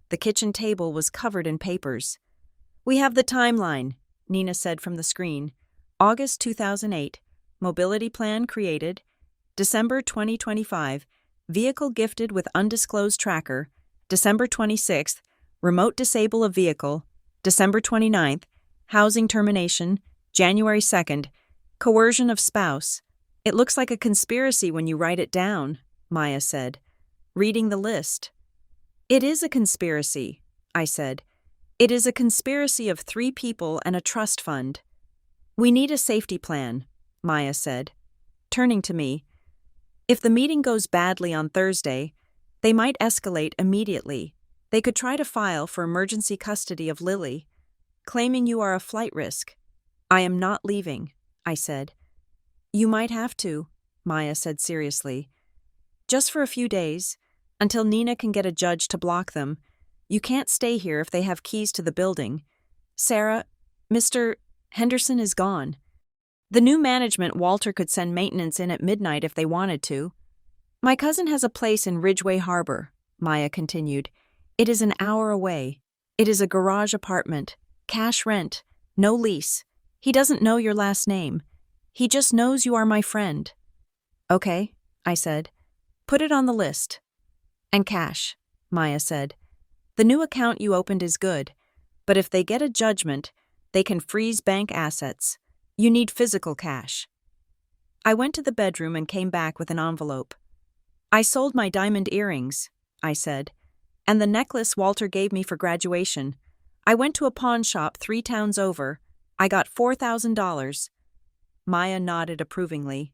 The kitchen table was covered in papers. We have the timeline, Nina said from the screen. August 2008, mobility plan created. December 2025, vehicle gifted with undisclosed tracker. December 26th, remote disable a vehicle. December 29th, housing termination. January 2nd, coercion of spouse. It looks like a conspiracy when you write it down, Maya said, reading the list. It is a conspiracy, I said. It is a conspiracy of 3 people and a trust fund. We need a safety plan, Maya said, turning to me. If the meeting goes badly on Thursday, they might escalate immediately. They could try to file for emergency custody of Lily, claiming you are a flight risk. I am not leaving, I said. You might have to, Maya said seriously. Just for a few days, until Nina can get a judge to block them. You can't stay here if they have keys to the building. Sarah, Mr. Henderson is gone. The new management Walter could send maintenance in at midnight if they wanted to. My cousin has a place in Ridgeway Harbor, Maya continued. It is an hour away. It is a garage apartment, cash rent, no lease. He doesn't know your last name. He just knows you are my friend. Okay, I said. Put it on the list. And cash, Maya said. The new account you opened is good, but if they get a judgment, they can freeze bank assets. You need physical cash. I went to the bedroom and came back with an envelope. I sold my diamond earrings, I said, and the necklace Walter gave me for graduation. I went to a pawn shop 3 towns over. I got $4,000. Maya nodded approvingly.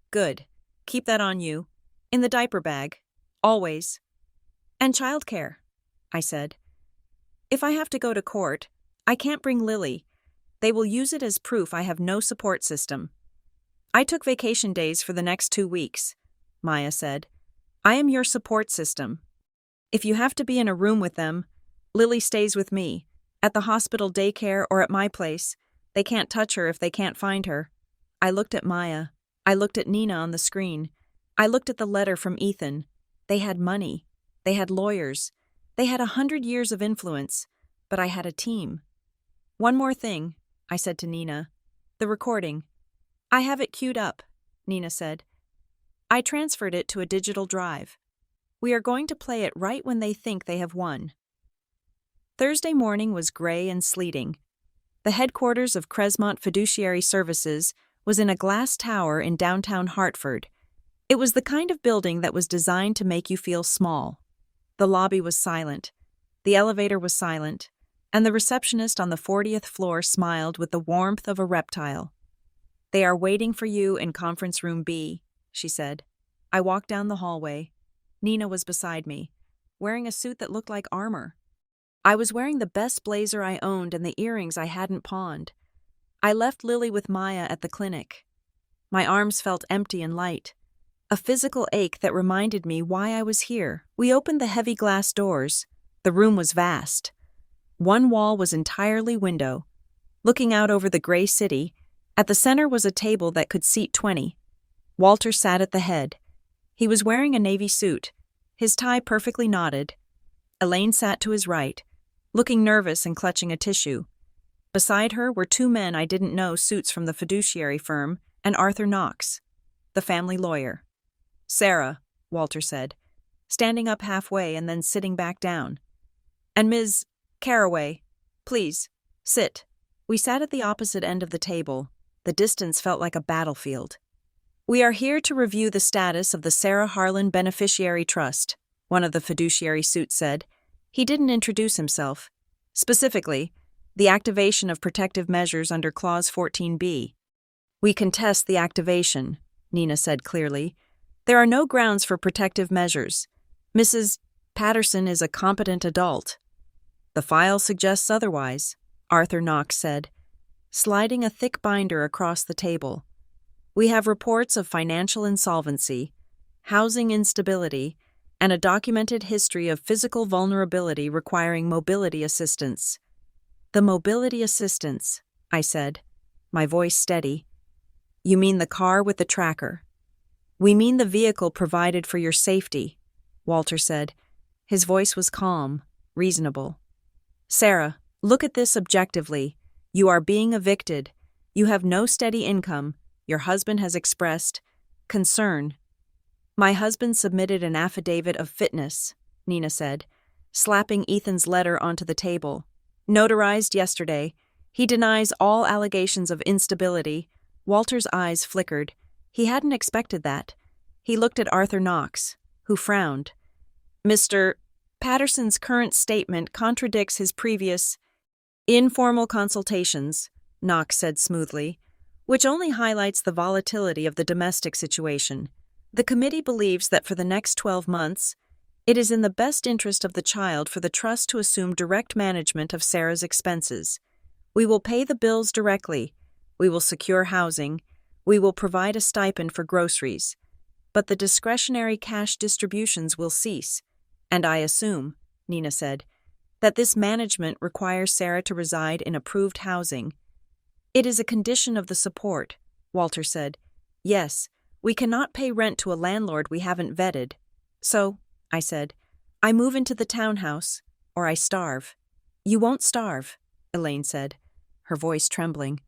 Good. Keep that on you. In the diaper bag. Always. And childcare, I said. If I have to go to court, I can't bring Lily. They will use it as proof I have no support system. I took vacation days for the next 2 weeks, Maya said. I am your support system. If you have to be in a room with them, Lily stays with me, at the hospital daycare or at my place. They can't touch her if they can't find her. I looked at Maya. I looked at Nina on the screen. I looked at the letter from Ethan. They had money. They had lawyers. They had 100 years of influence. But I had a team. One more thing, I said to Nina. The recording. I have it queued up, Nina said. I transferred it to a digital drive. We are going to play it right when they think they have won. Thursday morning was gray and sleeting. The headquarters of Cresmont Fiduciary Services was in a glass tower in downtown Hartford. It was the kind of building that was designed to make you feel small. The lobby was silent. The elevator was silent. And the receptionist on the 40th floor smiled with the warmth of a reptile. They are waiting for you in conference room B, she said. I walked down the hallway. Nina was beside me, wearing a suit that looked like armor. I was wearing the best blazer I owned and the earrings I hadn't pawned. I left Lily with Maya at the clinic. My arms felt empty and light. A physical ache that reminded me why I was here. We opened the heavy glass doors. The room was vast. One wall was entirely window. Looking out over the gray city, at the center was a table that could seat 20. Walter sat at the head. He was wearing a navy suit, his tie perfectly knotted. Elaine sat to his right, looking nervous and clutching a tissue. Beside her were 2 men I didn't know, suits from the fiduciary firm, and Arthur Knox, the family lawyer. Sarah, Walter said, standing up halfway and then sitting back down. And Ms. Caraway, please, sit. We sat at the opposite end of the table. The distance felt like a battlefield. We are here to review the status of the Sarah Harlan Beneficiary Trust, one of the fiduciary suits said. He didn't introduce himself. Specifically, the activation of protective measures under Clause 14b. We contest the activation, Nina said clearly. There are no grounds for protective measures. Mrs. Patterson is a competent adult. The file suggests otherwise, Arthur Knox said, sliding a thick binder across the table. We have reports of financial insolvency, housing instability, and a documented history of physical vulnerability requiring mobility assistance. The mobility assistance, I said, my voice steady. You mean the car with the tracker? We mean the vehicle provided for your safety, Walter said. His voice was calm, reasonable. Sarah, look at this objectively. You are being evicted. You have no steady income. Your husband has expressed concern. My husband submitted an affidavit of fitness, Nina said, slapping Ethan's letter onto the table. Notarized yesterday. He denies all allegations of instability. Walter's eyes flickered. He hadn't expected that. He looked at Arthur Knox, who frowned. Mr. Patterson's current statement contradicts his previous informal consultations, Knox said smoothly, which only highlights the volatility of the domestic situation. The committee believes that for the next 12 months, it is in the best interest of the child for the trust to assume direct management of Sarah's expenses. We will pay the bills directly. We will secure housing. We will provide a stipend for groceries. But the discretionary cash distributions will cease. And I assume, Nina said, that this management requires Sarah to reside in approved housing. It is a condition of the support, Walter said. Yes, we cannot pay rent to a landlord we haven't vetted. So, I said, I move into the townhouse, or I starve. You won't starve, Elaine said, her voice trembling.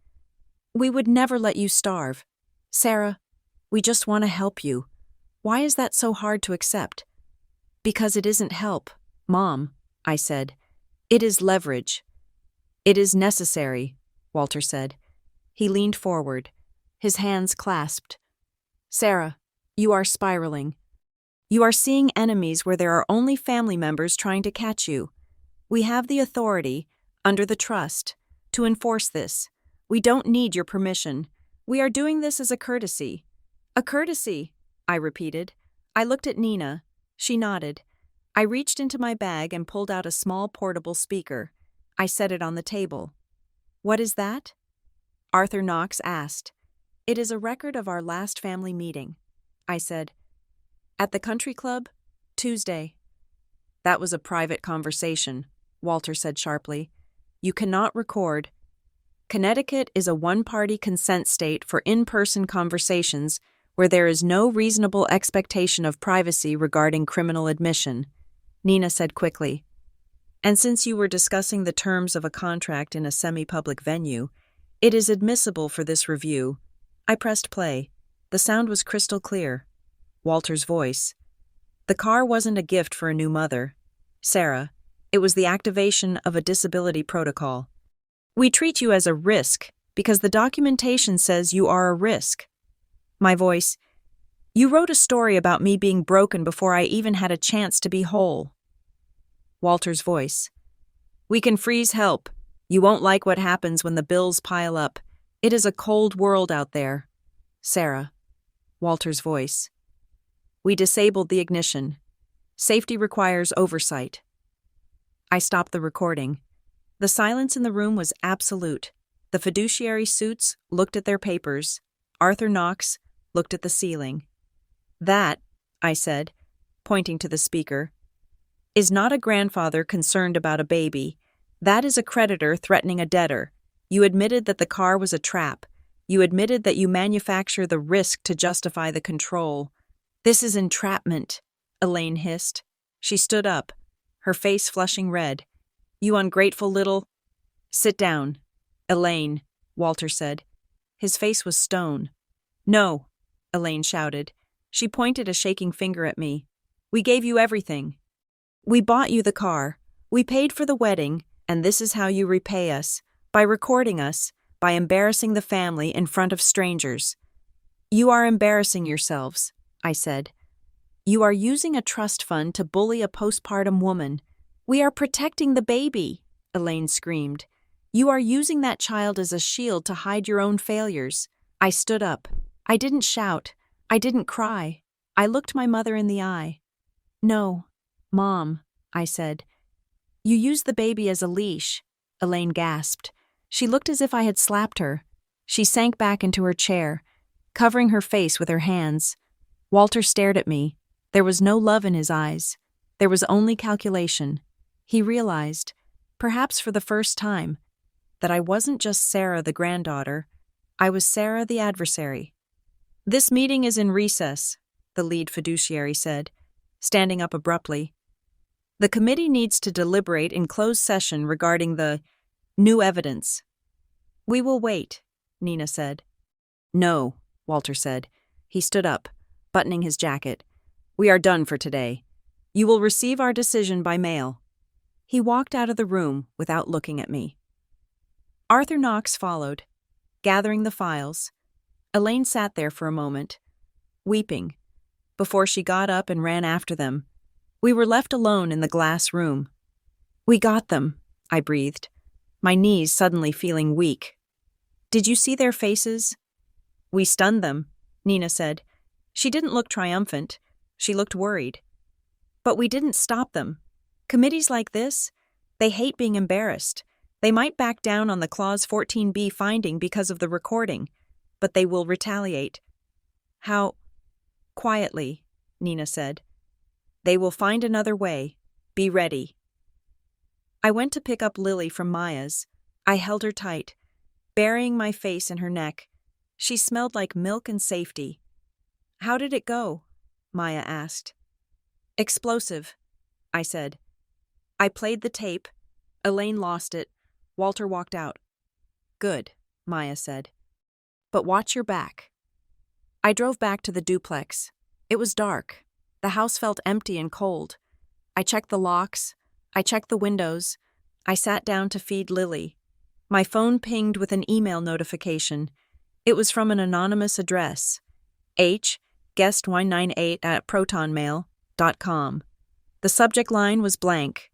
We would never let you starve. Sarah, we just want to help you. Why is that so hard to accept? Because it isn't help, Mom, I said. It is leverage. It is necessary, Walter said. He leaned forward, his hands clasped. Sarah, you are spiraling. You are seeing enemies where there are only family members trying to catch you. We have the authority, under the trust, to enforce this. We don't need your permission. We are doing this as a courtesy. A courtesy, I repeated. I looked at Nina. She nodded. I reached into my bag and pulled out a small portable speaker. I set it on the table. What is that? Arthur Knox asked. It is a record of our last family meeting, I said. At the country club? Tuesday. That was a private conversation, Walter said sharply. You cannot record. Connecticut is a one-party consent state for in-person conversations where there is no reasonable expectation of privacy regarding criminal admission, Nina said quickly. And since you were discussing the terms of a contract in a semi-public venue, it is admissible for this review. I pressed play. The sound was crystal clear. Walter's voice. The car wasn't a gift for a new mother, Sarah. It was the activation of a disability protocol. We treat you as a risk because the documentation says you are a risk. My voice. You wrote a story about me being broken before I even had a chance to be whole. Walter's voice. We can freeze help. You won't like what happens when the bills pile up. It is a cold world out there. Sarah. Walter's voice. We disabled the ignition. Safety requires oversight. I stopped the recording. The silence in the room was absolute. The fiduciary suits looked at their papers. Arthur Knox looked at the ceiling. That, I said, pointing to the speaker, is not a grandfather concerned about a baby. That is a creditor threatening a debtor. You admitted that the car was a trap. You admitted that you manufacture the risk to justify the control. This is entrapment, Elaine hissed. She stood up, her face flushing red. You ungrateful little... Sit down, Elaine, Walter said. His face was stone. No, Elaine shouted. She pointed a shaking finger at me. We gave you everything. We bought you the car. We paid for the wedding, and this is how you repay us, by recording us, by embarrassing the family in front of strangers. You are embarrassing yourselves, I said. You are using a trust fund to bully a postpartum woman. We are protecting the baby, Elaine screamed. You are using that child as a shield to hide your own failures. I stood up. I didn't shout. I didn't cry. I looked my mother in the eye. No, Mom, I said. You used the baby as a leash, Elaine gasped. She looked as if I had slapped her. She sank back into her chair, covering her face with her hands. Walter stared at me. There was no love in his eyes. There was only calculation. He realized, perhaps for the first time, that I wasn't just Sarah the granddaughter. I was Sarah the adversary. This meeting is in recess, the lead fiduciary said, standing up abruptly. The committee needs to deliberate in closed session regarding the new evidence. We will wait, Nina said. No, Walter said. He stood up, buttoning his jacket. We are done for today. You will receive our decision by mail. He walked out of the room without looking at me. Arthur Knox followed, gathering the files. Elaine sat there for a moment, weeping, before she got up and ran after them. We were left alone in the glass room. We got them, I breathed, my knees suddenly feeling weak. Did you see their faces? We stunned them, Nina said. She didn't look triumphant. She looked worried. But we didn't stop them. Committees like this, they hate being embarrassed. They might back down on the Clause 14b finding because of the recording, but they will retaliate. How? Quietly, Nina said. They will find another way. Be ready. I went to pick up Lily from Maya's. I held her tight, burying my face in her neck. She smelled like milk and safety. How did it go? Maya asked. Explosive, I said. I played the tape. Elaine lost it. Walter walked out. Good, Maya said. But watch your back. I drove back to the duplex. It was dark. The house felt empty and cold. I checked the locks. I checked the windows. I sat down to feed Lily. My phone pinged with an email notification. It was from an anonymous address. guest198@protonmail.com. The subject line was blank.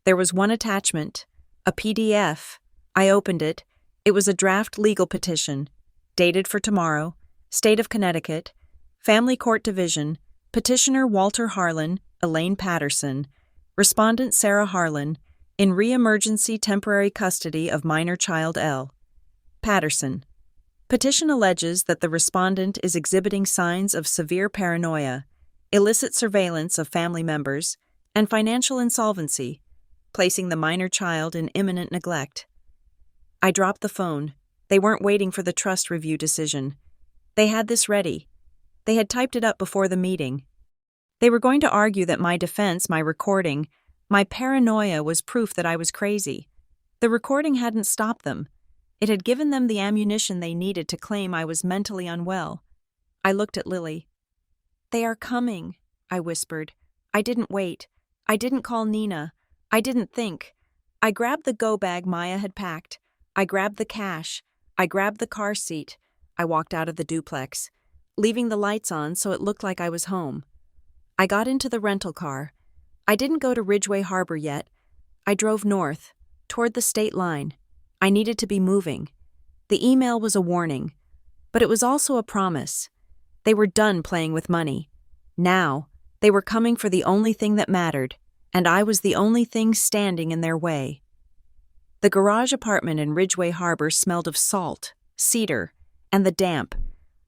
There was one attachment, a PDF. I opened it. It was a draft legal petition, dated for tomorrow, State of Connecticut, Family Court Division, Petitioner Walter Harlan, Elaine Patterson, Respondent Sarah Harlan, in re-emergency temporary custody of minor child L. Patterson. Petition alleges that the respondent is exhibiting signs of severe paranoia, illicit surveillance of family members, and financial insolvency, placing the minor child in imminent neglect. I dropped the phone. They weren't waiting for the trust review decision. They had this ready. They had typed it up before the meeting. They were going to argue that my defense, my recording, my paranoia was proof that I was crazy. The recording hadn't stopped them. It had given them the ammunition they needed to claim I was mentally unwell. I looked at Lily. "They are coming," I whispered. I didn't wait. I didn't call Nina. I didn't think. I grabbed the go bag Maya had packed. I grabbed the cash. I grabbed the car seat. I walked out of the duplex, leaving the lights on so it looked like I was home. I got into the rental car. I didn't go to Ridgeway Harbor yet. I drove north, toward the state line. I needed to be moving. The email was a warning, but it was also a promise. They were done playing with money. Now, they were coming for the only thing that mattered, and I was the only thing standing in their way. The garage apartment in Ridgeway Harbor smelled of salt, cedar, and the damp,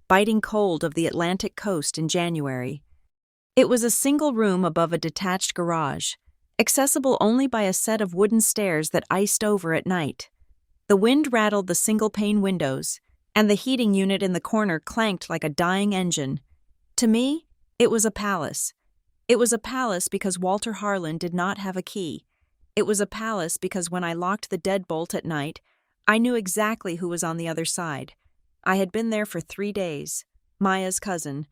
biting cold of the Atlantic coast in January. It was a single room above a detached garage, accessible only by a set of wooden stairs that iced over at night. The wind rattled the single-pane windows, and the heating unit in the corner clanked like a dying engine. To me, it was a palace. It was a palace because Walter Harlan did not have a key. It was a palace because when I locked the deadbolt at night, I knew exactly who was on the other side. I had been there for 3 days. Maya's cousin,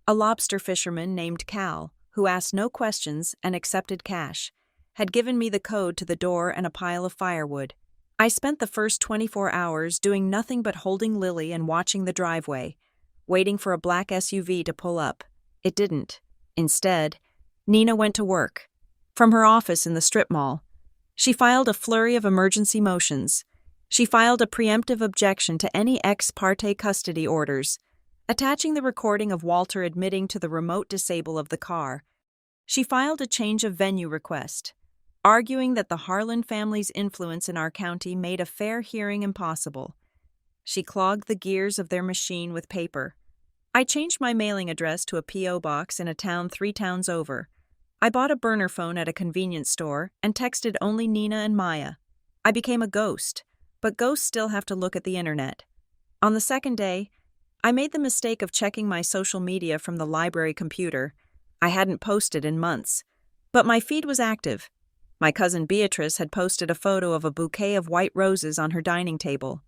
a lobster fisherman named Cal, who asked no questions and accepted cash, had given me the code to the door and a pile of firewood. I spent the first 24 hours doing nothing but holding Lily and watching the driveway, waiting for a black SUV to pull up. It didn't. Instead, Nina went to work. From her office in the strip mall. She filed a flurry of emergency motions. She filed a preemptive objection to any ex parte custody orders, attaching the recording of Walter admitting to the remote disable of the car. She filed a change of venue request, arguing that the Harlan family's influence in our county made a fair hearing impossible. She clogged the gears of their machine with paper. I changed my mailing address to a P.O. box in a town 3 towns over. I bought a burner phone at a convenience store and texted only Nina and Maya. I became a ghost, but ghosts still have to look at the internet. On the second day, I made the mistake of checking my social media from the library computer. I hadn't posted in months, but my feed was active. My cousin Beatrice had posted a photo of a bouquet of white roses on her dining table.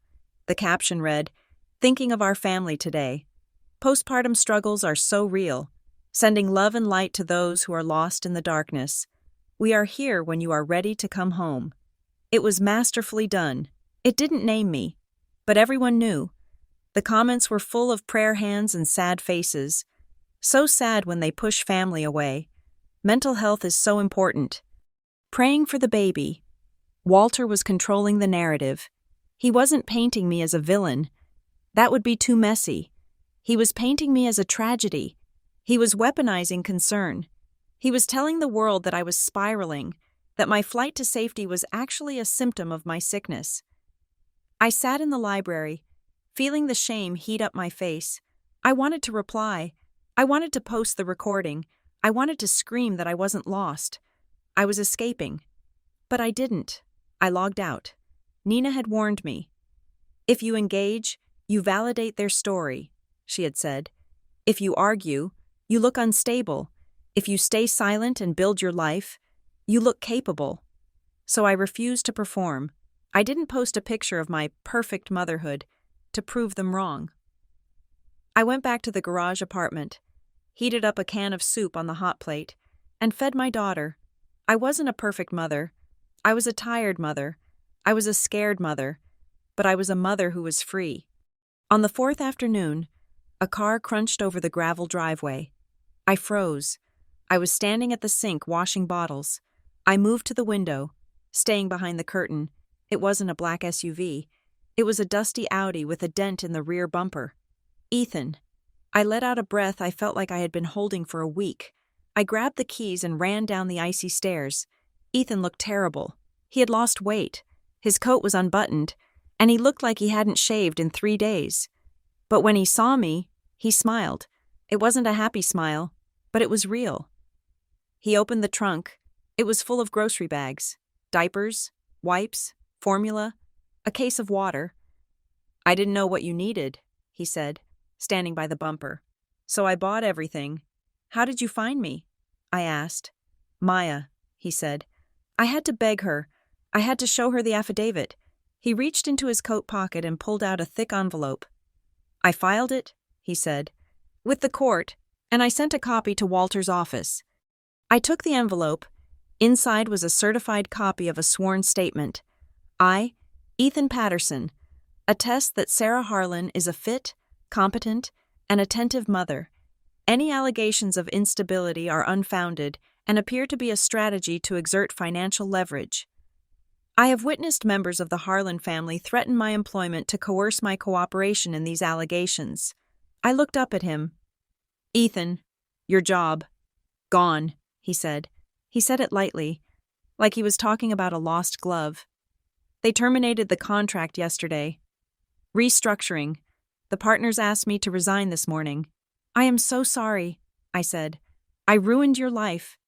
The caption read, "Thinking of our family today. Postpartum struggles are so real. Sending love and light to those who are lost in the darkness. We are here when you are ready to come home." It was masterfully done. It didn't name me, but everyone knew. The comments were full of prayer hands and sad faces. So sad when they push family away. Mental health is so important. Praying for the baby. Walter was controlling the narrative. He wasn't painting me as a villain. That would be too messy. He was painting me as a tragedy. He was weaponizing concern. He was telling the world that I was spiraling, that my flight to safety was actually a symptom of my sickness. I sat in the library, feeling the shame heat up my face. I wanted to reply. I wanted to post the recording. I wanted to scream that I wasn't lost. I was escaping. But I didn't. I logged out. Nina had warned me. "If you engage, you validate their story," she had said. "If you argue, you look unstable. If you stay silent and build your life, you look capable." So I refused to perform. I didn't post a picture of my perfect motherhood to prove them wrong. I went back to the garage apartment, heated up a can of soup on the hot plate, and fed my daughter. I wasn't a perfect mother. I was a tired mother. I was a scared mother. But I was a mother who was free. On the 4th afternoon, a car crunched over the gravel driveway. I froze. I was standing at the sink washing bottles. I moved to the window, staying behind the curtain. It wasn't a black SUV. It was a dusty Audi with a dent in the rear bumper. "Ethan." I let out a breath I felt like I had been holding for a week. I grabbed the keys and ran down the icy stairs. Ethan looked terrible. He had lost weight. His coat was unbuttoned, and he looked like he hadn't shaved in 3 days. But when he saw me, he smiled. It wasn't a happy smile, but it was real. He opened the trunk. It was full of grocery bags, diapers, wipes, formula, a case of water. "I didn't know what you needed," he said, standing by the bumper. "So I bought everything." "How did you find me?" I asked. "Maya," he said. "I had to beg her. I had to show her the affidavit." He reached into his coat pocket and pulled out a thick envelope. "I filed it," he said, "with the court, and I sent a copy to Walter's office." I took the envelope. Inside was a certified copy of a sworn statement. I, Ethan Patterson, attest that Sarah Harlan is a fit, competent, and attentive mother. Any allegations of instability are unfounded and appear to be a strategy to exert financial leverage. I have witnessed members of the Harlan family threaten my employment to coerce my cooperation in these allegations. I looked up at him. "Ethan, your job. Gone," he said. He said it lightly, like he was talking about a lost glove. "They terminated the contract yesterday. Restructuring. The partners asked me to resign this morning." "I am so sorry," I said. "I ruined your life."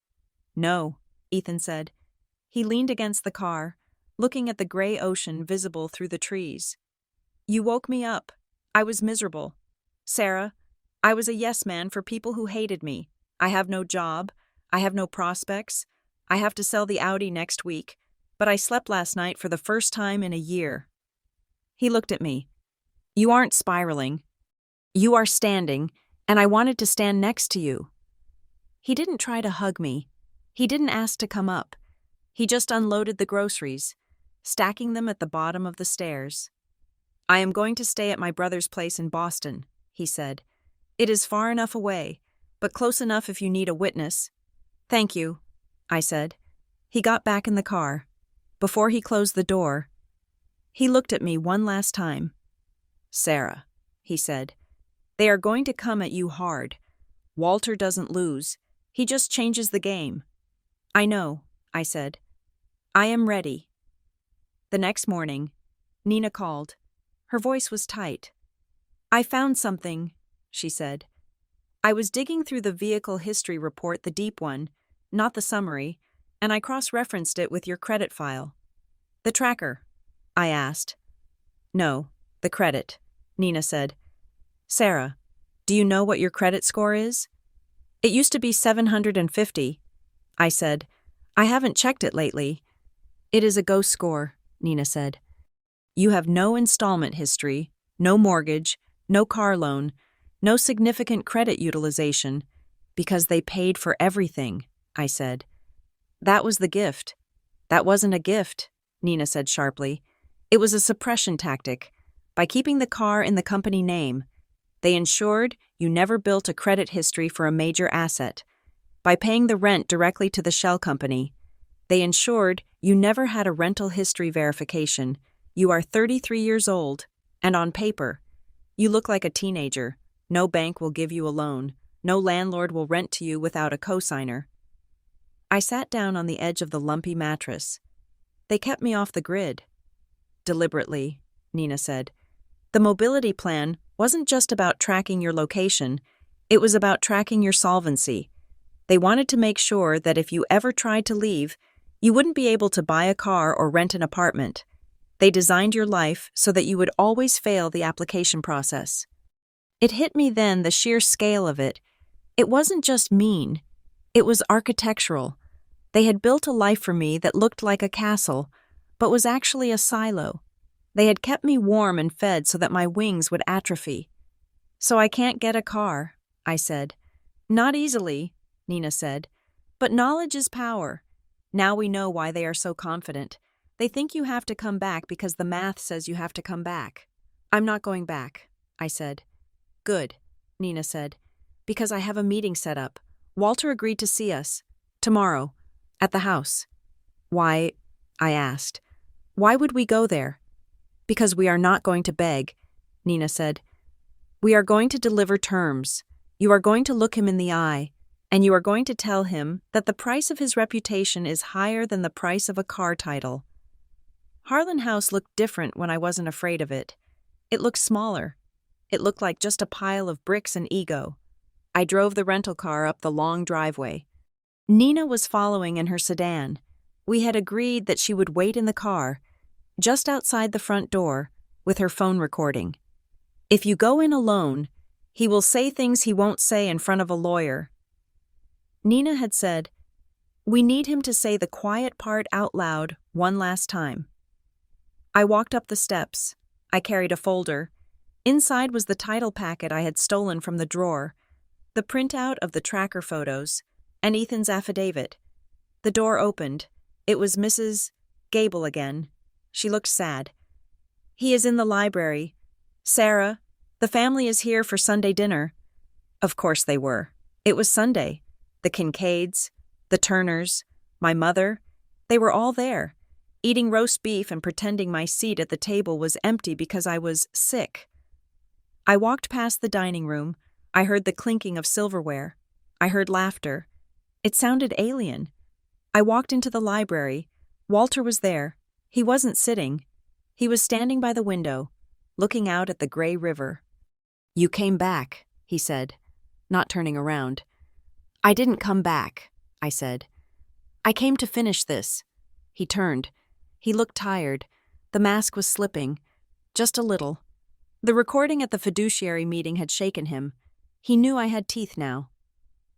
"No," Ethan said. He leaned against the car, looking at the gray ocean visible through the trees. "You woke me up. I was miserable. Sarah, I was a yes man for people who hated me. I have no job. I have no prospects. I have to sell the Audi next week, but I slept last night for the first time in a year." He looked at me. "You aren't spiraling. You are standing, and I wanted to stand next to you." He didn't try to hug me. He didn't ask to come up. He just unloaded the groceries, stacking them at the bottom of the stairs. "I am going to stay at my brother's place in Boston," he said. "It is far enough away, but close enough if you need a witness." "Thank you," I said. He got back in the car. Before he closed the door, he looked at me one last time. "Sarah," he said, "they are going to come at you hard. Walter doesn't lose. He just changes the game." "I know," I said. "I am ready." The next morning, Nina called. Her voice was tight. "I found something," she said. I was digging through the vehicle history report, the deep one, not the summary, and I cross-referenced it with your credit file. "The tracker?" I asked. "No, the credit," Nina said. "Sarah, do you know what your credit score is?" "It used to be 750, I said. "I haven't checked it lately." "It is a ghost score," Nina said. "You have no installment history, no mortgage, no car loan, no significant credit utilization, because they paid for everything," I said. "That was the gift." "That wasn't a gift," Nina said sharply. "It was a suppression tactic. By keeping the car in the company name, they ensured you never built a credit history for a major asset. By paying the rent directly to the shell company, they ensured you never had a rental history verification. You are 33 years old, and on paper, you look like a teenager. No bank will give you a loan. No landlord will rent to you without a cosigner." I sat down on the edge of the lumpy mattress. "They kept me off the grid." "Deliberately," Nina said. "The mobility plan wasn't just about tracking your location. It was about tracking your solvency. They wanted to make sure that if you ever tried to leave, you wouldn't be able to buy a car or rent an apartment. They designed your life so that you would always fail the application process." It hit me then, the sheer scale of it. It wasn't just mean. It was architectural. They had built a life for me that looked like a castle, but was actually a silo. They had kept me warm and fed so that my wings would atrophy. "So I can't get a car," I said. "Not easily," Nina said. "But knowledge is power. Now we know why they are so confident. They think you have to come back because the math says you have to come back." "I'm not going back," I said. "Good," Nina said, "because I have a meeting set up. Walter agreed to see us. Tomorrow. At the house." "Why?" I asked. "Why would we go there?" "Because we are not going to beg," Nina said. "We are going to deliver terms. You are going to look him in the eye, and you are going to tell him that the price of his reputation is higher than the price of a car title." Harlan House looked different when I wasn't afraid of it. It looked smaller. It looked like just a pile of bricks and ego. I drove the rental car up the long driveway. Nina was following in her sedan. We had agreed that she would wait in the car, just outside the front door, with her phone recording. If you go in alone, he will say things he won't say in front of a lawyer. Nina had said, "We need him to say the quiet part out loud one last time." I walked up the steps. I carried a folder. Inside was the title packet I had stolen from the drawer, the printout of the tracker photos, and Ethan's affidavit. The door opened. It was Mrs. Gable again. She looked sad. "He is in the library. Sarah, the family is here for Sunday dinner." Of course they were. It was Sunday. The Kincaids, the Turners, my mother, they were all there, eating roast beef and pretending my seat at the table was empty because I was sick. I walked past the dining room. I heard the clinking of silverware. I heard laughter. It sounded alien. I walked into the library. Walter was there. He wasn't sitting. He was standing by the window, looking out at the gray river. "You came back," he said, not turning around. "I didn't come back," I said. "I came to finish this." He turned. He looked tired. The mask was slipping. Just a little. The recording at the fiduciary meeting had shaken him. He knew I had teeth now.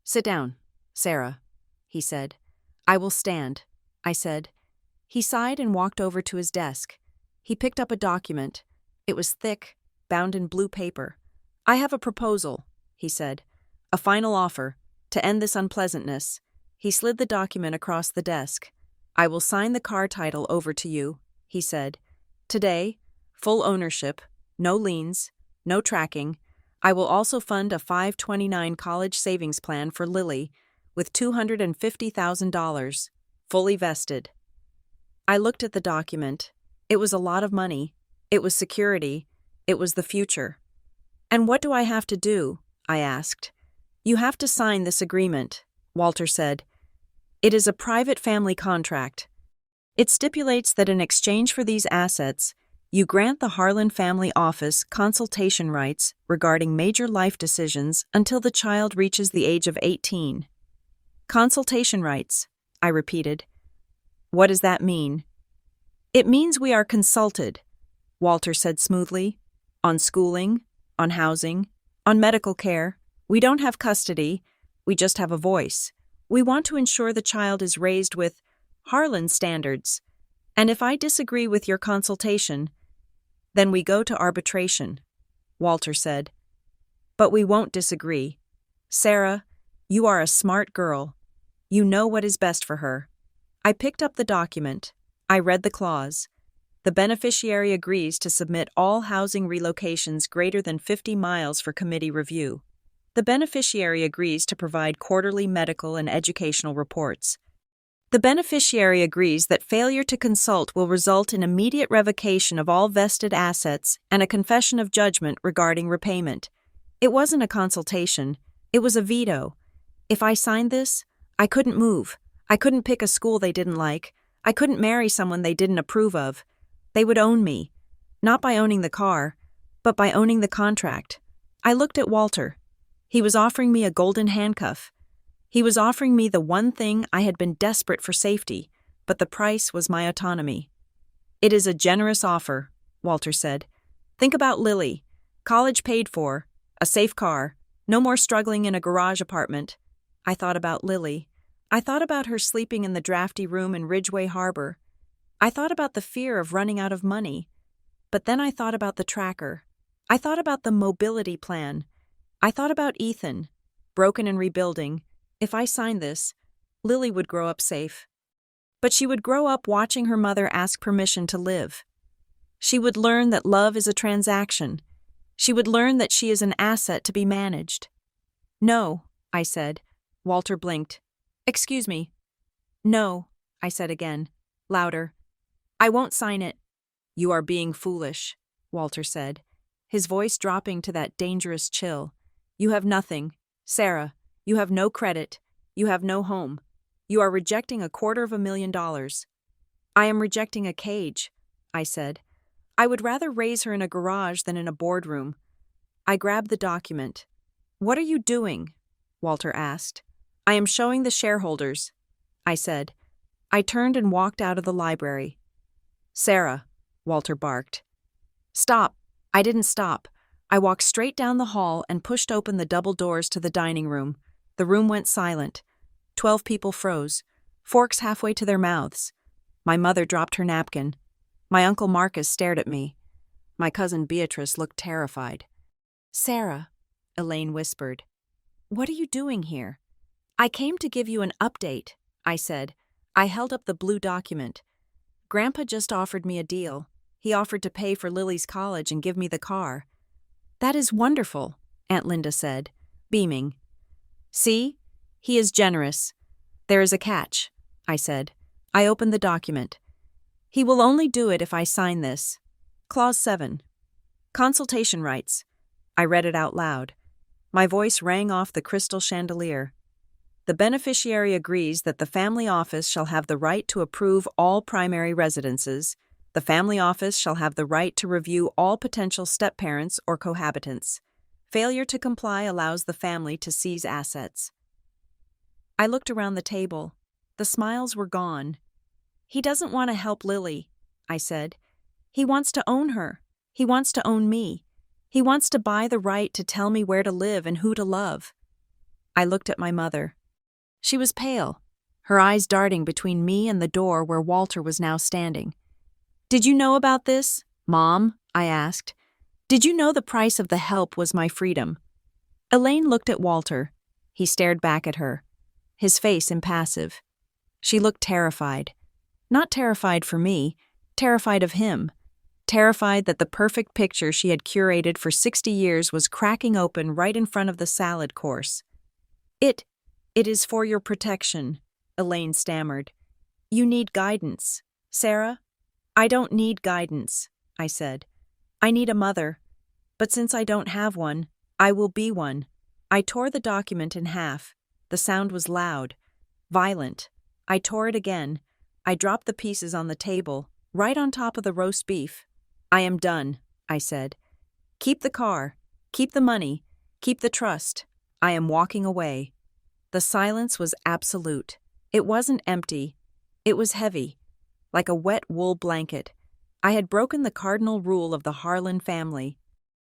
"Sit down, Sarah," he said. "I will stand," I said. He sighed and walked over to his desk. He picked up a document. It was thick, bound in blue paper. "I have a proposal," he said. "A final offer, to end this unpleasantness." He slid the document across the desk. "I will sign the car title over to you," he said. "Today, full ownership, no liens, no tracking. I will also fund a 529 college savings plan for Lily with $250,000, fully vested." I looked at the document. It was a lot of money. It was security. It was the future. "And what do I have to do?" I asked. "You have to sign this agreement," Walter said. "It is a private family contract. It stipulates that in exchange for these assets, you grant the Harlan family office consultation rights regarding major life decisions until the child reaches the age of 18. "Consultation rights," I repeated. "What does that mean?" "It means we are consulted," Walter said smoothly. "On schooling, on housing, on medical care. We don't have custody, we just have a voice. We want to ensure the child is raised with Harlan standards. And if I disagree with your consultation, then we go to arbitration," Walter said. "But we won't disagree. Sarah, you are a smart girl. You know what is best for her." I picked up the document. I read the clause. The beneficiary agrees to submit all housing relocations greater than 50 miles for committee review. The beneficiary agrees to provide quarterly medical and educational reports. The beneficiary agrees that failure to consult will result in immediate revocation of all vested assets and a confession of judgment regarding repayment. It wasn't a consultation. It was a veto. If I signed this, I couldn't move. I couldn't pick a school they didn't like. I couldn't marry someone they didn't approve of. They would own me. Not by owning the car, but by owning the contract. I looked at Walter. He was offering me a golden handcuff. He was offering me the one thing I had been desperate for: safety, but the price was my autonomy. "It is a generous offer," Walter said. "Think about Lily. College paid for, a safe car, no more struggling in a garage apartment." I thought about Lily. I thought about her sleeping in the drafty room in Ridgeway Harbor. I thought about the fear of running out of money. But then I thought about the tracker. I thought about the mobility plan. I thought about Ethan, broken and rebuilding. If I signed this, Lily would grow up safe. But she would grow up watching her mother ask permission to live. She would learn that love is a transaction. She would learn that she is an asset to be managed. "No," I said. Walter blinked. "Excuse me." "No," I said again, louder. "I won't sign it." "You are being foolish," Walter said, his voice dropping to that dangerous chill. "You have nothing. Sarah, you have no credit. You have no home. You are rejecting $250,000. "I am rejecting a cage," I said. "I would rather raise her in a garage than in a boardroom." I grabbed the document. "What are you doing?" Walter asked. "I am showing the shareholders," I said. I turned and walked out of the library. "Sarah," Walter barked. "Stop." I didn't stop. I walked straight down the hall and pushed open the double doors to the dining room. The room went silent. 12 people froze, forks halfway to their mouths. My mother dropped her napkin. My Uncle Marcus stared at me. My cousin Beatrice looked terrified. "Sarah," Elaine whispered, "what are you doing here?" "I came to give you an update," I said. I held up the blue document. "Grandpa just offered me a deal. He offered to pay for Lily's college and give me the car." "That is wonderful," Aunt Linda said, beaming. "See? He is generous. There is a catch," I said. I opened the document. "He will only do it if I sign this. Clause 7. Consultation rights." I read it out loud. My voice rang off the crystal chandelier. "The beneficiary agrees that the family office shall have the right to approve all primary residences. The family office shall have the right to review all potential step-parents or cohabitants. Failure to comply allows the family to seize assets." I looked around the table. The smiles were gone. "He doesn't want to help Lily," I said. "He wants to own her. He wants to own me. He wants to buy the right to tell me where to live and who to love." I looked at my mother. She was pale, her eyes darting between me and the door where Walter was now standing. "Did you know about this, Mom?" I asked. "Did you know the price of the help was my freedom?" Elaine looked at Walter. He stared back at her, his face impassive. She looked terrified. Not terrified for me, terrified of him. Terrified that the perfect picture she had curated for 60 years was cracking open right in front of the salad course. It is for your protection," Elaine stammered. "You need guidance, Sarah." "I don't need guidance," I said. "I need a mother. But since I don't have one, I will be one." I tore the document in half. The sound was loud, violent. I tore it again. I dropped the pieces on the table, right on top of the roast beef. "I am done," I said. "Keep the car, keep the money, keep the trust. I am walking away." The silence was absolute. It wasn't empty. It was heavy, like a wet wool blanket. I had broken the cardinal rule of the Harlan family.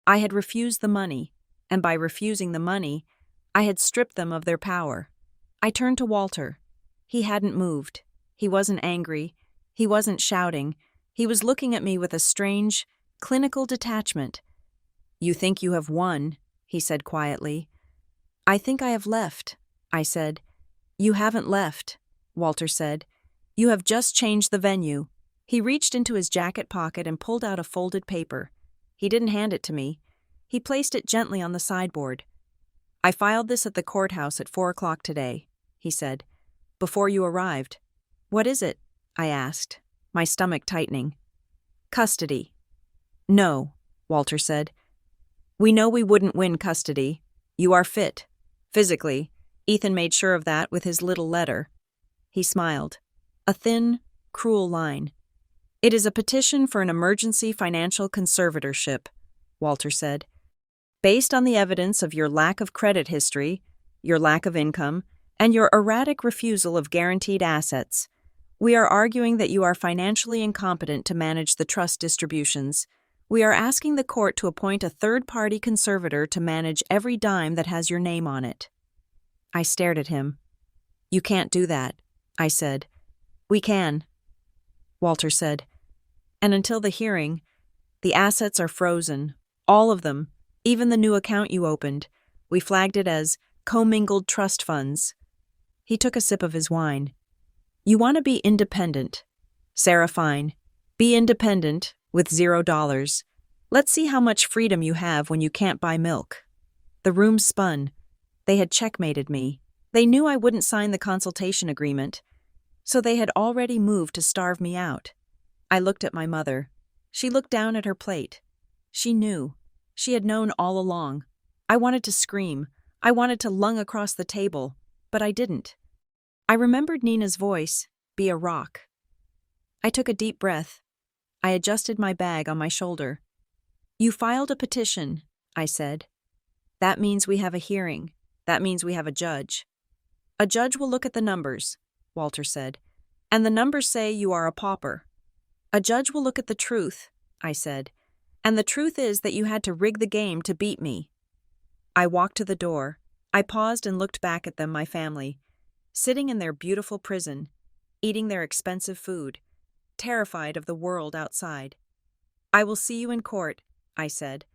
I had refused the money, and by refusing the money, I had stripped them of their power. I turned to Walter. He hadn't moved. He wasn't angry. He wasn't shouting. He was looking at me with a strange, clinical detachment. "You think you have won," he said quietly. "I think I have left," I said. "You haven't left," Walter said. "You have just changed the venue." He reached into his jacket pocket and pulled out a folded paper. He didn't hand it to me. He placed it gently on the sideboard. "I filed this at the courthouse at 4 o'clock today," he said, "before you arrived." "What is it?" I asked, my stomach tightening. "Custody." "No," Walter said. "We know we wouldn't win custody. You are fit. Physically. Ethan made sure of that with his little letter." He smiled. A thin, cruel line. "It is a petition for an emergency financial conservatorship," Walter said. "Based on the evidence of your lack of credit history, your lack of income, and your erratic refusal of guaranteed assets, we are arguing that you are financially incompetent to manage the trust distributions. We are asking the court to appoint a third-party conservator to manage every dime that has your name on it." I stared at him. "You can't do that," I said. "We can," Walter said. "And until the hearing, the assets are frozen. All of them, even the new account you opened. We flagged it as commingled trust funds." He took a sip of his wine. "You want to be independent. Sarah, fine. Be independent with $0. Let's see how much freedom you have when you can't buy milk." The room spun. They had checkmated me. They knew I wouldn't sign the consultation agreement, so they had already moved to starve me out. I looked at my mother. She looked down at her plate. She knew. She had known all along. I wanted to scream. I wanted to lung across the table, but I didn't. I remembered Nina's voice, "Be a rock." I took a deep breath. I adjusted my bag on my shoulder. "You filed a petition," I said. That means we have a hearing. That means we have a judge. A judge will look at the numbers, Walter said, and the numbers say you are a pauper. A judge will look at the truth, I said, and the truth is that you had to rig the game to beat me. I walked to the door. I paused and looked back at them, my family, sitting in their beautiful prison, eating their expensive food, terrified of the world outside. I will see you in court, I said.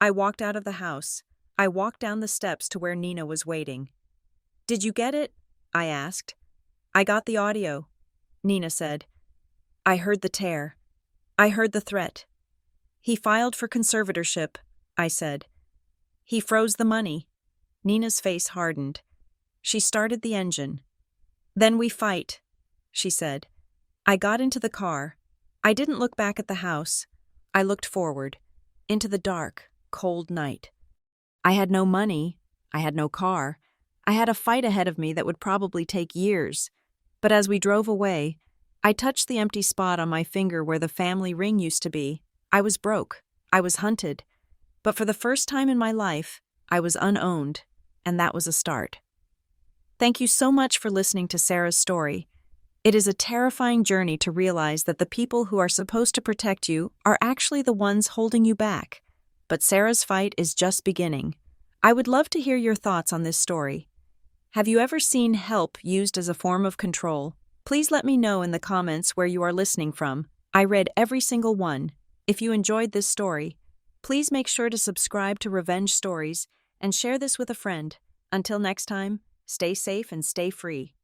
I walked out of the house. I walked down the steps to where Nina was waiting. Did you get it? I asked. I got the audio, Nina said. I heard the tear. I heard the threat. He filed for conservatorship, I said. He froze the money. Nina's face hardened. She started the engine. Then we fight, she said. I got into the car. I didn't look back at the house. I looked forward, into the dark, cold night. I had no money. I had no car. I had a fight ahead of me that would probably take years. But as we drove away, I touched the empty spot on my finger where the family ring used to be. I was broke. I was hunted. But for the first time in my life, I was unowned, and that was a start. Thank you so much for listening to Sarah's story. It is a terrifying journey to realize that the people who are supposed to protect you are actually the ones holding you back. But Sarah's fight is just beginning. I would love to hear your thoughts on this story. Have you ever seen help used as a form of control? Please let me know in the comments where you are listening from. I read every single one. If you enjoyed this story, please make sure to subscribe to Revenge Stories and share this with a friend. Until next time, stay safe and stay free.